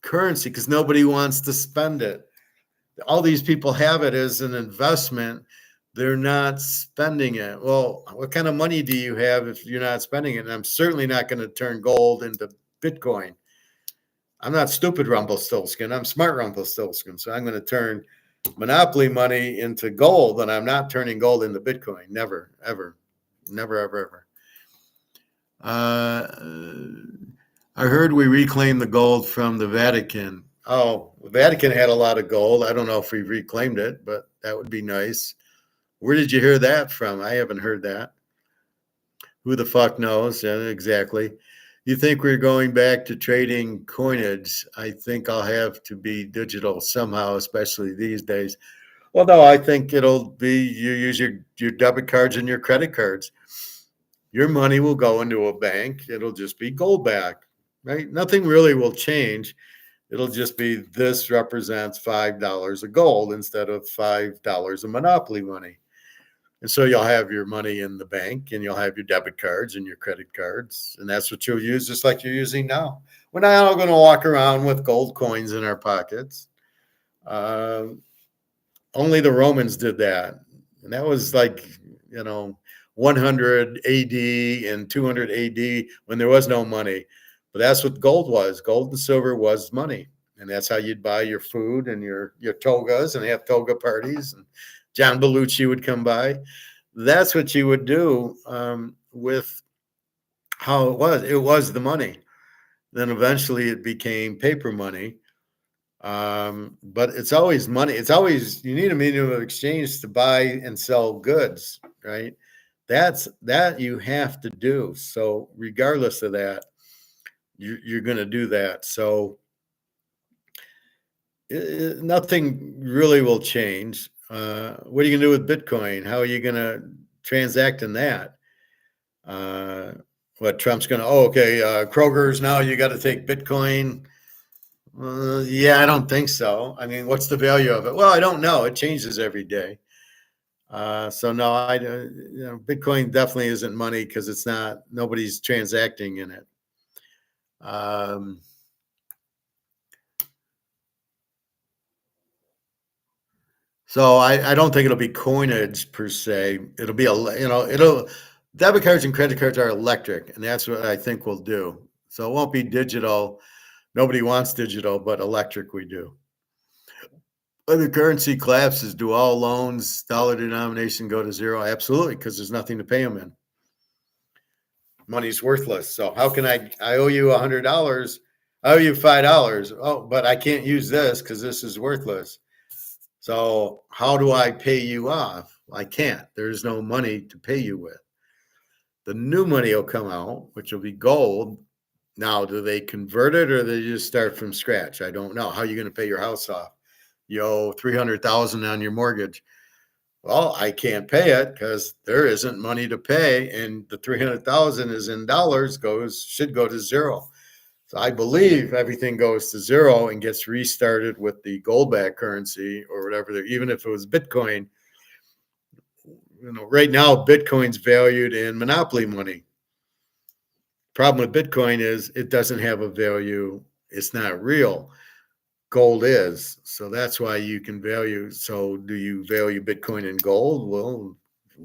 currency because nobody wants to spend it. All these people have it as an investment. They're not spending it. Well, what kind of money do you have if you're not spending it? And I'm certainly not going to turn gold into Bitcoin. I'm not stupid Rumpelstiltskin. I'm smart Rumpelstiltskin. So I'm going to turn monopoly money into gold, and I'm not turning gold into Bitcoin. Never, ever. Never, ever, ever. I heard we reclaimed the gold from the Vatican. Oh, the Vatican had a lot of gold. I don't know if we reclaimed it, but that would be nice. Where did you hear that from? I haven't heard that. Who the fuck knows? Yeah, exactly. You think we're going back to trading coinage? I think I'll have to be digital somehow, especially these days. Well, no, I think it'll be you use your debit cards and your credit cards. Your money will go into a bank. It'll just be gold back, right? Nothing really will change. It'll just be this represents $5 of gold instead of $5 of monopoly money. And so you'll have your money in the bank and you'll have your debit cards and your credit cards. And that's what you'll use just like you're using now. We're not all going to walk around with gold coins in our pockets. Only the Romans did that. And that was like, 100 AD and 200 AD when there was no money. But that's what gold was. Gold and silver was money. And that's how you'd buy your food and your togas and have toga parties. And John Belushi would come by. That's what you would do with how it was. It was the money. Then eventually it became paper money. But it's always money. It's always, you need a medium of exchange to buy and sell goods, right? That you have to do. So regardless of that, you're going to do that. So nothing really will change. What are you going to do with Bitcoin? How are you going to transact in that? What Trump's going to, Kroger's now you got to take Bitcoin. Yeah, I don't think so. I mean, what's the value of it? Well, I don't know. It changes every day. So no, Bitcoin definitely isn't money because it's not, nobody's transacting in it. So I don't think it'll be coinage per se. It'll be debit cards and credit cards are electric, and that's what I think we'll do. So it won't be digital. Nobody wants digital, but electric we do. When the currency collapses, do all loans, dollar denomination, go to zero? Absolutely, because there's nothing to pay them in. Money's worthless. So how can I owe you $100? I owe you $5. Oh, but I can't use this because this is worthless. So how do I pay you off? I can't. There's no money to pay you with. The new money will come out, which will be gold. Now, do they convert it or do they just start from scratch? I don't know. How are you going to pay your house off? You owe $300,000 on your mortgage. Well, I can't pay it because there isn't money to pay, and the $300,000 is in dollars should go to zero. So I believe everything goes to zero and gets restarted with the gold-backed currency or whatever. Even if it was Bitcoin, right now Bitcoin's valued in monopoly money. Problem with Bitcoin is it doesn't have a value. It's not real. Gold is. So that's why you can value. So do you value Bitcoin in gold? Well,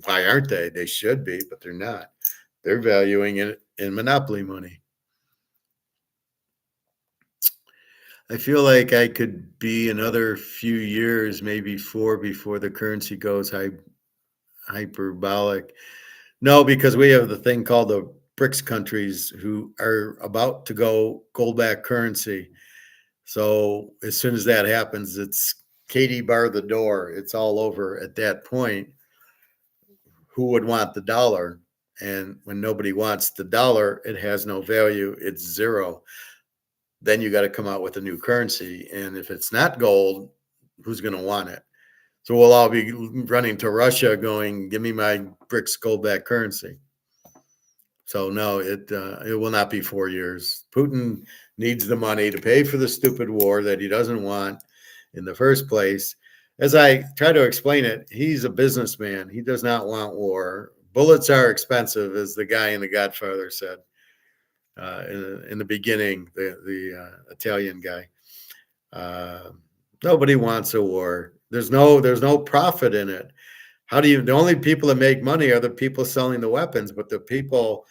why aren't they? They should be, but they're not. They're valuing it in monopoly money. I feel like I could be another few years, maybe 4, before the currency goes hyperbolic. No, because we have the thing called the BRICS countries who are about to go gold-backed currency. So as soon as that happens, it's Katie bar the door. It's all over at that point. Who would want the dollar? And when nobody wants the dollar, it has no value. It's zero. Then you got to come out with a new currency. And if it's not gold, who's going to want it? So we'll all be running to Russia going, give me my BRICS gold-backed currency. So no, it will not be 4 years. Putin needs the money to pay for the stupid war that he doesn't want in the first place. As I try to explain it, he's a businessman. He does not want war. Bullets are expensive, as the guy in The Godfather said in the beginning, the Italian guy. Nobody wants a war. There's no profit in it. The only people that make money are the people selling the weapons, but the people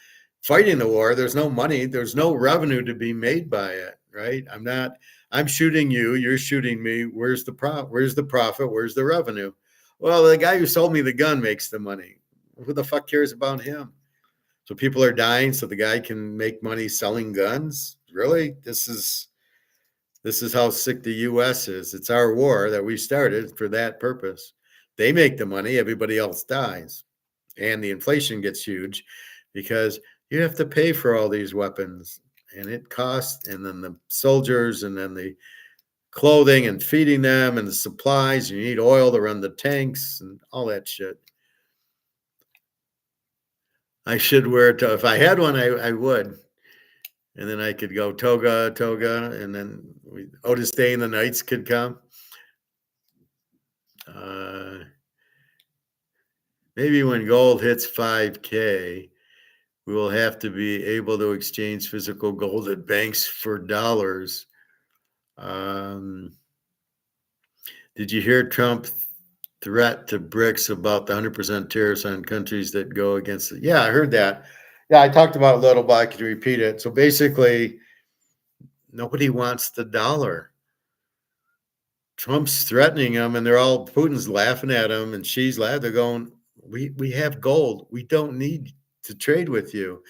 fighting the war, there's no money, there's no revenue to be made by it, right? I'm shooting you, you're shooting me. Where's the profit? Where's the revenue? Well, the guy who sold me the gun makes the money. Who the fuck cares about him? So people are dying so the guy can make money selling guns? Really? This is how sick the US is. It's our war that we started for that purpose. They make the money, everybody else dies. And the inflation gets huge because you have to pay for all these weapons and it costs, and then the soldiers, and then the clothing and feeding them, and the supplies. You need oil to run the tanks and all that shit. I should wear it. If I had one, I would. And then I could go toga, and then Otis Day and the Knights could come. Maybe when gold hits 5K, we will have to be able to exchange physical gold at banks for dollars. Did you hear Trump threat to BRICS about the 100% tariffs on countries that go against it? Yeah, I heard that. Yeah, I talked about it a little, but I could repeat it. So basically, nobody wants the dollar. Trump's threatening them, and Putin's laughing at him, and Xi's laughing. They're going, we have gold. We don't need to trade with you.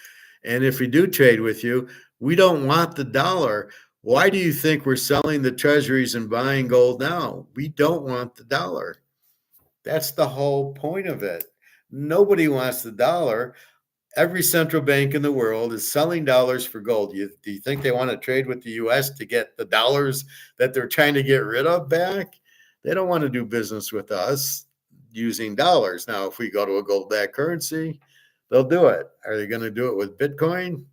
And if we do trade with you, we don't want the dollar. Why do you think we're selling the treasuries and buying gold now? We don't want the dollar. That's the whole point of it. Nobody wants the dollar. Every central bank in the world is selling dollars for gold. Do you think they want to trade with the U.S. to get the dollars that they're trying to get rid of back? They don't want to do business with us using dollars. Now, if we go to a gold-backed currency, they'll do it. Are they going to do it with Bitcoin?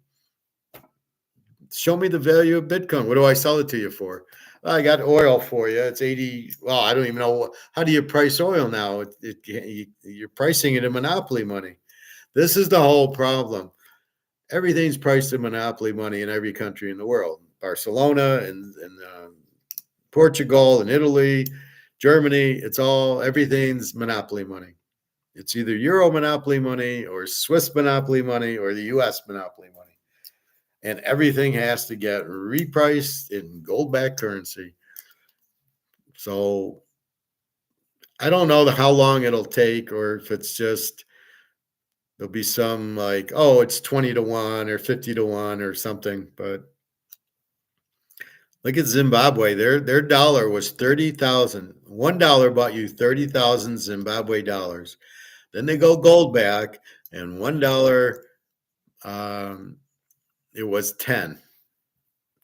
Show me the value of Bitcoin. What do I sell it to you for? Well, I got oil for you. It's 80. Well, I don't even know. How do you price oil now? You're pricing it in monopoly money. This is the whole problem. Everything's priced in monopoly money in every country in the world. Barcelona and Portugal and Italy, Germany, everything's monopoly money. It's either Euro monopoly money or Swiss monopoly money or the US monopoly money. And everything has to get repriced in gold-backed currency. So I don't know how long it'll take, or if it's just there'll be some like, oh, it's 20-1 or 50-1 or something. But look at Zimbabwe. Their dollar was 30,000. $1 bought you 30,000 Zimbabwe dollars. Then they go gold back, and $1, it was 10.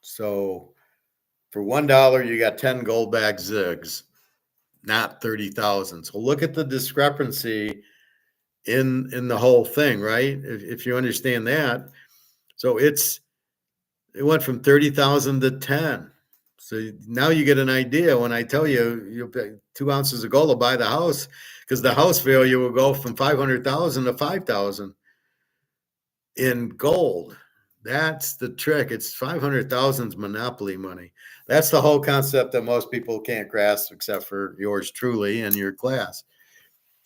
So for $1, you got 10 gold back zigs, not 30,000. So look at the discrepancy in the whole thing, right? If you understand that. So it went from 30,000 to 10. So now you get an idea when I tell you you'll pay 2 ounces of gold to buy the house, because the house value will go from 500,000 to 5,000 in gold. That's the trick. It's 500,000's monopoly money. That's the whole concept that most people can't grasp, except for yours truly and your class.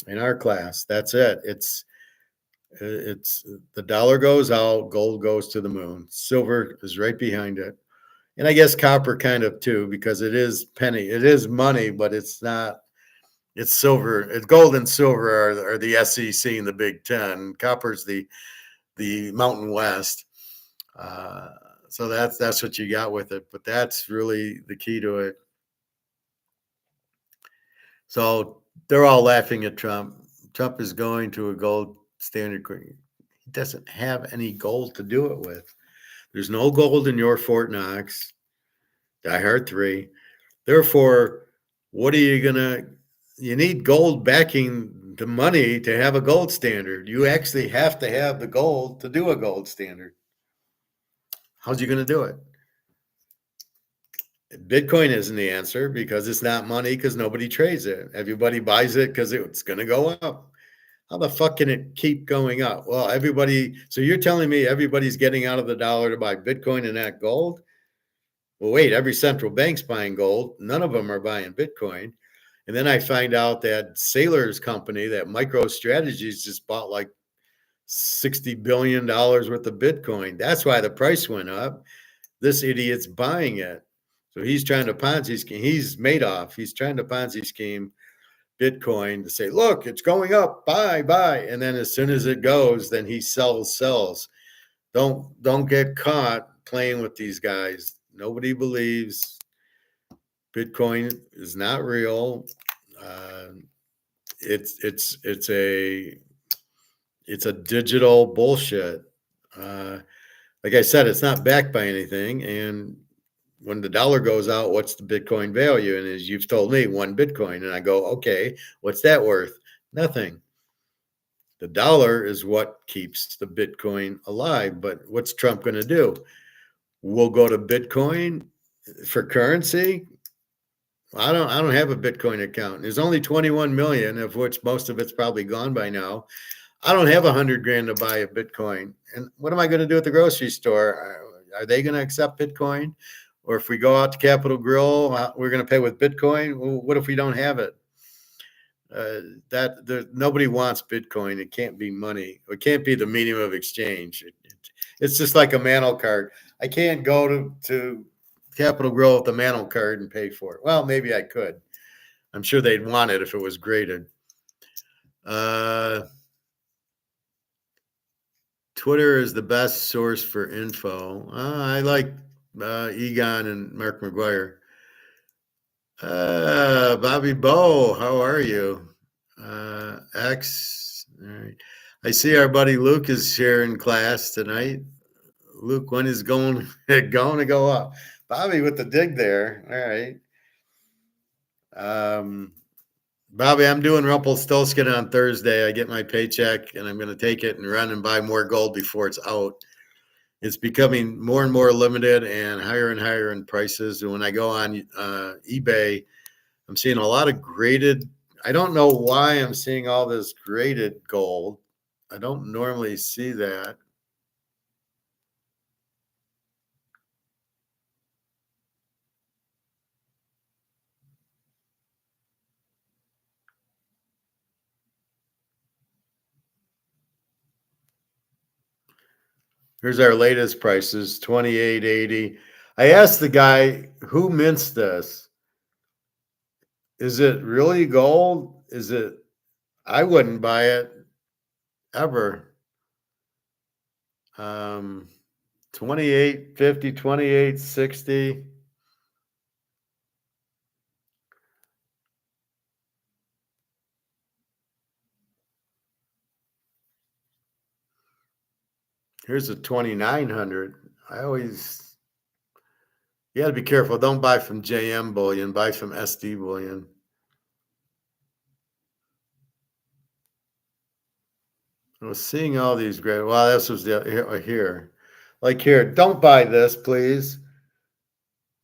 In our class, that's it. It's the dollar goes out, gold goes to the moon. Silver is right behind it. And I guess copper kind of too, because it is money, but it's not. It's silver. It's gold and silver are the SEC and the Big Ten. Copper's the Mountain West. So that's what you got with it. But that's really the key to it. So they're all laughing at Trump. Trump is going to a gold standard. He doesn't have any gold to do it with. There's no gold in your Fort Knox, Die Hard 3. Therefore, what are you going to... You need gold backing the money to have a gold standard. You actually have to have the gold to do a gold standard. How's you going to do it? Bitcoin isn't the answer, because it's not money, because nobody trades it. Everybody buys it because it's going to go up. How the fuck can it keep going up? Well, so you're telling me everybody's getting out of the dollar to buy Bitcoin and not gold? Well, wait, every central bank's buying gold. None of them are buying Bitcoin. And then I find out that Saylor's company, that MicroStrategies, just bought like $60 billion worth of Bitcoin. That's why the price went up. This idiot's buying it. So he's trying to Ponzi scheme. He's Madoff. He's trying to Ponzi scheme Bitcoin to say, look, it's going up, buy. And then as soon as it goes, then he sells. Don't get caught playing with these guys. Nobody believes Bitcoin is not real. It's a digital bullshit. Like I said, it's not backed by anything. And when the dollar goes out, what's the Bitcoin value? And as you've told me, 1 Bitcoin. And I go, okay, what's that worth? Nothing. The dollar is what keeps the Bitcoin alive. But what's Trump going to do? We'll go to Bitcoin for currency. I don't have a Bitcoin account. There's only 21 million, of which most of it's probably gone by now. I don't have $100,000 to buy a Bitcoin. And what am I going to do at the grocery store? Are they going to accept Bitcoin? Or if we go out to Capitol Grill, we're going to pay with Bitcoin. Well, what if we don't have it? Nobody wants Bitcoin. It can't be money. It can't be the medium of exchange. It's just like a mantle card. I can't go to Capitol Grill with the mantle card and pay for it. Well, maybe I could. I'm sure they'd want it if it was graded. Twitter is the best source for info. I like Egon and Mark McGuire. Bobby Bow, how are you? X. All right. I see our buddy Luke is here in class tonight. Luke, when is going to go up? Bobby with the dig there. All right. Bobby, I'm doing Rumpelstiltskin on Thursday. I get my paycheck and I'm going to take it and run and buy more gold before it's out. It's becoming more and more limited and higher in prices. And when I go on eBay, I'm seeing a lot of graded. I don't know why I'm seeing all this graded gold. I don't normally see that. Here's our latest prices, $28.80. I asked the guy who mints this. Is it really gold? Is it? I wouldn't buy it ever. 28.50, 28.60. Here's a 2,900. You got to be careful. Don't buy from JM bullion. Buy from SD bullion. I was seeing all these great. Wow, this was here. Like here, don't buy this, please.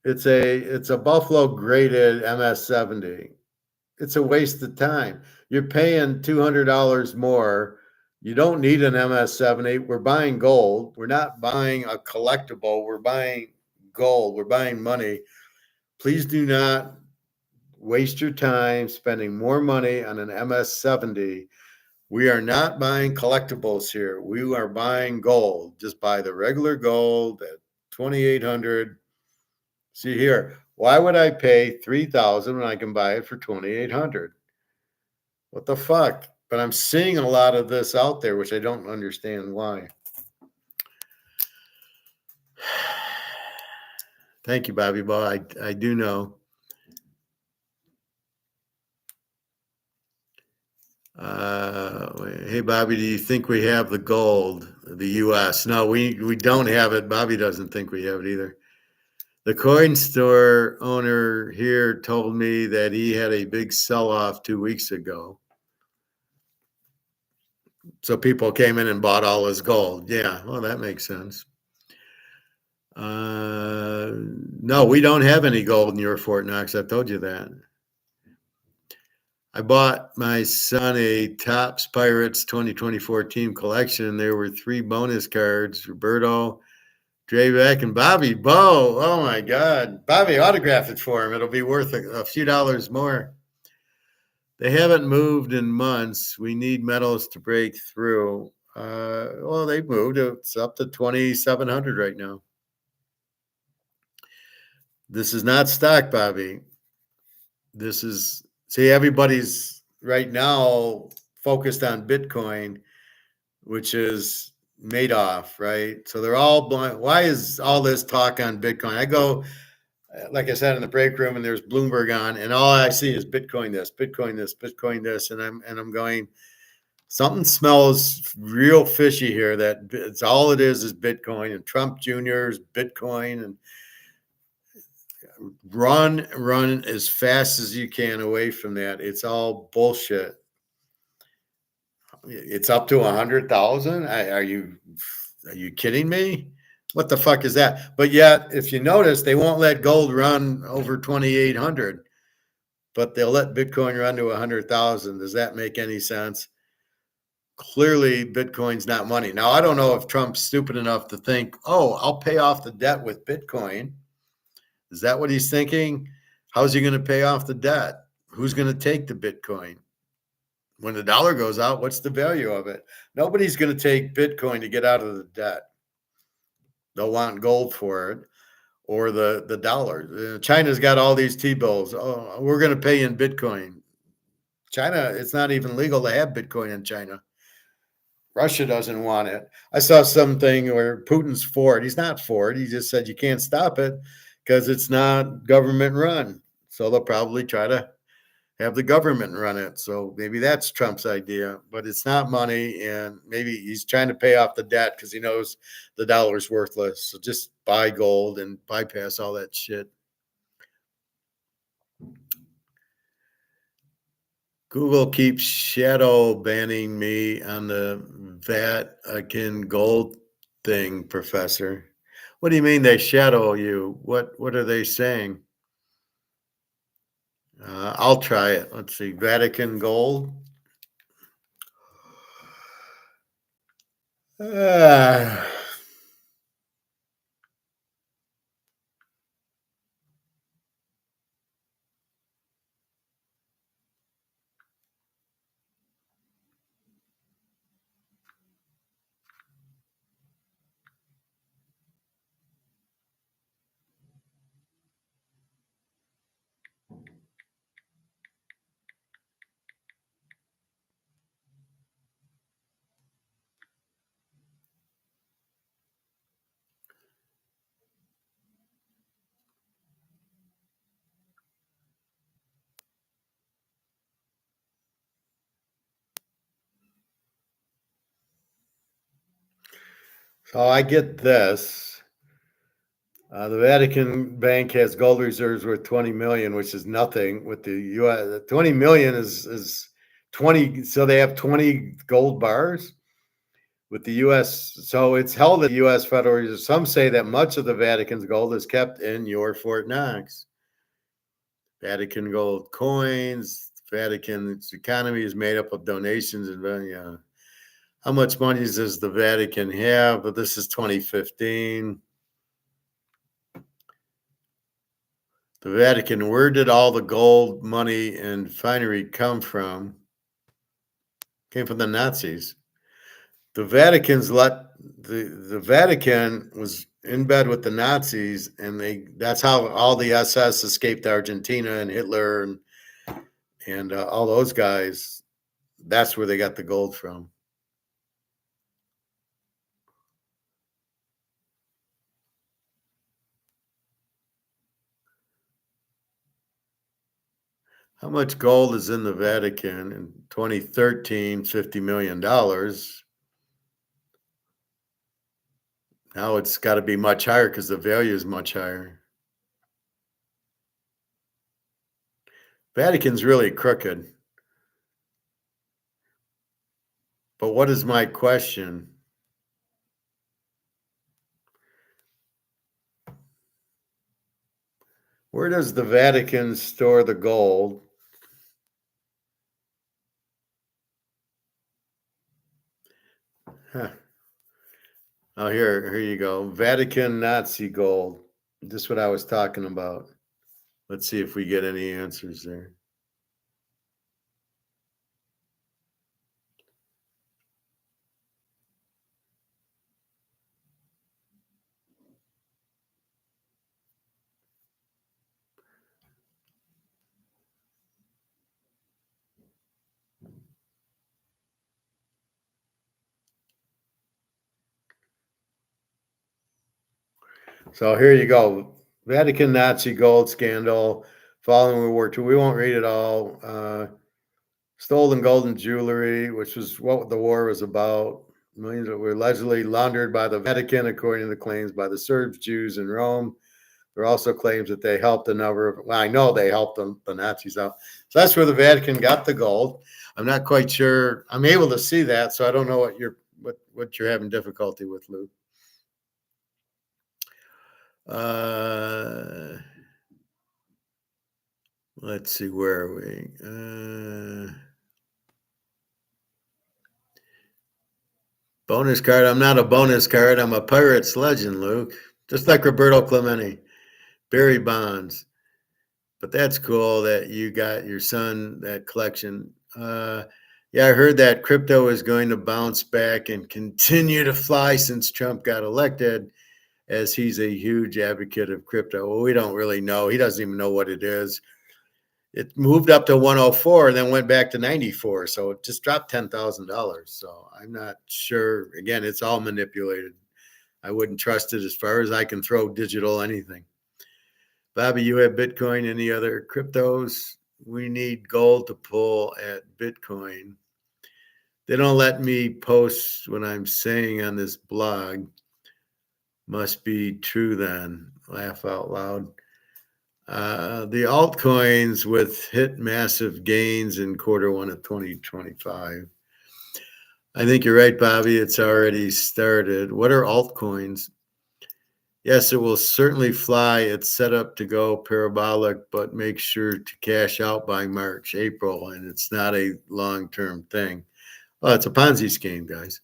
It's a Buffalo graded MS70. It's a waste of time. You're paying $200 more. You don't need an MS70. We're buying gold. We're not buying a collectible. We're buying gold. We're buying money. Please do not waste your time spending more money on an MS70. We are not buying collectibles here. We are buying gold. Just buy the regular gold at 2,800. See here, why would I pay 3,000 when I can buy it for 2,800? What the fuck? But I'm seeing a lot of this out there, which I don't understand why. Thank you, Bobby Ball. I do know. Hey, Bobby, do you think we have the gold, the U.S.? No, we don't have it. Bobby doesn't think we have it either. The coin store owner here told me that he had a big sell-off 2 weeks ago. So people came in and bought all his gold. Yeah, well, that makes sense. No, we don't have any gold in your Fort Knox. I've told you that. I bought my son a Topps Pirates 2024 team collection. There were 3 bonus cards, Roberto, Draybeck, and Bobby Bow. Oh, my God. Bobby, autograph it for him. It'll be worth a few dollars more. They haven't moved in months. We need metals to break through. Well, they've moved. It's up to 2,700 right now. This is not stock, Bobby. This is, see, everybody's right now focused on Bitcoin, which is Madoff, right? So they're all blind. Why is all this talk on Bitcoin? I go, like I said, in the break room, and there's Bloomberg on, and all I see is Bitcoin this, Bitcoin this, Bitcoin this, and I'm going, something smells real fishy here. That it's all it is Bitcoin, and Trump Jr.'s Bitcoin, and run as fast as you can away from that. It's all bullshit. It's up to 100,000. Are you kidding me? What the fuck is that? But yet, if you notice, they won't let gold run over 2,800, but they'll let Bitcoin run to 100,000. Does that make any sense? Clearly, Bitcoin's not money. Now, I don't know if Trump's stupid enough to think, oh, I'll pay off the debt with Bitcoin. Is that what he's thinking? How's he going to pay off the debt? Who's going to take the Bitcoin? When the dollar goes out, what's the value of it? Nobody's going to take Bitcoin to get out of the debt. They'll want gold for it or the dollar. China's got all these T-bills. Oh, we're going to pay in Bitcoin. China, it's not even legal to have Bitcoin in China. Russia doesn't want it. I saw something where Putin's for it. He's not for it. He just said you can't stop it because it's not government run. So they'll probably try to have the government run it. So maybe that's Trump's idea, but it's not money. And maybe he's trying to pay off the debt because he knows the dollar's worthless. So just buy gold and bypass all that shit. Google keeps shadow banning me on the Vatican gold thing, Professor. What do you mean they shadow you? What are they saying? I'll try it. Let's see. Vatican gold. Uh, so I get this. The Vatican Bank has gold reserves worth 20 million, which is nothing. With the U.S., 20 million is 20. So they have 20 gold bars with the U.S. So it's held at the U.S. Federal Reserve. Some say that much of the Vatican's gold is kept in your Fort Knox. Vatican gold coins. Vatican's economy is made up of donations and how much money does the Vatican have? But this is 2015. The Vatican, where did all the gold, money, and finery come from? Came from the Nazis. The Vatican's the Vatican was in bed with the Nazis, and that's how all the SS escaped Argentina and Hitler and all those guys. That's where they got the gold from. How much gold is in the Vatican in 2013? $50 million. Now it's got to be much higher because the value is much higher. Vatican's really crooked. But what is my question? Where does the Vatican store the gold? Huh. Oh, here you go. Vatican Nazi gold. This is what I was talking about. Let's see if we get any answers there. So here you go. Vatican Nazi gold scandal following World War II. We won't read it all. Stolen golden jewelry, which was what the war was about. Millions that were allegedly laundered by the Vatican, according to the claims by the Serbs, Jews in Rome. There are also claims that they helped a number of, well, I know they helped the Nazis out. So that's where the Vatican got the gold. I'm not quite sure. I'm able to see that, so I don't know what you're having difficulty with, Luke. Let's see, where are we? Bonus card. I'm not a bonus card. I'm a Pirates legend, Luke. Just like Roberto Clemente. Barry Bonds. But that's cool that you got your son that collection. Yeah, I heard that crypto is going to bounce back and continue to fly since Trump got elected, as he's a huge advocate of crypto. Well, we don't really know. He doesn't even know what it is. It moved up to 104 and then went back to 94. So it just dropped $10,000. So I'm not sure. Again, it's all manipulated. I wouldn't trust it as far as I can throw digital anything. Bobby, you have Bitcoin, any other cryptos? We need gold to pull at Bitcoin. They don't let me post what I'm saying on this blog. Must be true then. Laugh out loud. The altcoins with hit massive gains in Q1 of 2025. I think you're right, Bobby. It's already started. What are altcoins? Yes, it will certainly fly. It's set up to go parabolic, but make sure to cash out by March, April, and it's not a long-term thing. Oh, it's a Ponzi scheme, guys.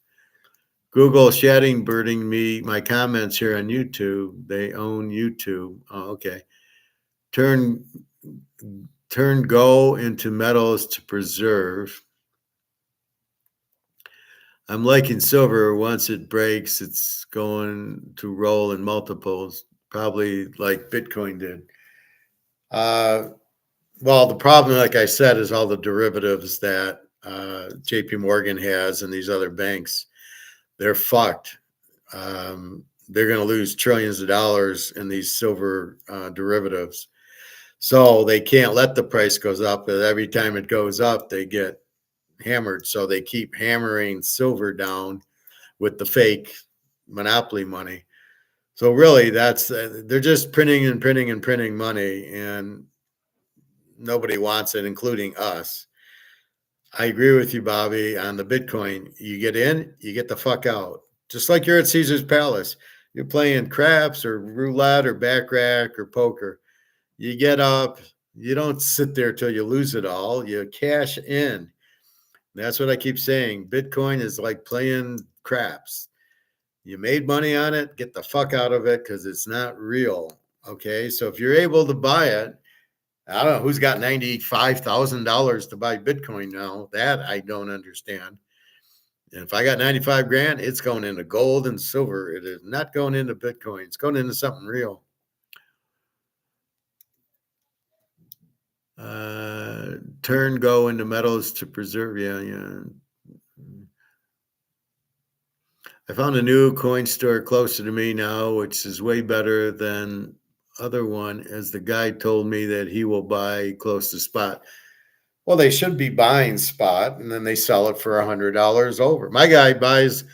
Google shouting, birding me my comments here on YouTube. They own YouTube. Oh, okay. Turn gold into metals to preserve. I'm liking silver. Once it breaks, it's going to roll in multiples, probably like Bitcoin did. Well, the problem, like I said, is all the derivatives that JP Morgan has and these other banks. They're fucked. They're going to lose trillions of dollars in these silver derivatives. So they can't let the price goes up. But every time it goes up, they get hammered. So they keep hammering silver down with the fake monopoly money. So really, that's they're just printing and printing and printing money, and nobody wants it, including us. I agree with you, Bobby, on the Bitcoin. You get in, you get the fuck out. Just like you're at Caesar's Palace. You're playing craps or roulette or baccarat or poker. You get up, you don't sit there till you lose it all. You cash in. That's what I keep saying. Bitcoin is like playing craps. You made money on it, get the fuck out of it because it's not real. Okay. So if you're able to buy it, I don't know who's got $95,000 to buy Bitcoin now. That I don't understand. And if I got 95 grand, it's going into gold and silver. It is not going into Bitcoin. It's going into something real. Turn go into metals to preserve. Yeah. I found a new coin store closer to me now, which is way better than other one, as the guy told me that he will buy close to spot. Well, they should be buying spot, and then they sell it for $100 over. My guy buys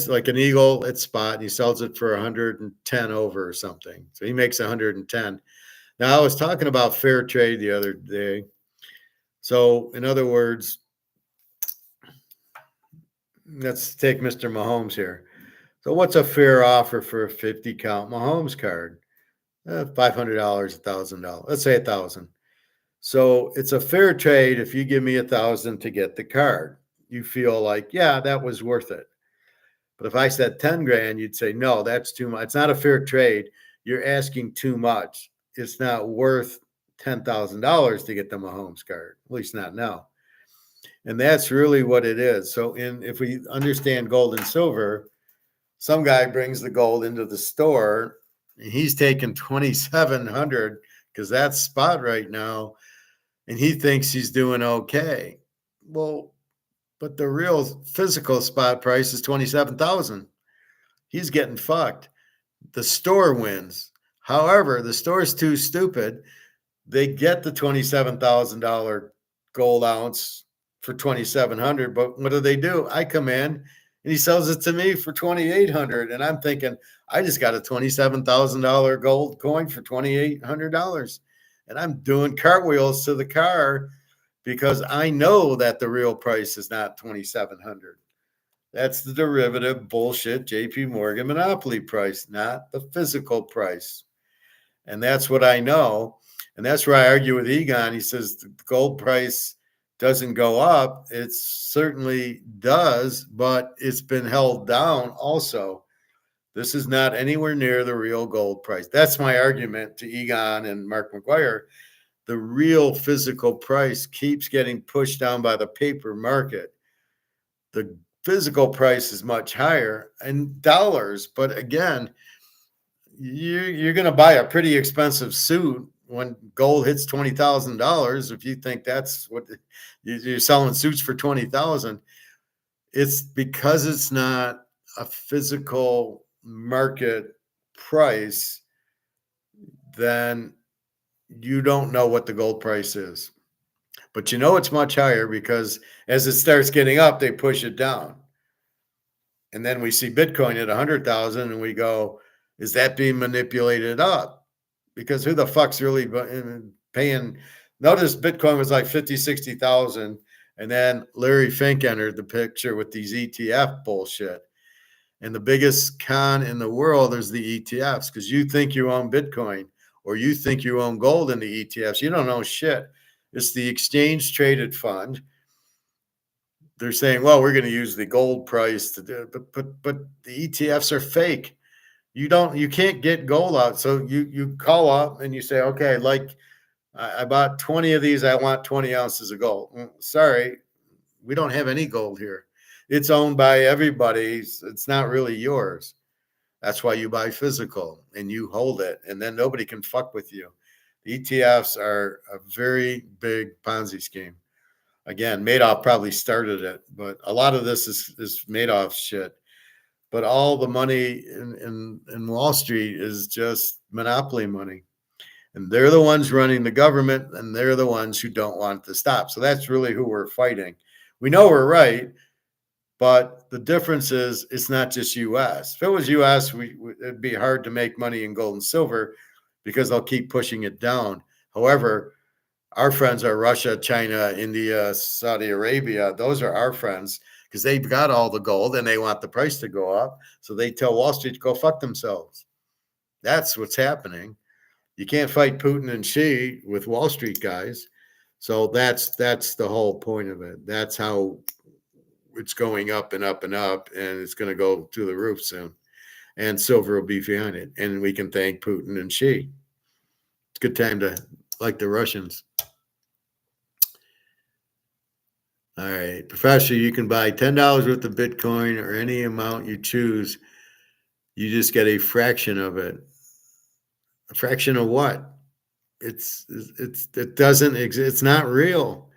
like an eagle at spot, and he sells it for 110 over or something. So he makes 110. Now, I was talking about fair trade the other day. So, in other words, let's take Mr. Mahomes here. So, what's a fair offer for a 50 count Mahomes card? $500, $1,000. Let's say 1,000. So it's a fair trade if you give me 1,000 to get the card. You feel like, yeah, that was worth it. But if I said 10 grand, you'd say, no, that's too much. It's not a fair trade. You're asking too much. It's not worth $10,000 to get the Mahomes card, at least not now. And that's really what it is. So if we understand gold and silver, some guy brings the gold into the store and he's taking 2,700 because that's spot right now. And he thinks he's doing okay. Well, but the real physical spot price is 27,000. He's getting fucked. the store wins. However, the store's too stupid. They get the $27,000 gold ounce for 2,700, but what do? I come in and he sells it to me for 2,800, and I'm thinking I just got a $27,000 gold coin for $2,800, and I'm doing cartwheels to the car because I know that the real price is not 2,700. That's the derivative bullshit JP Morgan monopoly price, not the physical price. And that's what I know. And that's where I argue with Egon. He says the gold price doesn't go up. It certainly does, but it's been held down also. This is not anywhere near the real gold price. That's my argument to Egon and Mark McGuire. The real physical price keeps getting pushed down by the paper market. The physical price is much higher in dollars, but again, you're going to buy a pretty expensive suit when gold hits $20,000. If you think that's what you're selling suits for 20,000, it's because it's not a physical market price. Then you don't know what the gold price is, but you know it's much higher because as it starts getting up, they push it down. And then we see Bitcoin at 100,000 and we go, is that being manipulated up? Because who the fuck's really paying? Notice Bitcoin was like 50, 60,000. And then Larry Fink entered the picture with these ETF bullshit. And the biggest con in the world is the ETFs, because you think you own Bitcoin or you think you own gold in the ETFs. You don't know shit. It's the exchange traded fund. They're saying, well, we're going to use the gold price to do it, but the ETFs are fake. You can't get gold out. So you call up and you say, okay, like I bought 20 of these. I want 20 ounces of gold. Sorry, we don't have any gold here. It's owned by everybody. It's not really yours. That's why you buy physical and you hold it, and then nobody can fuck with you. The ETFs are a very big Ponzi scheme. Again, Madoff probably started it, but a lot of this is Madoff shit. But all the money in Wall Street is just monopoly money. And they're the ones running the government, and they're the ones who don't want to stop. So that's really who we're fighting. We know we're right, but the difference is it's not just U.S. If it was U.S., it'd be hard to make money in gold and silver because they'll keep pushing it down. However, our friends are Russia, China, India, Saudi Arabia. Those are our friends because they've got all the gold and they want the price to go up. So they tell Wall Street to go fuck themselves. That's what's happening. You can't fight Putin and Xi with Wall Street guys. So that's the whole point of it. That's how it's going up and up and up, and it's going to go to the roof soon. And silver will be behind it. And we can thank Putin and Xi. It's a good time to like the Russians. All right. Professor, you can buy $10 worth of Bitcoin or any amount you choose. You just get a fraction of it. A fraction of what? It doesn't exist. It's not real.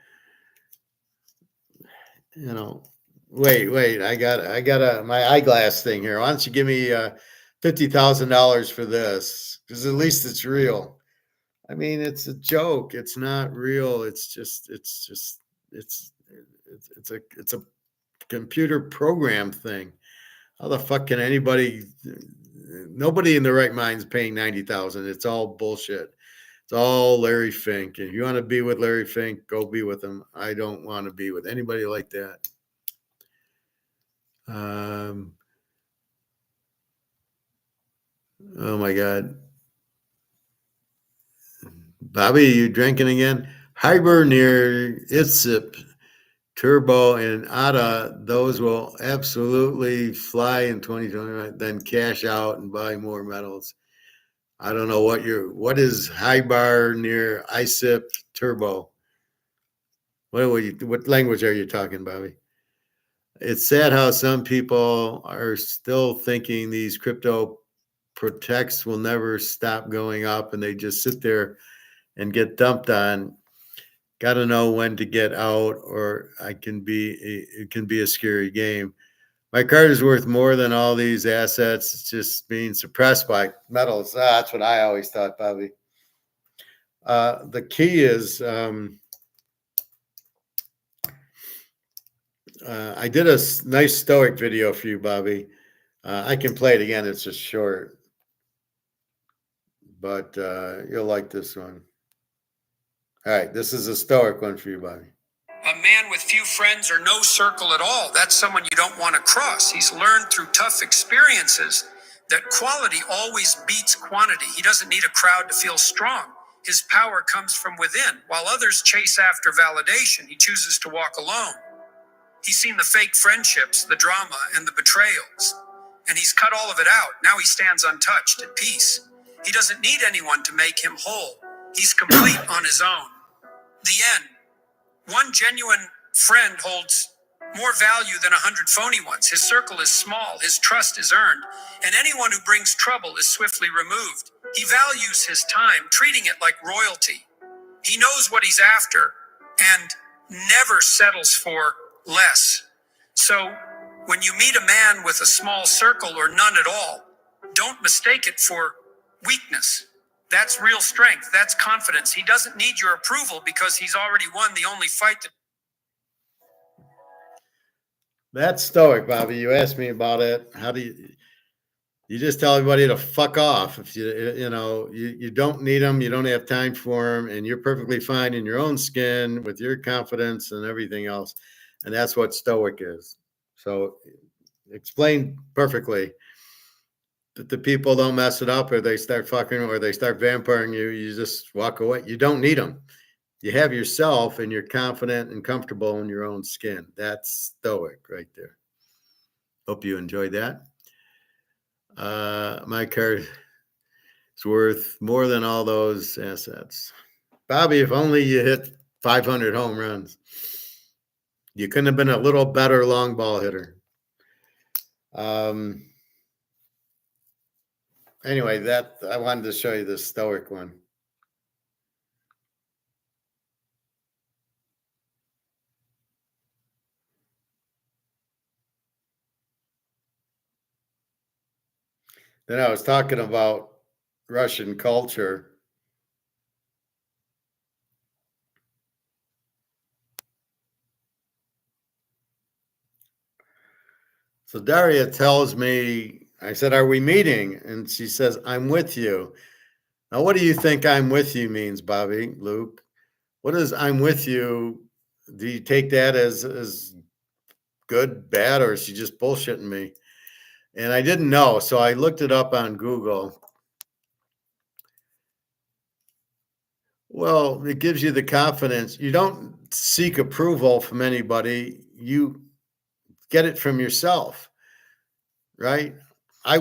You know, wait. I got my eyeglass thing here. Why don't you give me $50,000 for this? Because at least it's real. I mean, it's a joke. It's not real. It's a computer program thing. How the fuck can nobody in their right mind is paying 90,000. It's all bullshit. It's all Larry Fink. If you want to be with Larry Fink, go be with him. I don't want to be with anybody like that. Oh my God. Bobby, you drinking again? Hibernier, ITSIP, Turbo, and ADA, those will absolutely fly in 2020, then cash out and buy more metals. I don't know what is Hibernier, ISIP, Turbo? What language are you talking, Bobby? It's sad how some people are still thinking these crypto protects will never stop going up, and they just sit there and get dumped on. Got to know when to get out, or it can be a scary game. My card is worth more than all these assets. It's just being suppressed by metals. That's what I always thought, Bobby. The key is I did a nice Stoic video for you, Bobby. I can play it again. It's just short, but you'll like this one. All right, this is a Stoic one for you, Bobby. A man with few friends or no circle at all, that's someone you don't want to cross. He's learned through tough experiences that quality always beats quantity. He doesn't need a crowd to feel strong. His power comes from within. While others chase after validation, he chooses to walk alone. He's seen the fake friendships, the drama, and the betrayals, and he's cut all of it out. Now he stands untouched, at peace. He doesn't need anyone to make him whole. He's complete on his own. The end. One genuine friend holds more value than 100 phony ones. His circle is small, his trust is earned, and anyone who brings trouble is swiftly removed. He values his time, treating it like royalty. He knows what he's after and never settles for less. So when you meet a man with a small circle or none at all, don't mistake it for weakness. That's real strength. That's confidence. He doesn't need your approval because he's already won the only fight that... That's Stoic, Bobby. You asked me about it. How do you just tell everybody to fuck off? If you don't need them, you don't have time for them, and you're perfectly fine in your own skin with your confidence and everything else. And that's what Stoic is. So explain perfectly that the people don't mess it up, or they start fucking, or they start vampiring you. You just walk away. You don't need them. You have yourself, and you're confident and comfortable in your own skin. That's Stoic right there. Hope you enjoyed that. My card is worth more than all those assets. Bobby, if only you hit 500 home runs. You couldn't have been a little better long ball hitter. Anyway, that I wanted to show you this Stoic one. Then I was talking about Russian culture. So Daria tells me, I said, are we meeting? And she says, I'm with you. Now, what do you think I'm with you means, Bobby, Luke? What does I'm with you? Do you take that as good, bad, or is she just bullshitting me? And I didn't know, so I looked it up on Google. Well, it gives you the confidence. You don't seek approval from anybody. You get it from yourself, right? I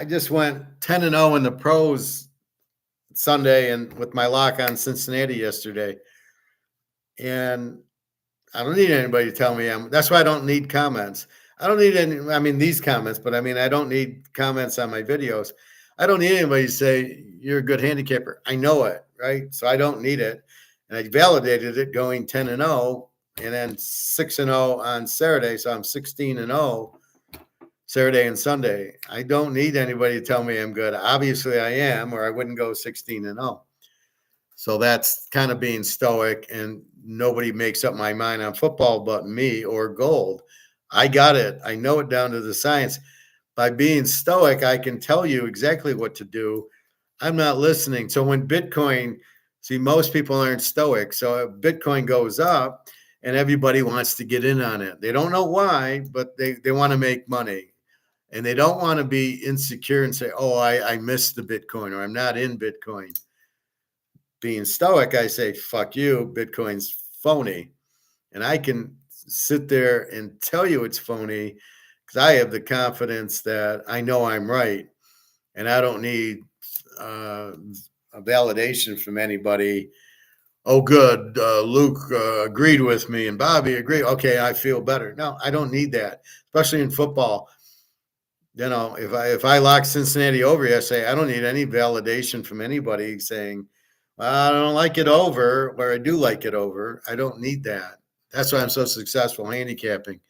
just went 10-0 in the pros Sunday and with my lock on Cincinnati yesterday. And I don't need anybody to tell me that's why I don't need comments. I don't need these comments, but I don't need comments on my videos. I don't need anybody to say you're a good handicapper. I know it, right? So I don't need it. And I validated it going 10-0 and then 6-0 on Saturday. So I'm 16-0 Saturday and Sunday. I don't need anybody to tell me I'm good. Obviously I am, or I wouldn't go 16-0. So that's kind of being Stoic, and nobody makes up my mind on football but me or gold. I got it. I know it down to the science. By being Stoic, I can tell you exactly what to do. I'm not listening. So when Bitcoin, most people aren't Stoic. So Bitcoin goes up and everybody wants to get in on it. They don't know why, but they want to make money. And they don't want to be insecure and say, oh, I missed the Bitcoin, or I'm not in Bitcoin. Being Stoic, I say, fuck you, Bitcoin's phony. And I can sit there and tell you it's phony because I have the confidence that I know I'm right. And I don't need a validation from anybody. Oh, good. Luke agreed with me and Bobby agreed. Okay, I feel better. No, I don't need that, especially in football. If I lock Cincinnati over, I say I don't need any validation from anybody saying, I don't like it over, or I do like it over. I don't need that. That's why I'm so successful handicapping.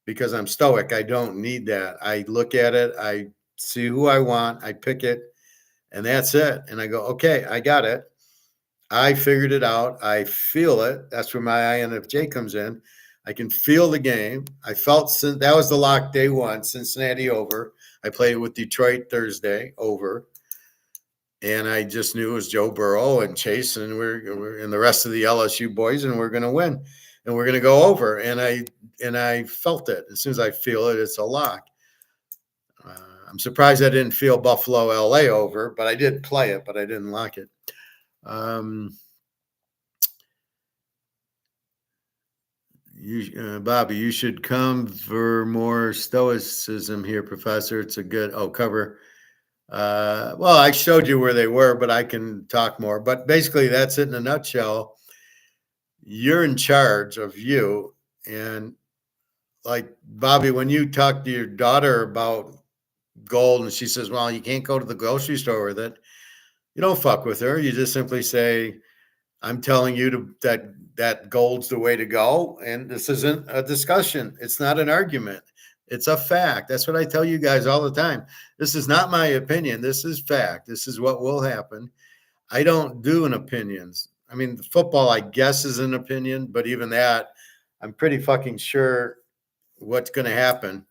because I'm stoic. I don't need that. I look at it, I see who I want, I pick it, and that's it. And I go, okay, I got it. I figured it out. I feel it. That's where my INFJ comes in. I can feel the game. I felt that was the lock day one, Cincinnati over. I played with Detroit Thursday over. And I just knew it was Joe Burrow and Chase and we're and the rest of the LSU boys, and we're going to win, and we're going to go over. And I felt it. As soon as I feel it, it's a lock. I'm surprised I didn't feel Buffalo LA over, but I did play it, but I didn't lock it. Bobby, you should come for more stoicism here, Professor. It's a good cover. Well, I showed you where they were, but I can talk more. But basically, that's it in a nutshell. You're in charge of you. And like, Bobby, when you talk to your daughter about gold and she says, well, you can't go to the grocery store with it, you don't fuck with her. You just simply say, I'm telling you that gold's the way to go. And this isn't a discussion. It's not an argument. It's a fact. That's what I tell you guys all the time. This is not my opinion. This is fact. This is what will happen. I don't do an opinions. I mean, football, I guess, is an opinion, but even that, I'm pretty fucking sure what's going to happen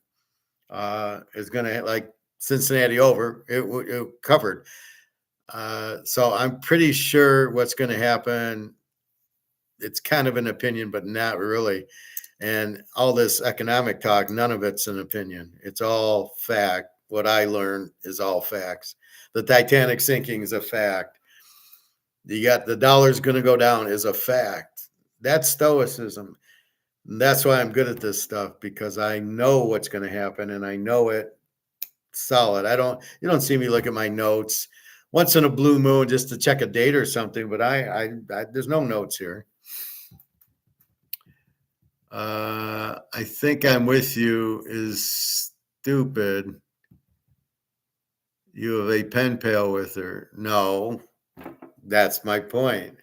is going to, like Cincinnati over, it covered. So I'm pretty sure what's going to happen. It's kind of an opinion, but not really. And all this economic talk, none of it's an opinion. It's all fact. What I learned is all facts. The Titanic sinking is a fact. You got the dollar's going to go down is a fact. That's stoicism. And that's why I'm good at this stuff, because I know what's going to happen and I know it solid. You don't see me look at my notes once in a blue moon just to check a date or something, but I there's no notes here. I think I'm with you is stupid. You have a pen pal with her. No, that's my point.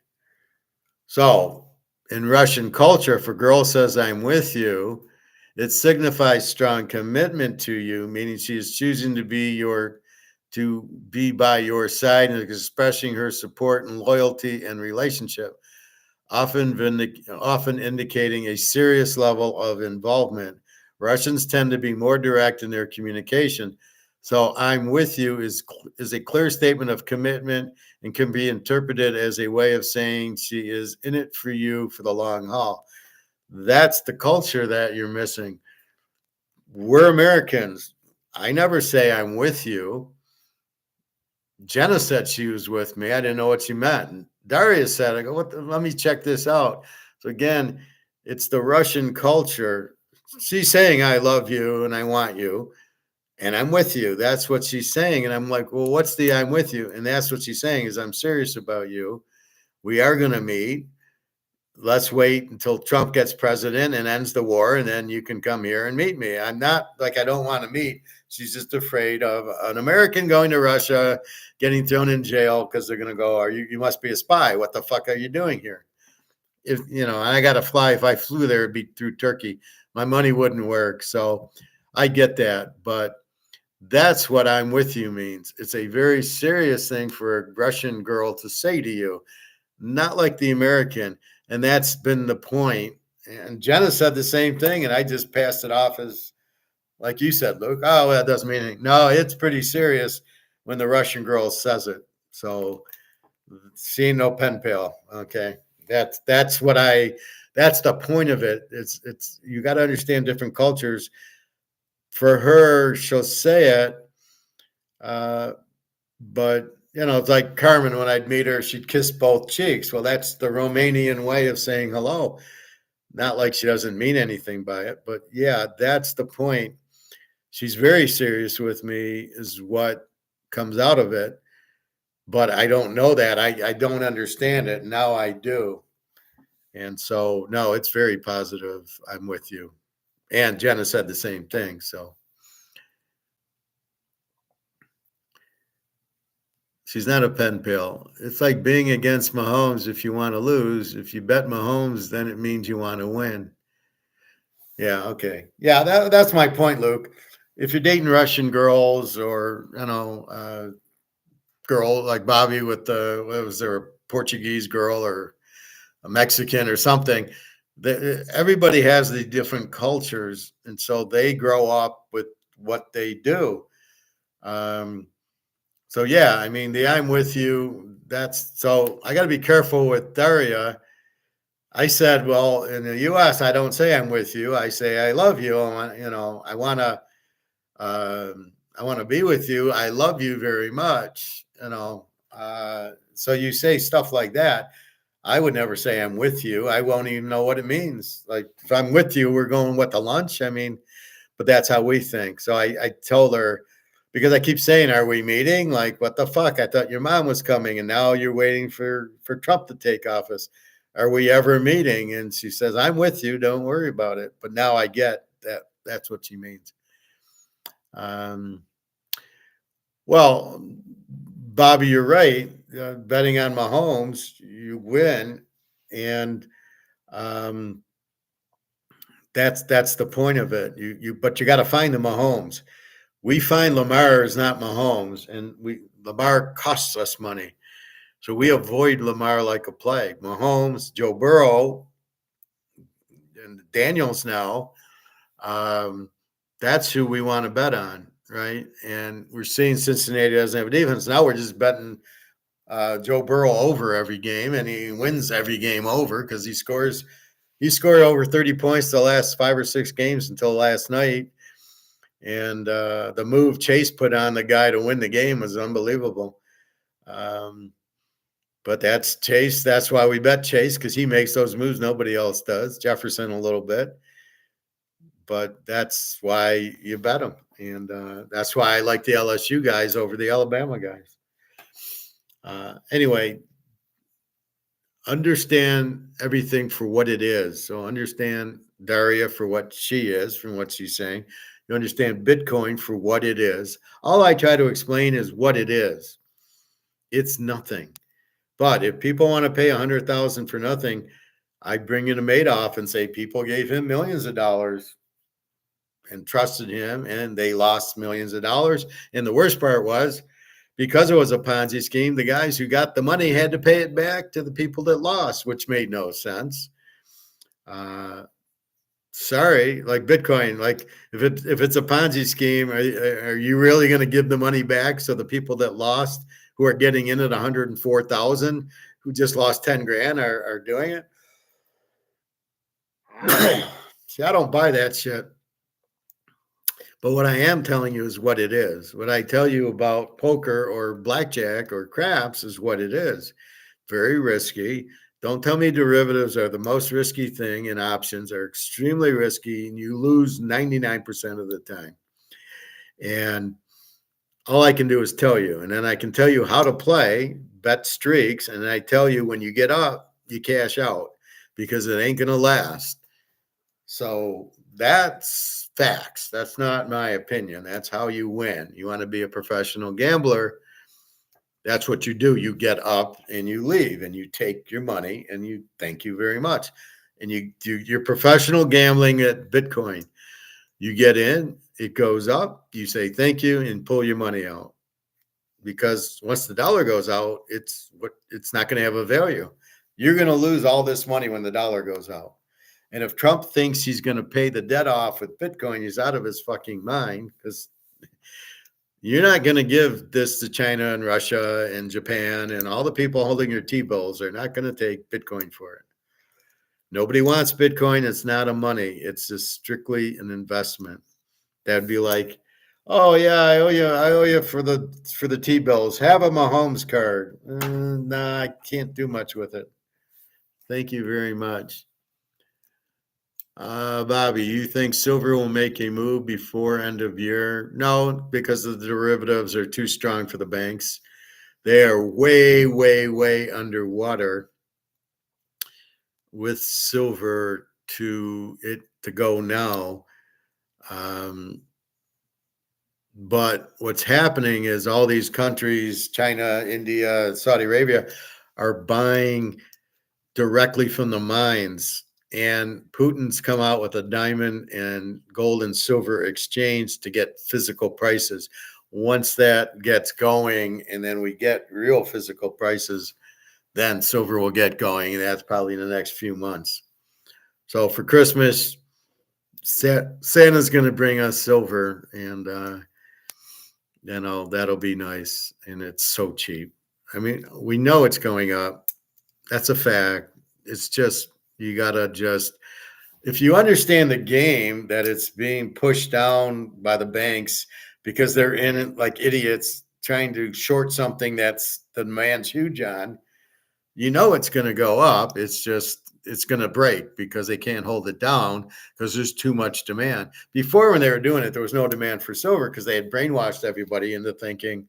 So in Russian culture, if a girl says I'm with you, it signifies strong commitment to you, meaning she is choosing to be by your side and expressing her support and loyalty and relationship, often indicating a serious level of involvement. Russians tend to be more direct in their communication. So I'm with you is a clear statement of commitment and can be interpreted as a way of saying she is in it for you for the long haul. That's the culture that you're missing. We're Americans. I never say I'm with you. Jenna said she was with me. I didn't know what she meant. And Daria said, I go, let me check this out. So again, it's the Russian culture. She's saying, I love you and I want you and I'm with you. That's what she's saying. And I'm like, well, what's the I'm with you? And that's what she's saying is I'm serious about you. We are going to meet. Let's wait until Trump gets president and ends the war, and then you can come here and meet me. I'm not like I don't want to meet. She's just afraid of an American going to Russia, getting thrown in jail because they're going to go, you must be a spy. What the fuck are you doing here? If and I got to fly. If I flew there, it'd be through Turkey. My money wouldn't work. So I get that. But that's what I'm with you means. It's a very serious thing for a Russian girl to say to you, not like the American. And that's been the point. And Jenna said the same thing, and I just passed it off as, like you said, Luke, oh, that doesn't mean anything. No, it's pretty serious when the Russian girl says it. So she ain't no pen pal. Okay. That's the point of it. It's you got to understand different cultures. For her, she'll say it, but it's like Carmen, when I'd meet her, she'd kiss both cheeks. Well, that's the Romanian way of saying hello. Not like she doesn't mean anything by it, but yeah, that's the point. She's very serious with me is what comes out of it, but I don't know that. I don't understand it. Now I do. And so, no, it's very positive. I'm with you. And Jenna said the same thing. So she's not a pen pal. It's like being against Mahomes if you want to lose. If you bet Mahomes, then it means you want to win. Yeah. Okay. Yeah. That's my point, Luke. If you're dating Russian girls or, girl like Bobby with what was there, a Portuguese girl or a Mexican or something, everybody has the different cultures. And so they grow up with what they do. Um, so yeah, I mean, the I'm with you. That's so I got to be careful with Daria. I said, well, in the U.S., I don't say I'm with you. I say I love you. I want to be with you. I love you very much. So you say stuff like that. I would never say I'm with you. I won't even know what it means. Like if I'm with you, we're going what to lunch. I mean, but that's how we think. So I told her because I keep saying, "Are we meeting?" Like, what the fuck? I thought your mom was coming, and now you're waiting for Trump to take office. Are we ever meeting? And she says, "I'm with you. Don't worry about it." But now I get that that's what she means. Um, well, Bobby, you're right. Betting on Mahomes, you win, and um, that's the point of it. But you got to find the Mahomes. We find Lamar is not Mahomes, and Lamar costs us money, so we avoid Lamar like a plague. Mahomes, Joe Burrow, and Daniels now. Um, that's who we want to bet on, right? And we're seeing Cincinnati doesn't have a defense. Now we're just betting Joe Burrow over every game, and he wins every game over because he scores. He scored over 30 points the last 5 or 6 games until last night. And the move Chase put on the guy to win the game was unbelievable. But that's Chase. That's why we bet Chase because he makes those moves nobody else does. Jefferson a little bit. But that's why you bet them. And that's why I like the LSU guys over the Alabama guys. Anyway, understand everything for what it is. So understand Daria for what she is, from what she's saying. You understand Bitcoin for what it is. All I try to explain is what it is. It's nothing. But if people want to pay $100,000 for nothing, I bring in a Madoff and say people gave him millions of dollars and trusted him, and they lost millions of dollars. And the worst part was, because it was a Ponzi scheme, the guys who got the money had to pay it back to the people that lost, which made no sense. Sorry, like Bitcoin, like if it's a Ponzi scheme, are you really going to give the money back so the people that lost, who are getting in at 104,000, who just lost 10 grand, are doing it? See, I don't buy that shit. But what I am telling you is what it is. What I tell you about poker or blackjack or craps is what it is. Very risky. Don't tell me derivatives are the most risky thing, and options are extremely risky, and you lose 99% of the time. And all I can do is tell you. And then I can tell you how to play, bet streaks, and I tell you when you get up, you cash out because it ain't going to last. So that's facts. That's not my opinion. That's how you win. You want to be a professional gambler. That's what you do. You get up and you leave and you take your money and you thank you very much. And you do your professional gambling at Bitcoin. You get in, it goes up, you say thank you and pull your money out. Because once the dollar goes out, it's not going to have a value. You're going to lose all this money when the dollar goes out. And if Trump thinks he's going to pay the debt off with Bitcoin, he's out of his fucking mind, because you're not going to give this to China and Russia and Japan, and all the people holding your T-bills are not going to take Bitcoin for it. Nobody wants Bitcoin. It's not a money. It's just strictly an investment. That'd be like, oh yeah, I owe you for the T-bills. Have a Mahomes card. Nah, I can't do much with it. Thank you very much. Bobby, you think silver will make a move before end of year? No, because the derivatives are too strong for the banks. They are way, way, way underwater with silver to go now. But what's happening is all these countries, China, India, Saudi Arabia, are buying directly from the mines and Putin's come out with a diamond and gold and silver exchange to get physical prices. Once that gets going and then we get real physical prices, then silver will get going, and that's probably in the next few months. So for Christmas, Santa's going to bring us silver, and that'll be nice. And it's so cheap. I mean, we know it's going up. That's a fact. It's just you gotta just if you understand the game that it's being pushed down by the banks because they're in it like idiots trying to short something that's the demand's huge on, you know it's going to go up. It's just it's going to break because they can't hold it down because there's too much demand. Before, when they were doing it, there was no demand for silver because they had brainwashed everybody into thinking,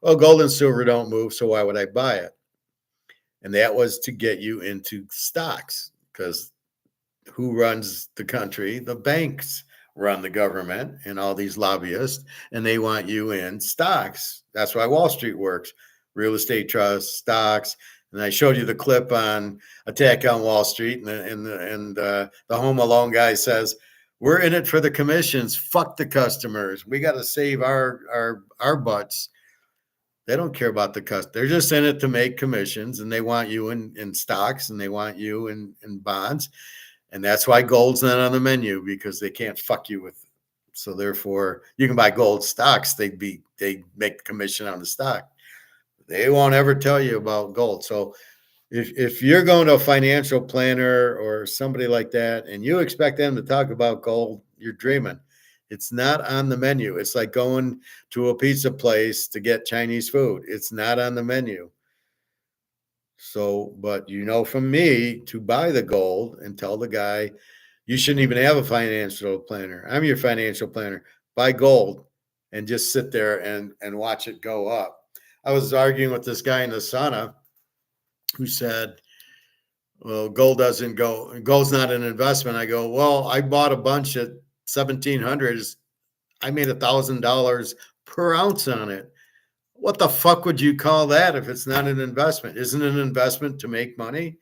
"Oh, gold and silver don't move, so why would I buy it?" And that was to get you into stocks because who runs the country? The banks run the government and all these lobbyists, and they want you in stocks. That's why Wall Street works. Real estate trusts, stocks. And I showed you the clip on Attack on Wall Street, and the Home Alone guy says, "We're in it for the commissions. Fuck the customers. We got to save our butts." They don't care about the customer. They're just in it to make commissions, and they want you in stocks, and they want you in bonds. And that's why gold's not on the menu, because they can't fuck you with. So therefore, you can buy gold stocks. They make the commission on the stock. They won't ever tell you about gold. So if you're going to a financial planner or somebody like that, and you expect them to talk about gold, you're dreaming. It's not on the menu. It's like going to a pizza place to get Chinese food. It's not on the menu. So, but from me to buy the gold and tell the guy, you shouldn't even have a financial planner. I'm your financial planner. Buy gold and just sit there and watch it go up. I was arguing with this guy in the sauna who said, well, gold's not an investment. I go, well, I bought a bunch at 1,700s. I made $1,000 per ounce on it. What the fuck would you call that if it's not an investment? Isn't it an investment to make money?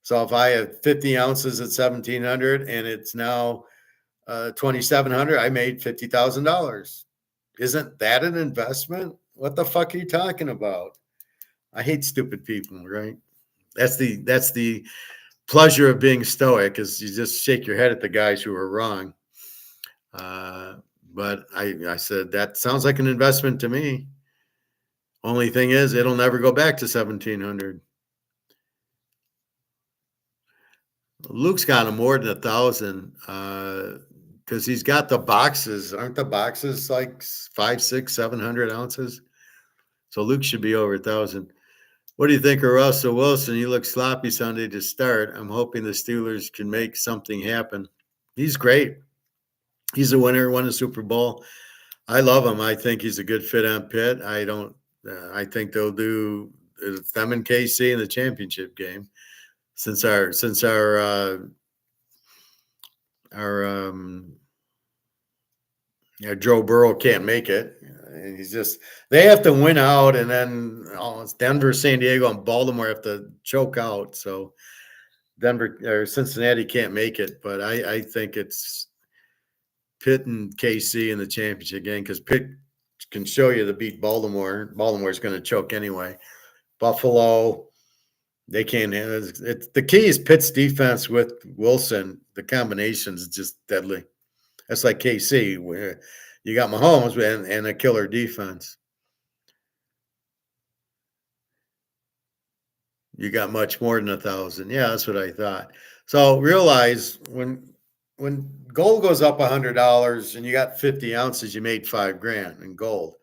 So if I have 50 ounces at 1,700 and it's now 2,700, I made $50,000. Isn't that an investment? What the fuck are you talking about? I hate stupid people, right? That's the pleasure of being stoic, is you just shake your head at the guys who are wrong. But I said, that sounds like an investment to me. Only thing is, it'll never go back to 1,700. Luke's got him more than 1,000 because he's got the boxes. Aren't the boxes like 500, 600, 700 ounces? So Luke should be over 1,000. What do you think of Russell Wilson? He looked sloppy Sunday to start. I'm hoping the Steelers can make something happen. He's great. He's a winner, won a Super Bowl. I love him. I think he's a good fit on Pitt. I think they'll do them and KC in the championship game. Since our Joe Burrow can't make it, and they have to win out, and then it's Denver, San Diego, and Baltimore have to choke out. So Denver or Cincinnati can't make it, but I think it's Pitt and KC in the championship game, because Pitt can show you to beat Baltimore. Baltimore's going to choke anyway. Buffalo, they can't. The key is Pitt's defense with Wilson. The combination is just deadly. That's like KC, where you got Mahomes and a killer defense. You got much more than 1,000. Yeah, that's what I thought. So realize when gold goes up $100 and you got 50 ounces, you made $5,000 in gold.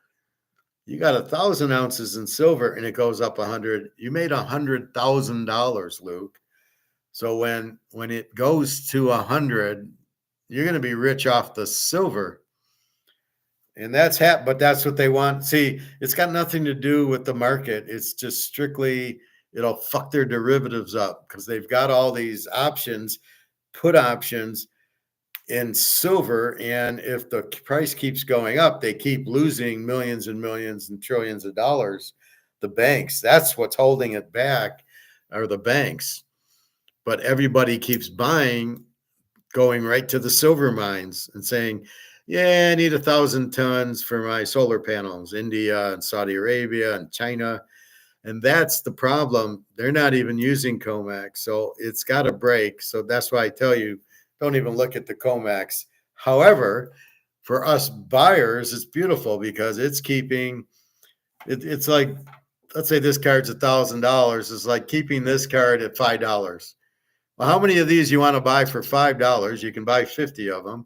You got 1,000 ounces in silver and it goes up 100. You made $100,000, Luke. So when it goes to 100, you're going to be rich off the silver. And but that's what they want. See, it's got nothing to do with the market. It's just strictly, it'll fuck their derivatives up because they've got all these options, put options in silver. And if the price keeps going up, they keep losing millions and millions and trillions of dollars. The banks, that's what's holding it back, are the banks. but everybody keeps buying, going right to the silver mines and saying, yeah, I need 1,000 tons for my solar panels, India and Saudi Arabia and China. And that's the problem. They're not even using COMEX. So it's got to break. So that's why I tell you, don't even look at the COMEX. However, for us buyers, it's beautiful because it's keeping it's like, let's say this card's $1,000. It's like keeping this card at $5. Well, how many of these you want to buy for $5? You can buy 50 of them.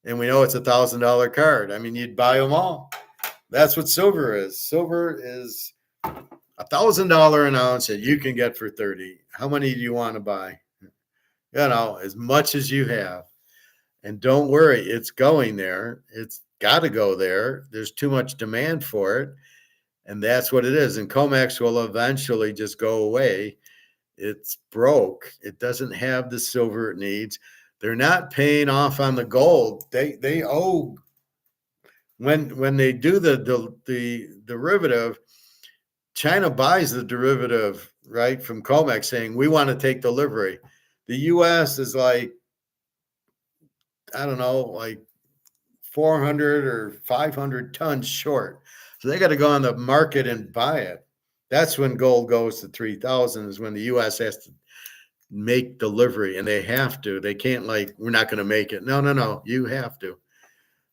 And we know it's $1,000 card. I mean, you'd buy them all. That's what silver is. Silver is $1,000 an ounce that you can get for 30. How many do you want to buy? As much as you have. And don't worry, it's going there. It's got to go there. There's too much demand for it. And that's what it is. And COMEX will eventually just go away. It's broke. It doesn't have the silver it needs. They're not paying off on the gold. They owe when they do the derivative. China buys the derivative right from COMEX, saying we want to take delivery. The U.S. is like, I don't know, like 400 or 500 tons short. So they got to go on the market and buy it. That's when gold goes to 3,000, is when the U.S. has to make delivery, and they have to. They can't we're not going to make it. No, you have to,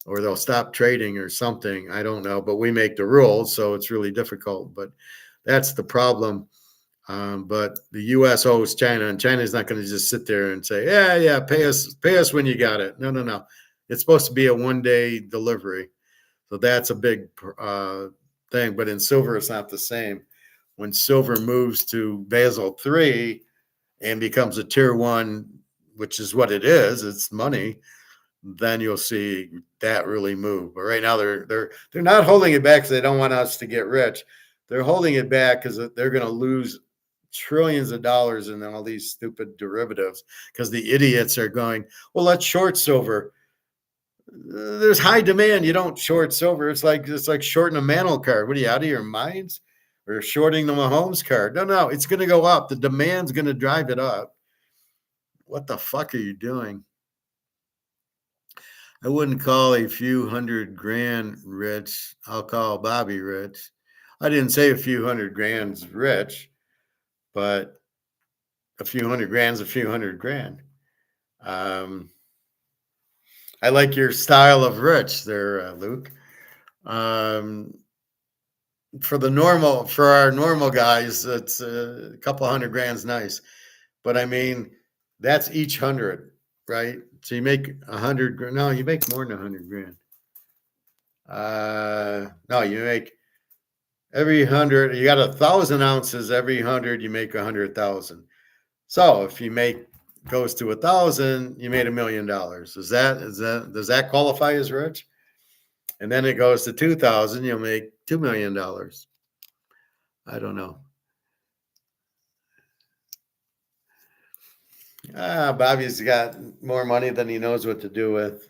or they'll stop trading or something. I don't know, but we make the rules, so it's really difficult. But that's the problem. But the U.S. owes China, and China's not going to just sit there and say, yeah, pay us when you got it. No. It's supposed to be a one-day delivery. So that's a big thing. But in silver, it's not the same. When silver moves to Basel III and becomes a tier 1, which is what it is, it's money, then you'll see that really move. But right now they're not holding it back because they don't want us to get rich. They're holding it back because they're going to lose trillions of dollars in all these stupid derivatives because the idiots are going, well, let's short silver. There's high demand. You don't short silver. It's like shorting a Mantle card. What are you, out of your minds? Or shorting the Mahomes card? No. It's going to go up. The demand's going to drive it up. What the fuck are you doing? I wouldn't call a few $100,000 rich. I'll call Bobby rich. I didn't say a few $100,000's rich, but a few $100,000's a few $100,000. I like your style of rich there, Luke. For our normal guys, it's a couple $100,000's nice, but I mean, that's each 100, right? So you make 100. No, you make more than 100,000. No, you make every 100. You got 1,000 ounces every 100. You make 100,000. So if you goes to 1,000, you made $1 million. Does that qualify as rich? And then it goes to 2,000, you'll make $2 million. I don't know. Bobby's got more money than he knows what to do with.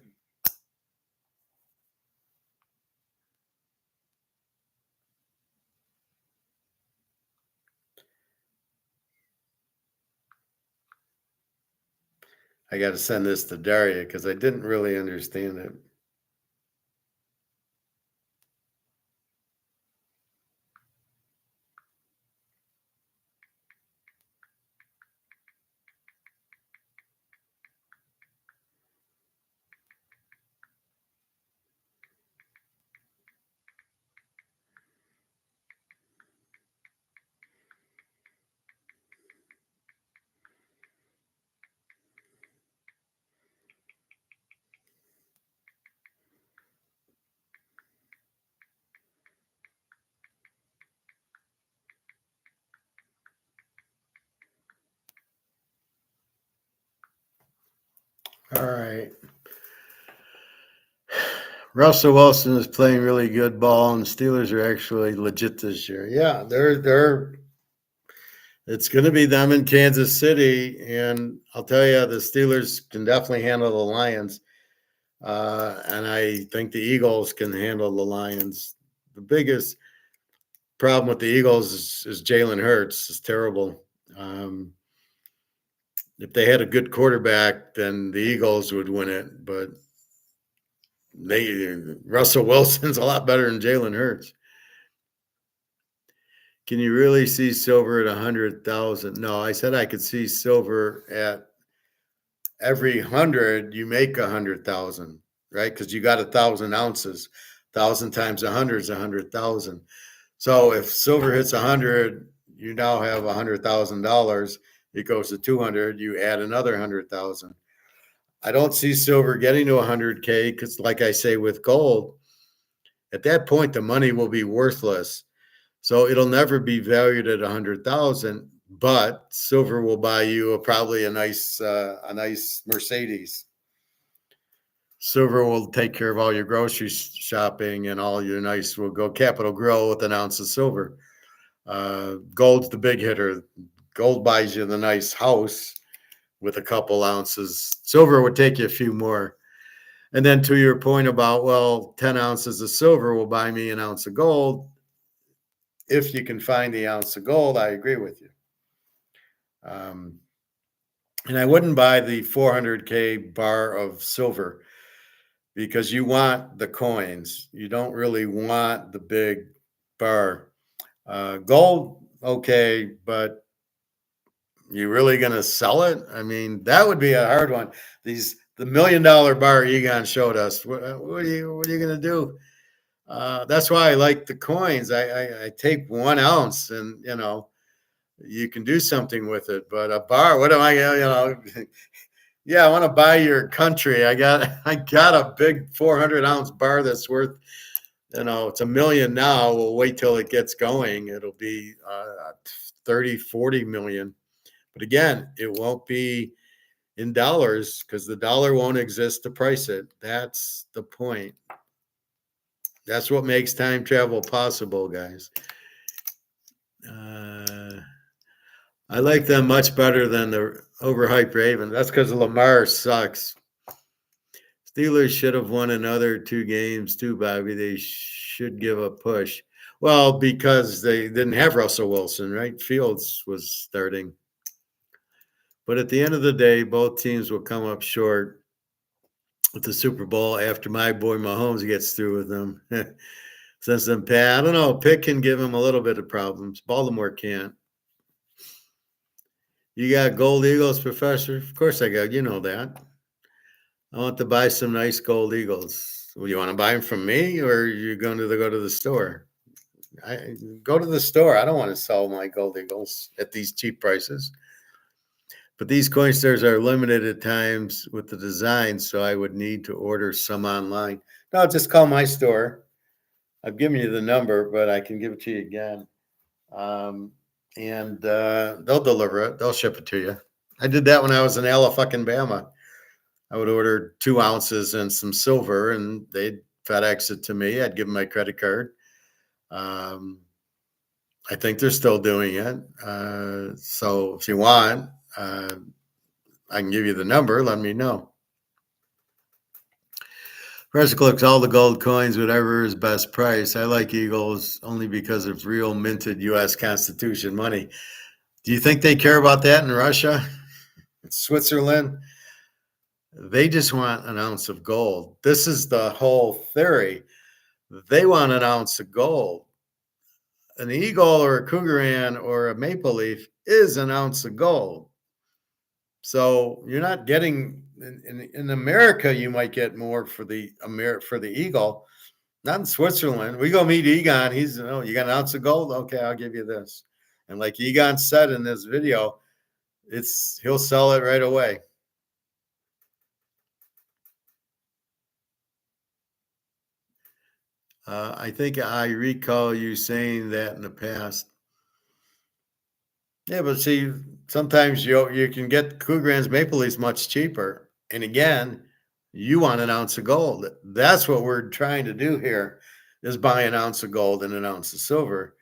I got to send this to Daria because I didn't really understand it. All right. Russell Wilson is playing really good ball, and the Steelers are actually legit this year. Yeah, they're. It's going to be them in Kansas City, and I'll tell you, the Steelers can definitely handle the Lions, and I think the Eagles can handle the Lions. The biggest problem with the Eagles is Jalen Hurts is terrible. If they had a good quarterback, then the Eagles would win it. But Russell Wilson's a lot better than Jalen Hurts. Can you really see silver at 100,000? No, I said I could see silver at every 100. You make 100,000, right? Because you got 1,000 ounces. 1,000 times 100 is 100,000. So if silver hits 100, you now have $100,000. It goes to 200. You add another 100,000. I don't see silver getting to 100K because, like I say, with gold, at that point the money will be worthless. So it'll never be valued at 100,000. But silver will buy you probably a nice Mercedes. Silver will take care of all your grocery shopping and all your nice. Will go Capital Grill with an ounce of silver. Gold's the big hitter. Gold buys you the nice house with a couple ounces. Silver would take you a few more. And then to your point about, well, 10 ounces of silver will buy me an ounce of gold. If you can find the ounce of gold, I agree with you. And I wouldn't buy the 400K bar of silver because you want the coins. You don't really want the big bar. Gold, okay, but you really going to sell it? I mean, that would be a hard one. The $1 million bar Egon showed us. What are you going to do? That's why I like the coins. I take 1 ounce and, you can do something with it. But a bar, what am I, yeah, I want to buy your country. I got a big 400-ounce bar that's worth, it's $1 million now. We'll wait till it gets going. It'll be 30, 40 million. But again, it won't be in dollars because the dollar won't exist to price it. That's the point. That's what makes time travel possible, guys. I like them much better than the overhyped Ravens. That's because Lamar sucks. Steelers should have won another 2 games too, Bobby. They should give a push. Well, because they didn't have Russell Wilson, right? Fields was starting. But at the end of the day, both teams will come up short with the Super Bowl after my boy Mahomes gets through with them. Since then, Pat, I don't know. Pitt can give him a little bit of problems. Baltimore can't. You got gold Eagles, Professor? Of course I got. You know that. I want to buy some nice gold Eagles. Well, you want to buy them from me, or are you going to go to the store? Go to the store. I don't want to sell my gold Eagles at these cheap prices. But these coin stars are limited at times with the design, so I would need to order some online. No, just call my store. I've given you the number, but I can give it to you again. And they'll deliver it. They'll ship it to you. I did that when I was in Alabama. I would order 2 ounces and some silver, and they'd FedEx it to me. I'd give them my credit card. I think they're still doing it. So if you want, I can give you the number. Let me know. First collects all the gold coins, whatever is best price. I like Eagles only because of real minted U.S. Constitution money. Do you think they care about that in Russia? Switzerland? They just want an ounce of gold. This is the whole theory. They want an ounce of gold. An eagle or a cougaran or a maple leaf is an ounce of gold. So you're not getting in America. You might get more for the eagle, not in Switzerland. We go meet Egon. He's, you got an ounce of gold? Okay, I'll give you this. And like Egon said in this video, he'll sell it right away. I think I recall you saying that in the past. Yeah, but see, sometimes you can get Cougarans Maple Leafs much cheaper. And again, you want an ounce of gold. That's what we're trying to do here, is buy an ounce of gold and an ounce of silver.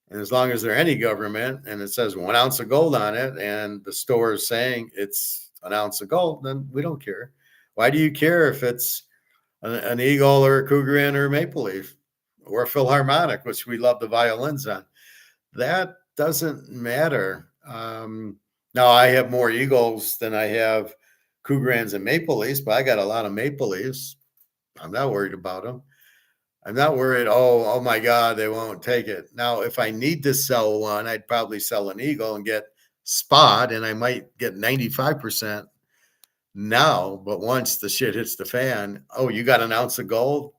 And as long as they're any government and it says 1 ounce of gold on it and the store is saying it's an ounce of gold, then we don't care. Why do you care if it's an eagle or a Cougaran or a maple leaf or a Philharmonic, which we love the violins on? That doesn't matter. Now I have more Eagles than I have Cougarans and Maple Leafs, but I got a lot of Maple Leafs. I'm not worried about them. I'm not worried. Oh my God, they won't take it. Now, if I need to sell one, I'd probably sell an Eagle and get spot, and I might get 95% now. But once the shit hits the fan, oh, you got an ounce of gold?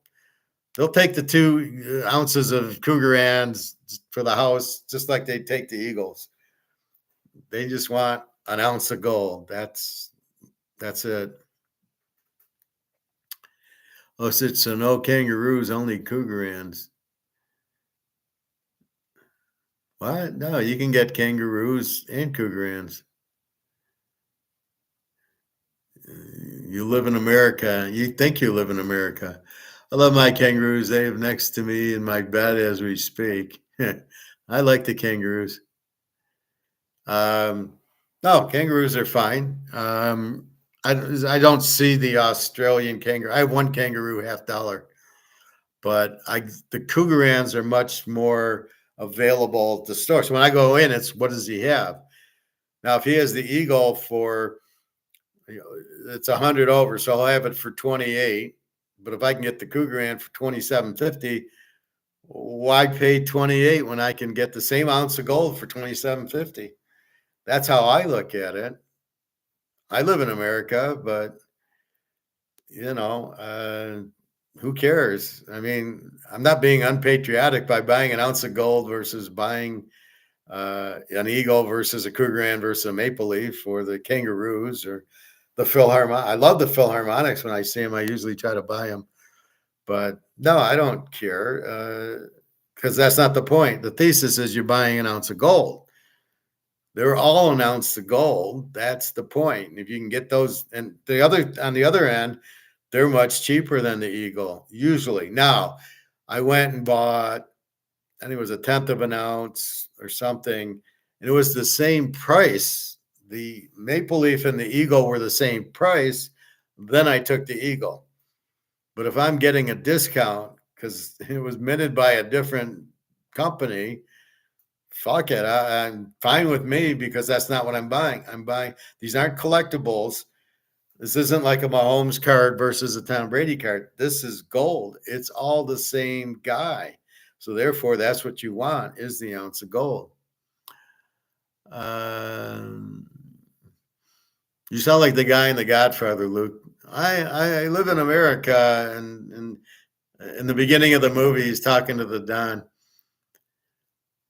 They'll take the 2 ounces of Cougarans for the house, just like they take the Eagles. They just want an ounce of gold. That's it. Oh, so no kangaroos, only Cougarans. What? No, you can get kangaroos and Cougarans. You live in America. You think you live in America. I love my kangaroos. They live next to me in my bed as we speak. I like the kangaroos. No, kangaroos are fine. I don't see the Australian kangaroo. I have one kangaroo $50, but the Cougarans are much more available at the store. So when I go in, it's what does he have? Now, if he has the Eagle for, it's 100 over, so I'll have it for 28. But if I can get the Cougaran for 27.50, why pay 28 when I can get the same ounce of gold for 27.50? That's how I look at it. I live in America, but who cares? I mean, I'm not being unpatriotic by buying an ounce of gold versus buying an Eagle versus a Cougaran versus a Maple Leaf or the Kangaroos or the Philharmonic. I love the Philharmonics. When I see them, I usually try to buy them. But no, I don't care because that's not the point. The thesis is you're buying an ounce of gold. They're all an ounce of gold. That's the point. And if you can get those, and on the other end, they're much cheaper than the Eagle usually. Now, I went and bought, I think it was a tenth of an ounce or something, and it was the same price. The Maple Leaf and the Eagle were the same price. Then I took the Eagle. But if I'm getting a discount because it was minted by a different company, fuck it. I'm fine with me because that's not what I'm buying. These aren't collectibles. This isn't like a Mahomes card versus a Tom Brady card. This is gold. It's all the same guy. So therefore, that's what you want is the ounce of gold. You sound like the guy in The Godfather, Luke. I live in America, and in the beginning of the movie, he's talking to the Don.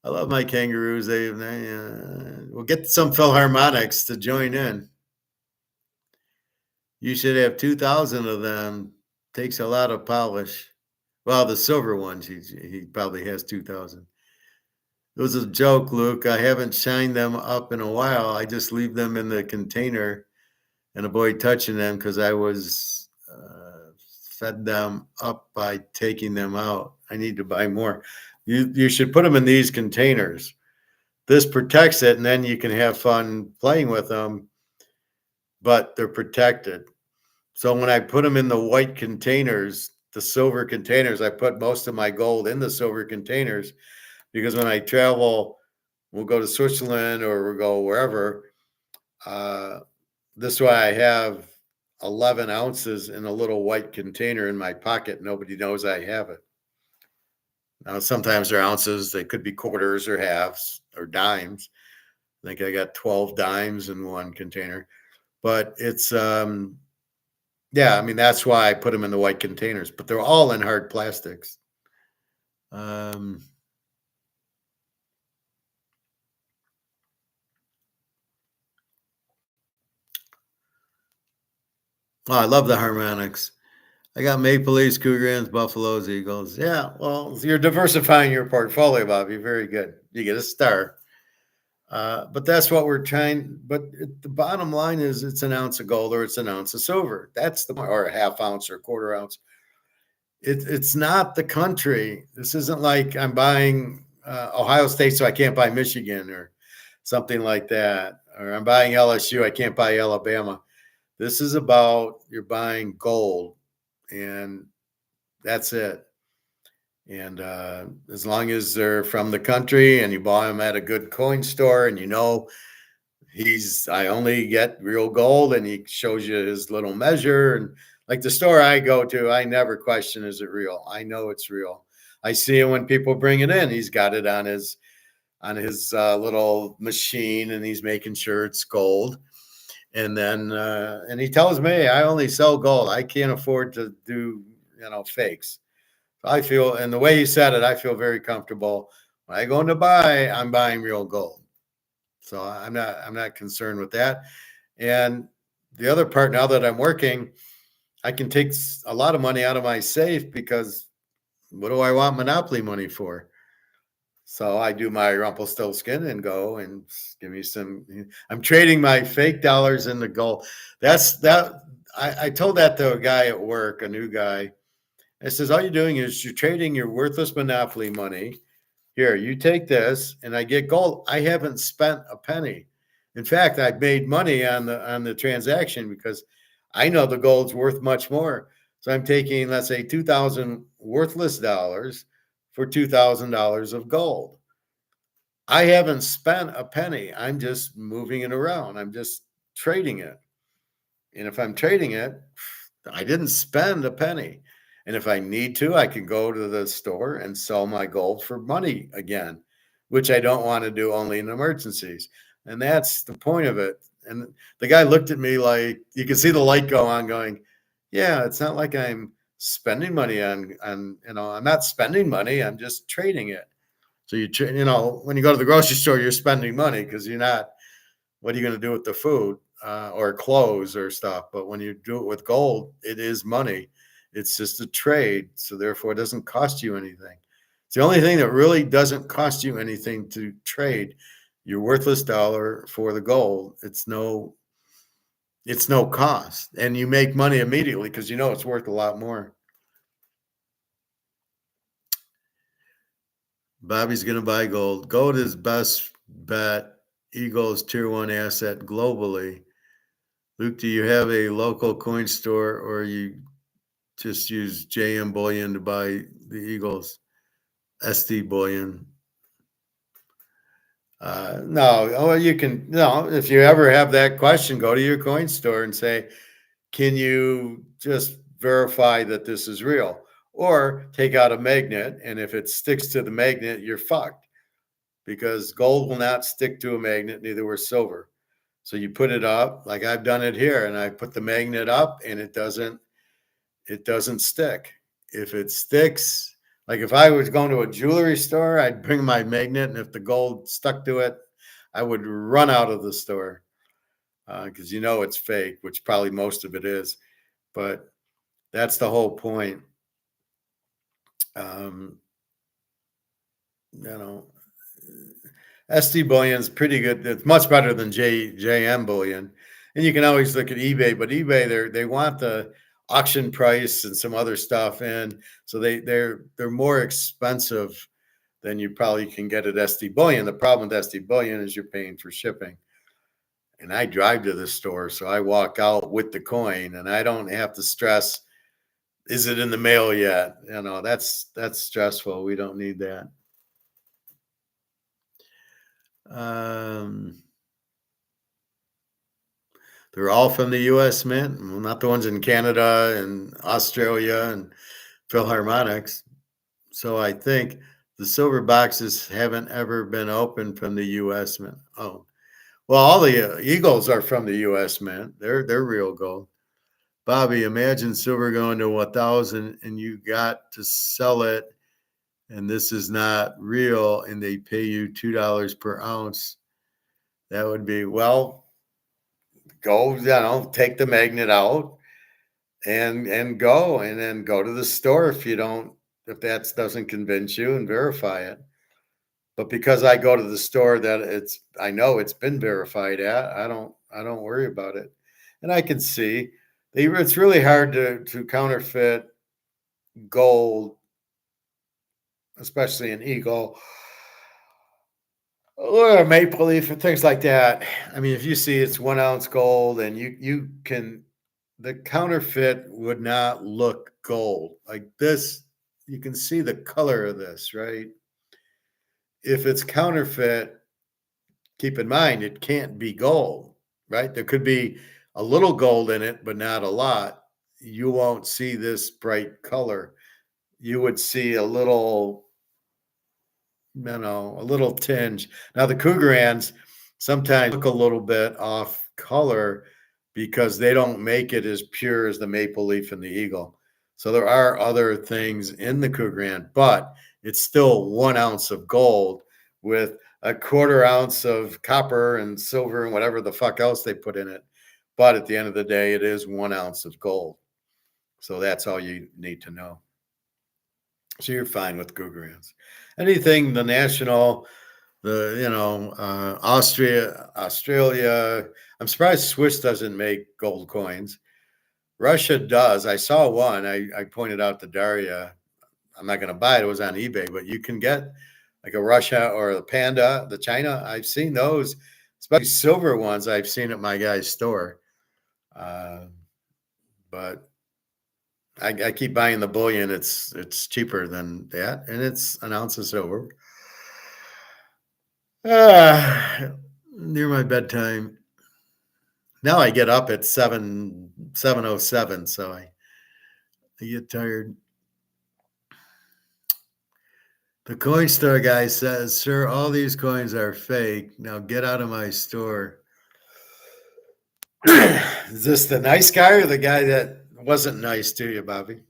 I love my kangaroos. We'll get some Philharmonics to join in. You should have 2,000 of them. Takes a lot of polish. Well, the silver ones, he probably has 2,000. It was a joke, Luke. I haven't shined them up in a while. I just leave them in the container and avoid touching them because I was fed them up by taking them out. I need to buy more. You should put them in these containers. This protects it, and then you can have fun playing with them, but they're protected. So when I put them in the white containers, the silver containers, I put most of my gold in the silver containers because when I travel, we'll go to Switzerland or we'll go wherever. This way I have 11 ounces in a little white container in my pocket. Nobody knows I have it. Now, sometimes they're ounces. They could be quarters or halves or dimes. I think I got 12 dimes in one container. But it's, yeah, I mean, that's why I put them in the white containers. But they're all in hard plastics. Oh, I love the harmonics. I got Maple Leafs, Cougarans, Buffaloes, Eagles. Yeah, well, you're diversifying your portfolio, Bobby. Very good. You get a star. But that's what we're trying. But the bottom line is it's an ounce of gold or it's an ounce of silver. That's the, or a half ounce or a quarter ounce. It's not the country. This isn't like I'm buying Ohio State, so I can't buy Michigan or something like that. Or I'm buying LSU, I can't buy Alabama. This is about you're buying gold, and that's it. And as long as they're from the country and you buy them at a good coin store and you know I only get real gold, and he shows you his little measure. And like the store I go to, I never question, is it real? I know it's real. I see it when people bring it in. He's got it on his little machine, and he's making sure it's gold. And then and he tells me, I only sell gold. I can't afford to do fakes. I feel, and the way he said it, I feel very comfortable. When I go in to buy, I'm buying real gold. So I'm not concerned with that. And the other part, now that I'm working, I can take a lot of money out of my safe, because what do I want monopoly money for? So I do my Rumpelstiltskin and go and give me some. I'm trading my fake dollars into gold. I told that to a guy at work, a new guy. I says, all you're doing is you're trading your worthless monopoly money. Here, you take this, and I get gold. I haven't spent a penny. In fact, I've made money on the transaction, because I know the gold's worth much more. So I'm taking, let's say, 2,000 worthless dollars for $2,000 of gold. I haven't spent a penny. I'm just moving it around. I'm just trading it. And if I'm trading it, I didn't spend a penny. And if I need to, I can go to the store and sell my gold for money again, which I don't want to do only in emergencies. And that's the point of it. And the guy looked at me like, you can see the light go on, going, yeah, it's not like I'm spending money on I'm not spending money. I'm just trading it. So when you go to the grocery store, you're spending money, because you're not. What are you going to do with the food or clothes or stuff? But when you do it with gold, it is money. It's just a trade, so therefore it doesn't cost you anything. It's the only thing that really doesn't cost you anything to trade your worthless dollar for the gold. It's no cost, and you make money immediately, because it's worth a lot more. Bobby's going to buy gold. Gold is best bet. Eagles tier 1 asset globally. Luke, do you have a local coin store, or you just use JM Bullion to buy the Eagles? SD Bullion. No. Oh, you can. No, if you ever have that question, go to your coin store and say, can you just verify that this is real? Or take out a magnet, and if it sticks to the magnet, you're fucked, because gold will not stick to a magnet, neither will silver. So you put it up, like I've done it here, and I put the magnet up, and it doesn't stick. If it sticks, like if I was going to a jewelry store, I'd bring my magnet, and if the gold stuck to it, I would run out of the store, because it's fake, which probably most of it is. But that's the whole point. Um, SD Bullion is pretty good. It's much better than JM Bullion. And you can always look at eBay, but eBay, they want the auction price and some other stuff in. So they're more expensive than you probably can get at SD Bullion. The problem with SD Bullion is you're paying for shipping. And I drive to the store, so I walk out with the coin, and I don't have to stress, is it in the mail yet? That's stressful. We don't need that. They're all from the U.S. Mint, not the ones in Canada and Australia and Philharmonics. So I think the silver boxes haven't ever been opened from the U.S. Mint. Oh, well, all the Eagles are from the U.S. Mint. They're real gold. Bobby, imagine silver going to 1,000 and you got to sell it, and this is not real, and they pay you $2 per ounce. That would be, well, go, take the magnet out and go, and then go to the store if that doesn't convince you, and verify it. But because I go to the store that I know it's been verified at, I don't worry about it. And I can see it's really hard to counterfeit gold, especially an eagle or a maple leaf and things like that. I mean, if you see it's 1 ounce gold, and the counterfeit would not look gold like this. You can see the color of this, right? If it's counterfeit, keep in mind, it can't be gold, right? There could be a little gold in it, but not a lot. You won't see this bright color. You would see a little, a little tinge. Now, the Cougarans sometimes look a little bit off color because they don't make it as pure as the maple leaf and the eagle. So there are other things in the Cougaran, but it's still 1 ounce of gold with a quarter ounce of copper and silver and whatever the fuck else they put in it. But at the end of the day, it is 1 ounce of gold. So that's all you need to know. So you're fine with Cougarans. Anything the national, Australia. I'm surprised Swiss doesn't make gold coins. Russia does. I saw one. I pointed out to Daria. I'm not going to buy it. It was on eBay, but you can get like a Russia or the Panda, the China. I've seen those, especially silver ones. I've seen at my guy's store. But I keep buying the bullion. It's cheaper than that, and it's an ounce of silver. Near my bedtime. Now I get up at 7:07, so I get tired. The coin store guy says, "Sir, all these coins are fake. Now get out of my store." Is this the nice guy or the guy that wasn't nice to you, Bobby?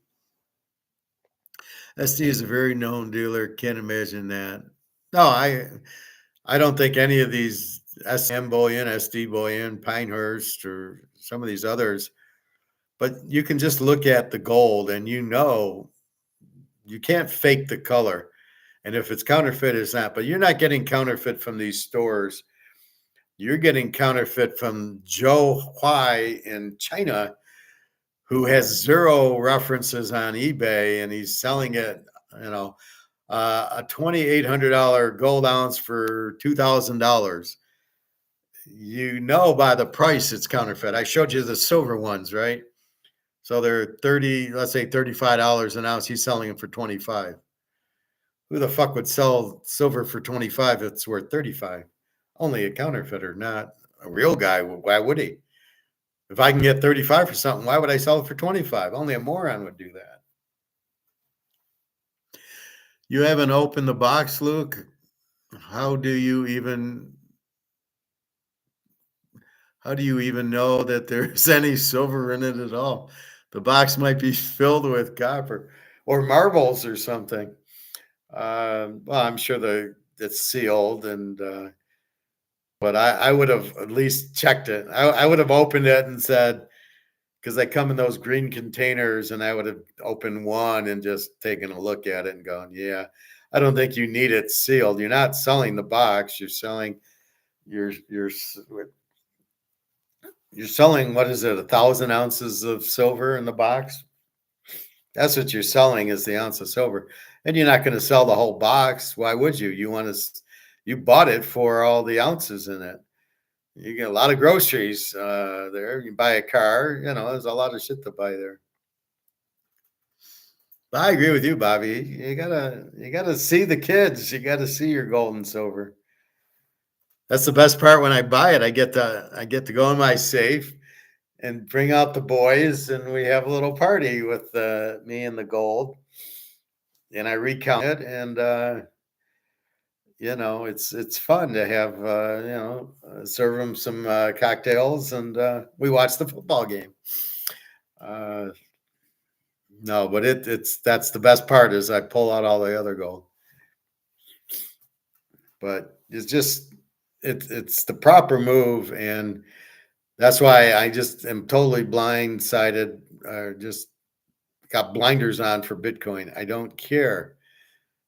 SD is a very known dealer. Can't imagine that. No, I don't think any of these SM bullion, SD bullion, Pinehurst, or some of these others, but you can just look at the gold and you can't fake the color. And if it's counterfeit, it's not. But you're not getting counterfeit from these stores. You're getting counterfeit from Joe Huai in China, who has 0 references on eBay, and he's selling it, a $2,800 gold ounce for $2,000. By the price it's counterfeit. I showed you the silver ones, right? So they're let's say $35 an ounce. He's selling them for 25. Who the fuck would sell silver for 25 if it's worth 35? Only a counterfeiter, not a real guy. Why would he? If I can get 35 for something, why would I sell it for 25? Only a moron would do that. You haven't opened the box, Luke. How do you even know that there's any silver in it at all? The box might be filled with copper or marbles or something. Well, I'm sure it's sealed, but I would have at least checked it. I would have opened it and said, because they come in those green containers, and I would have opened one and just taken a look at it and gone, yeah, I don't think you need it sealed. You're not selling the box. You're selling you're selling, what is it, 1,000 ounces of silver in the box? That's what you're selling, is the ounce of silver. And you're not going to sell the whole box. Why would you? You bought it for all the ounces in it. You get a lot of groceries there. You buy a car, there's a lot of shit to buy there. But I agree with you, Bobby. You gotta see the kids. You gotta see your gold and silver. That's the best part when I buy it. I get to go in my safe and bring out the boys, and we have a little party with me and the gold. And I recount it, and it's fun to have serve them some cocktails, and we watch the football game. No, but that's the best part, is I pull out all the other gold. But it's the proper move, and that's why I just am totally blindsided, just got blinders on for Bitcoin. I don't care.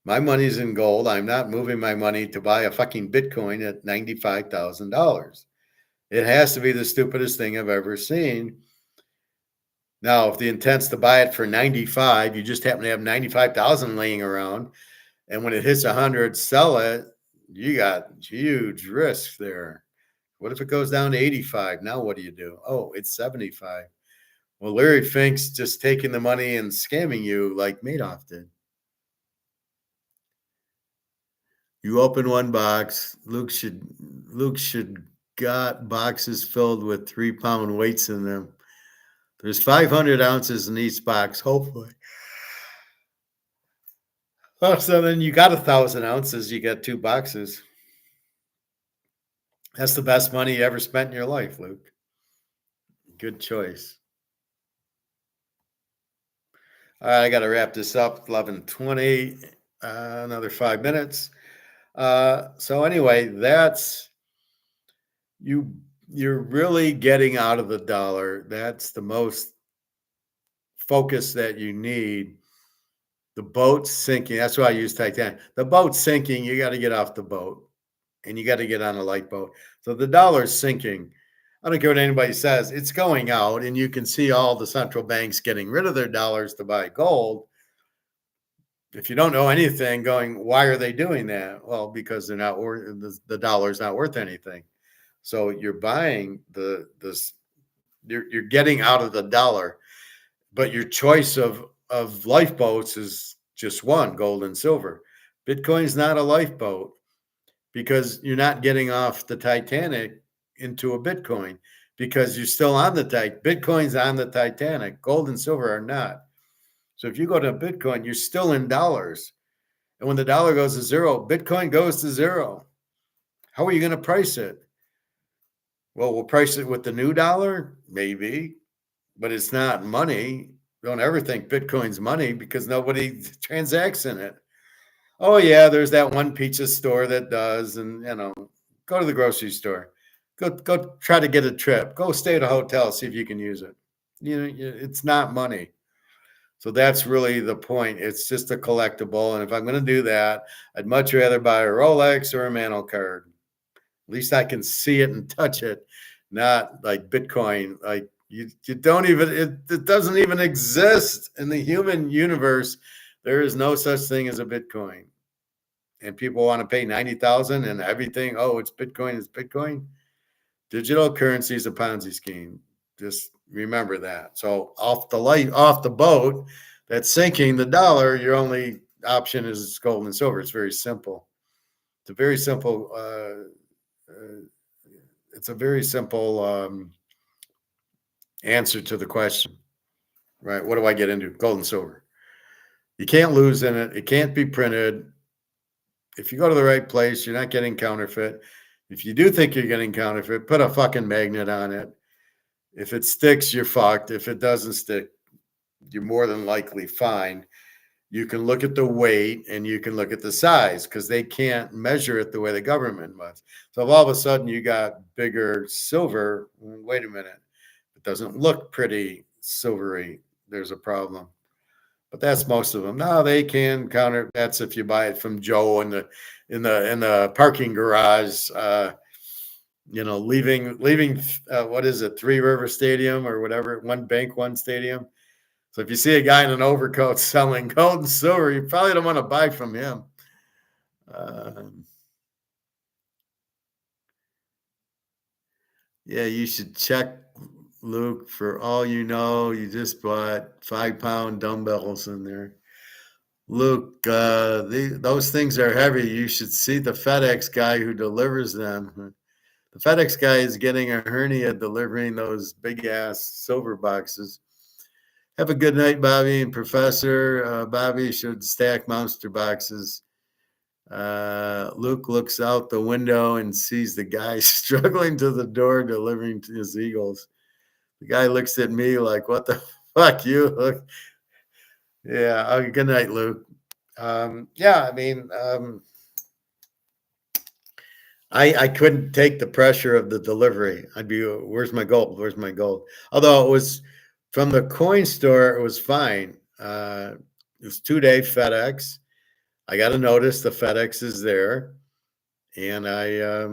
My money's in gold. I'm not moving my money to buy a fucking Bitcoin at $95,000. It has to be the stupidest thing I've ever seen. Now, if the intent's to buy it for 95, you just happen to have 95,000 laying around, and when it hits 100, sell it, you got huge risk there. What if it goes down to 85? Now what do you do? Oh, it's 75. Well, Larry Fink's just taking the money and scamming you like Madoff did. You open one box. Luke should got boxes filled with 3-pound weights in them. There's 500 ounces in each box, hopefully. Oh, so then you got 1,000 ounces. You got 2 boxes. That's the best money you ever spent in your life, Luke. Good choice. All right, I got to wrap this up. 11:20. Another 5 minutes. So anyway, that's you're really getting out of the dollar. That's the most focus that you need. The boat's sinking. That's why I use Titanic. The boat's sinking. You got to get off the boat and you got to get on a light boat. So the dollar's sinking. I don't care what anybody says. It's going out, and you can see all the central banks getting rid of their dollars to buy gold. If you don't know anything, going, why are they doing that? Well, because they're not worth the dollar's not worth anything. So you're buying you're getting out of the dollar, but your choice of lifeboats is just one, gold and silver. Bitcoin's not a lifeboat because you're not getting off the Titanic into a Bitcoin because you're still on the Bitcoin's on the Titanic. Gold and silver are not. So if you go to Bitcoin, you're still in dollars. And when the dollar goes to zero, Bitcoin goes to zero. How are you going to price it? Well, we'll price it with the new dollar, maybe, but it's not money. Don't ever think Bitcoin's money because nobody transacts in it. Oh, yeah, there's that one pizza store that does. And, go to the grocery store. Go try to get a trip. Go stay at a hotel, see if you can use it. It's not money. So that's really the point. It's just a collectible. And if I'm going to do that, I'd much rather buy a Rolex or a Mantle card. At least I can see it and touch it, not like Bitcoin. Like you don't even, it doesn't even exist in the human universe. There is no such thing as a Bitcoin. And people want to pay 90,000 and everything. Oh, it's Bitcoin. It's Bitcoin. Digital currency is a Ponzi scheme. Just remember that. So off the boat that's sinking the dollar, your only option is gold and silver. It's very simple. It's a very simple. It's a very simple answer to the question, right? What do I get into? Gold and silver. You can't lose in it. It can't be printed. If you go to the right place, you're not getting counterfeit. If you do think you're getting counterfeit, put a fucking magnet on it. If it sticks, you're fucked. If it doesn't stick, you're more than likely fine. You can look at the weight and you can look at the size because they can't measure it the way the government must. So if all of a sudden you got bigger silver, wait a minute, it doesn't look pretty silvery. There's a problem. But that's most of them. No, they can counter. That's if you buy it from Joe in the parking garage. Leaving what is it, Three River Stadium or whatever, one bank, one stadium. So if you see a guy in an overcoat selling gold and silver, you probably don't want to buy from him. Yeah, you should check, Luke. For all you know, you just bought 5-pound dumbbells in there. Luke, those things are heavy. You should see the FedEx guy who delivers them. The FedEx guy is getting a hernia delivering those big ass silver boxes. Have a good night, Bobby and Professor. Bobby should stack monster boxes. Luke looks out the window and sees the guy struggling to the door delivering to his eagles. The guy looks at me like, what the fuck, you look? Yeah, good night, Luke. I couldn't take the pressure of the delivery. I'd be, where's my gold? Where's my gold? Although it was from the coin store, it was fine. It was 2-day FedEx. I got a notice the FedEx is there. And I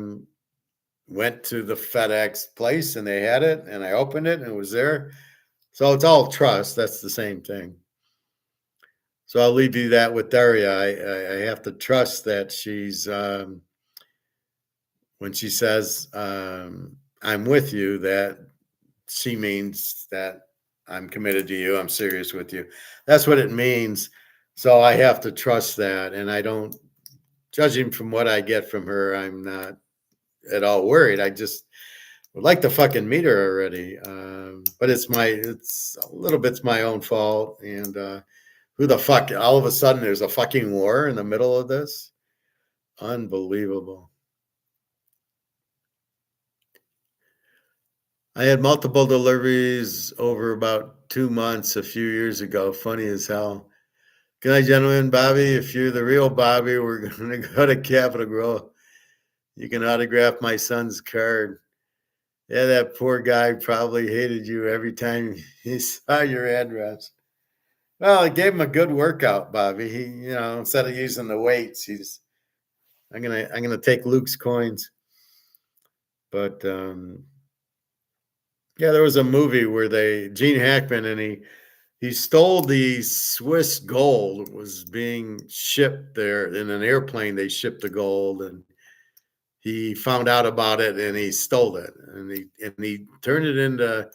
went to the FedEx place and they had it and I opened it and it was there. So it's all trust. That's the same thing. So I'll leave you that with Daria. I have to trust that she's, when she says, I'm with you, that she means that I'm committed to you. I'm serious with you. That's what it means. So I have to trust that. And I don't judging from what I get from her, I'm not at all worried. I just would like to fucking meet her already. But it's a little bit's my own fault. And who the fuck? All of a sudden, there's a fucking war in the middle of this. Unbelievable. I had multiple deliveries over about 2 months a few years ago. Funny as hell. Good night, gentlemen. Bobby, if you're the real Bobby, we're going to go to Capitol Grove. You can autograph my son's card. Yeah, that poor guy probably hated you every time he saw your address. Well, it gave him a good workout, Bobby. He, instead of using the weights, I'm gonna take Luke's coins. But yeah, there was a movie where Gene Hackman, and he stole the Swiss gold. It was being shipped there in an airplane. They shipped the gold, and he found out about it, and he stole it, and he turned it into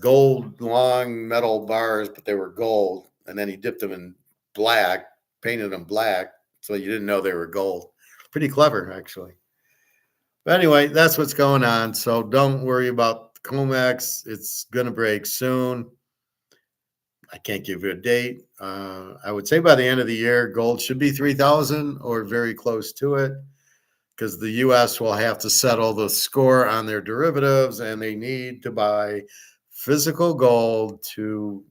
gold long metal bars, but they were gold, and then he dipped them in black, painted them black, so you didn't know they were gold. Pretty clever, actually. But anyway, that's what's going on. So don't worry about COMEX. It's going to break soon. I can't give you a date. I would say by the end of the year, gold should be 3,000 or very close to it, because the U.S. will have to settle the score on their derivatives, and they need to buy physical gold to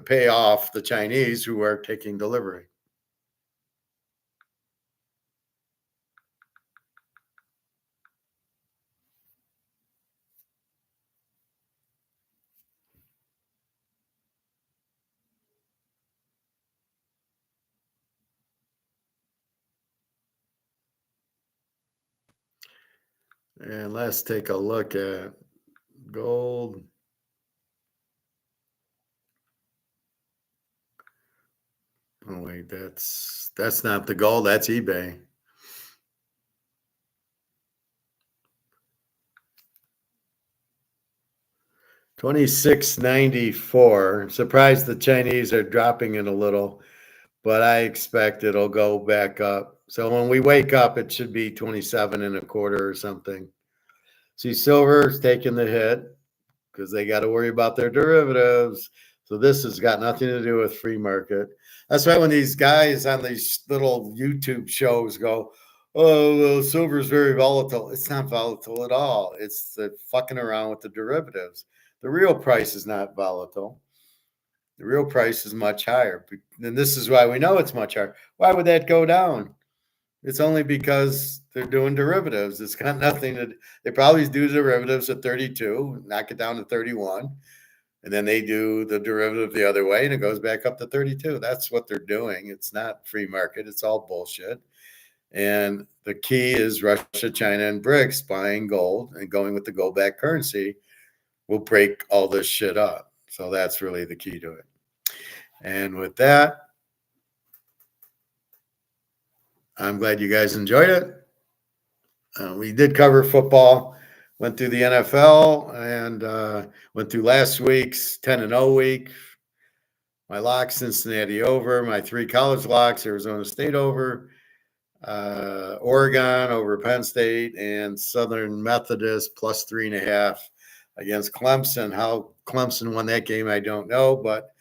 pay off the Chinese who are taking delivery. And let's take a look at gold. Oh wait, that's not the gold, that's eBay. $26.94. Surprised the Chinese are dropping it a little, but I expect it'll go back up. So when we wake up, it should be 27.25 or something. See, silver's taking the hit because they got to worry about their derivatives. So this has got nothing to do with free market. That's why when these guys on these little YouTube shows go, "Oh, well, silver is very volatile," it's not volatile at all. It's the fucking around with the derivatives. The real price is not volatile. The real price is much higher. And this is why we know it's much higher. Why would that go down? It's only because they're doing derivatives. It's got nothing to. They probably do derivatives at 32, knock it down to 31, and then they do the derivative the other way, and it goes back up to 32. That's what they're doing. It's not free market. It's all bullshit. And the key is Russia, China, and BRICS buying gold and going with the gold-backed currency will break all this shit up. So that's really the key to it. And with that, I'm glad you guys enjoyed it. We did cover football, went through the NFL, and went through last week's 10-0 week. My locks, Cincinnati over. My 3 college locks, Arizona State over, Oregon over Penn State, and Southern Methodist plus 3.5 against Clemson. How Clemson won that game, I don't know, but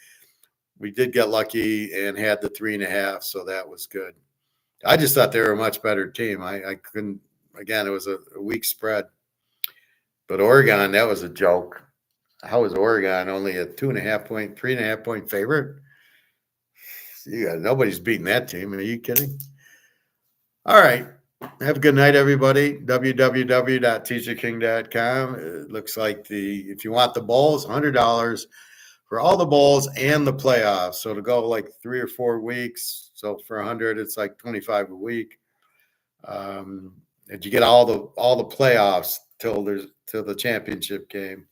we did get lucky and had the 3.5, so that was good. I just thought they were a much better team. I couldn't, again, it was a weak spread. But Oregon, that was a joke. How is Oregon only a 3.5 point favorite? Nobody's beating that team. Are you kidding? All right. Have a good night, everybody. www.teaserking.com. It looks like if you want the bowls, $100 for all the bowls and the playoffs. So to go like 3 or 4 weeks. So for 100, it's like 25 a week. And you get all the playoffs till the championship game.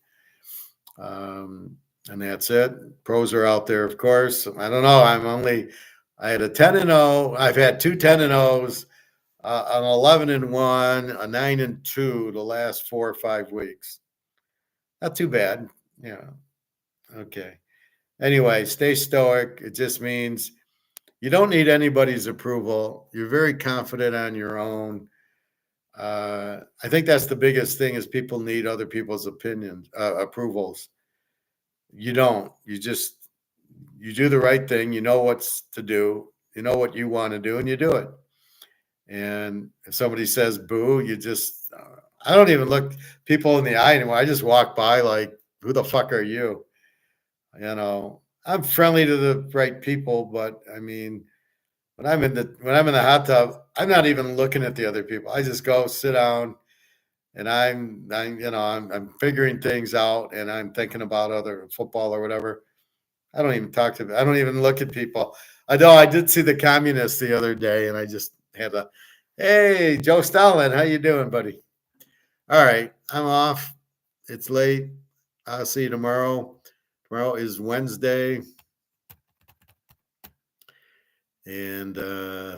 And that's it. Pros are out there, of course. I don't know. I had a 10-0. I've had 2 10-0s, an 11-1, a 9-2 the last 4 or 5 weeks. Not too bad. Yeah. Okay. Anyway, stay stoic. It just means You don't need anybody's approval. You're very confident on your own. I think that's the biggest thing is people need other people's opinions, approvals. You don't. You do the right thing. You know what's to do. You know what you want to do, and you do it. And if somebody says boo, you just, I don't even look people in the eye anymore. I just walk by like, who the fuck are you? I'm friendly to the right people, but I mean, when I'm in the hot tub, I'm not even looking at the other people. I just go sit down and I'm figuring things out and I'm thinking about other football or whatever. I don't even talk to, I don't even look at people. I know I did see the communists the other day and I just had a, hey, Joe Stalin, how you doing, buddy? All right, I'm off. It's late. I'll see you tomorrow. Tomorrow is Wednesday. And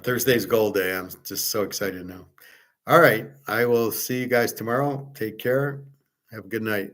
Thursday's goal day. I'm just so excited now. All right. I will see you guys tomorrow. Take care. Have a good night.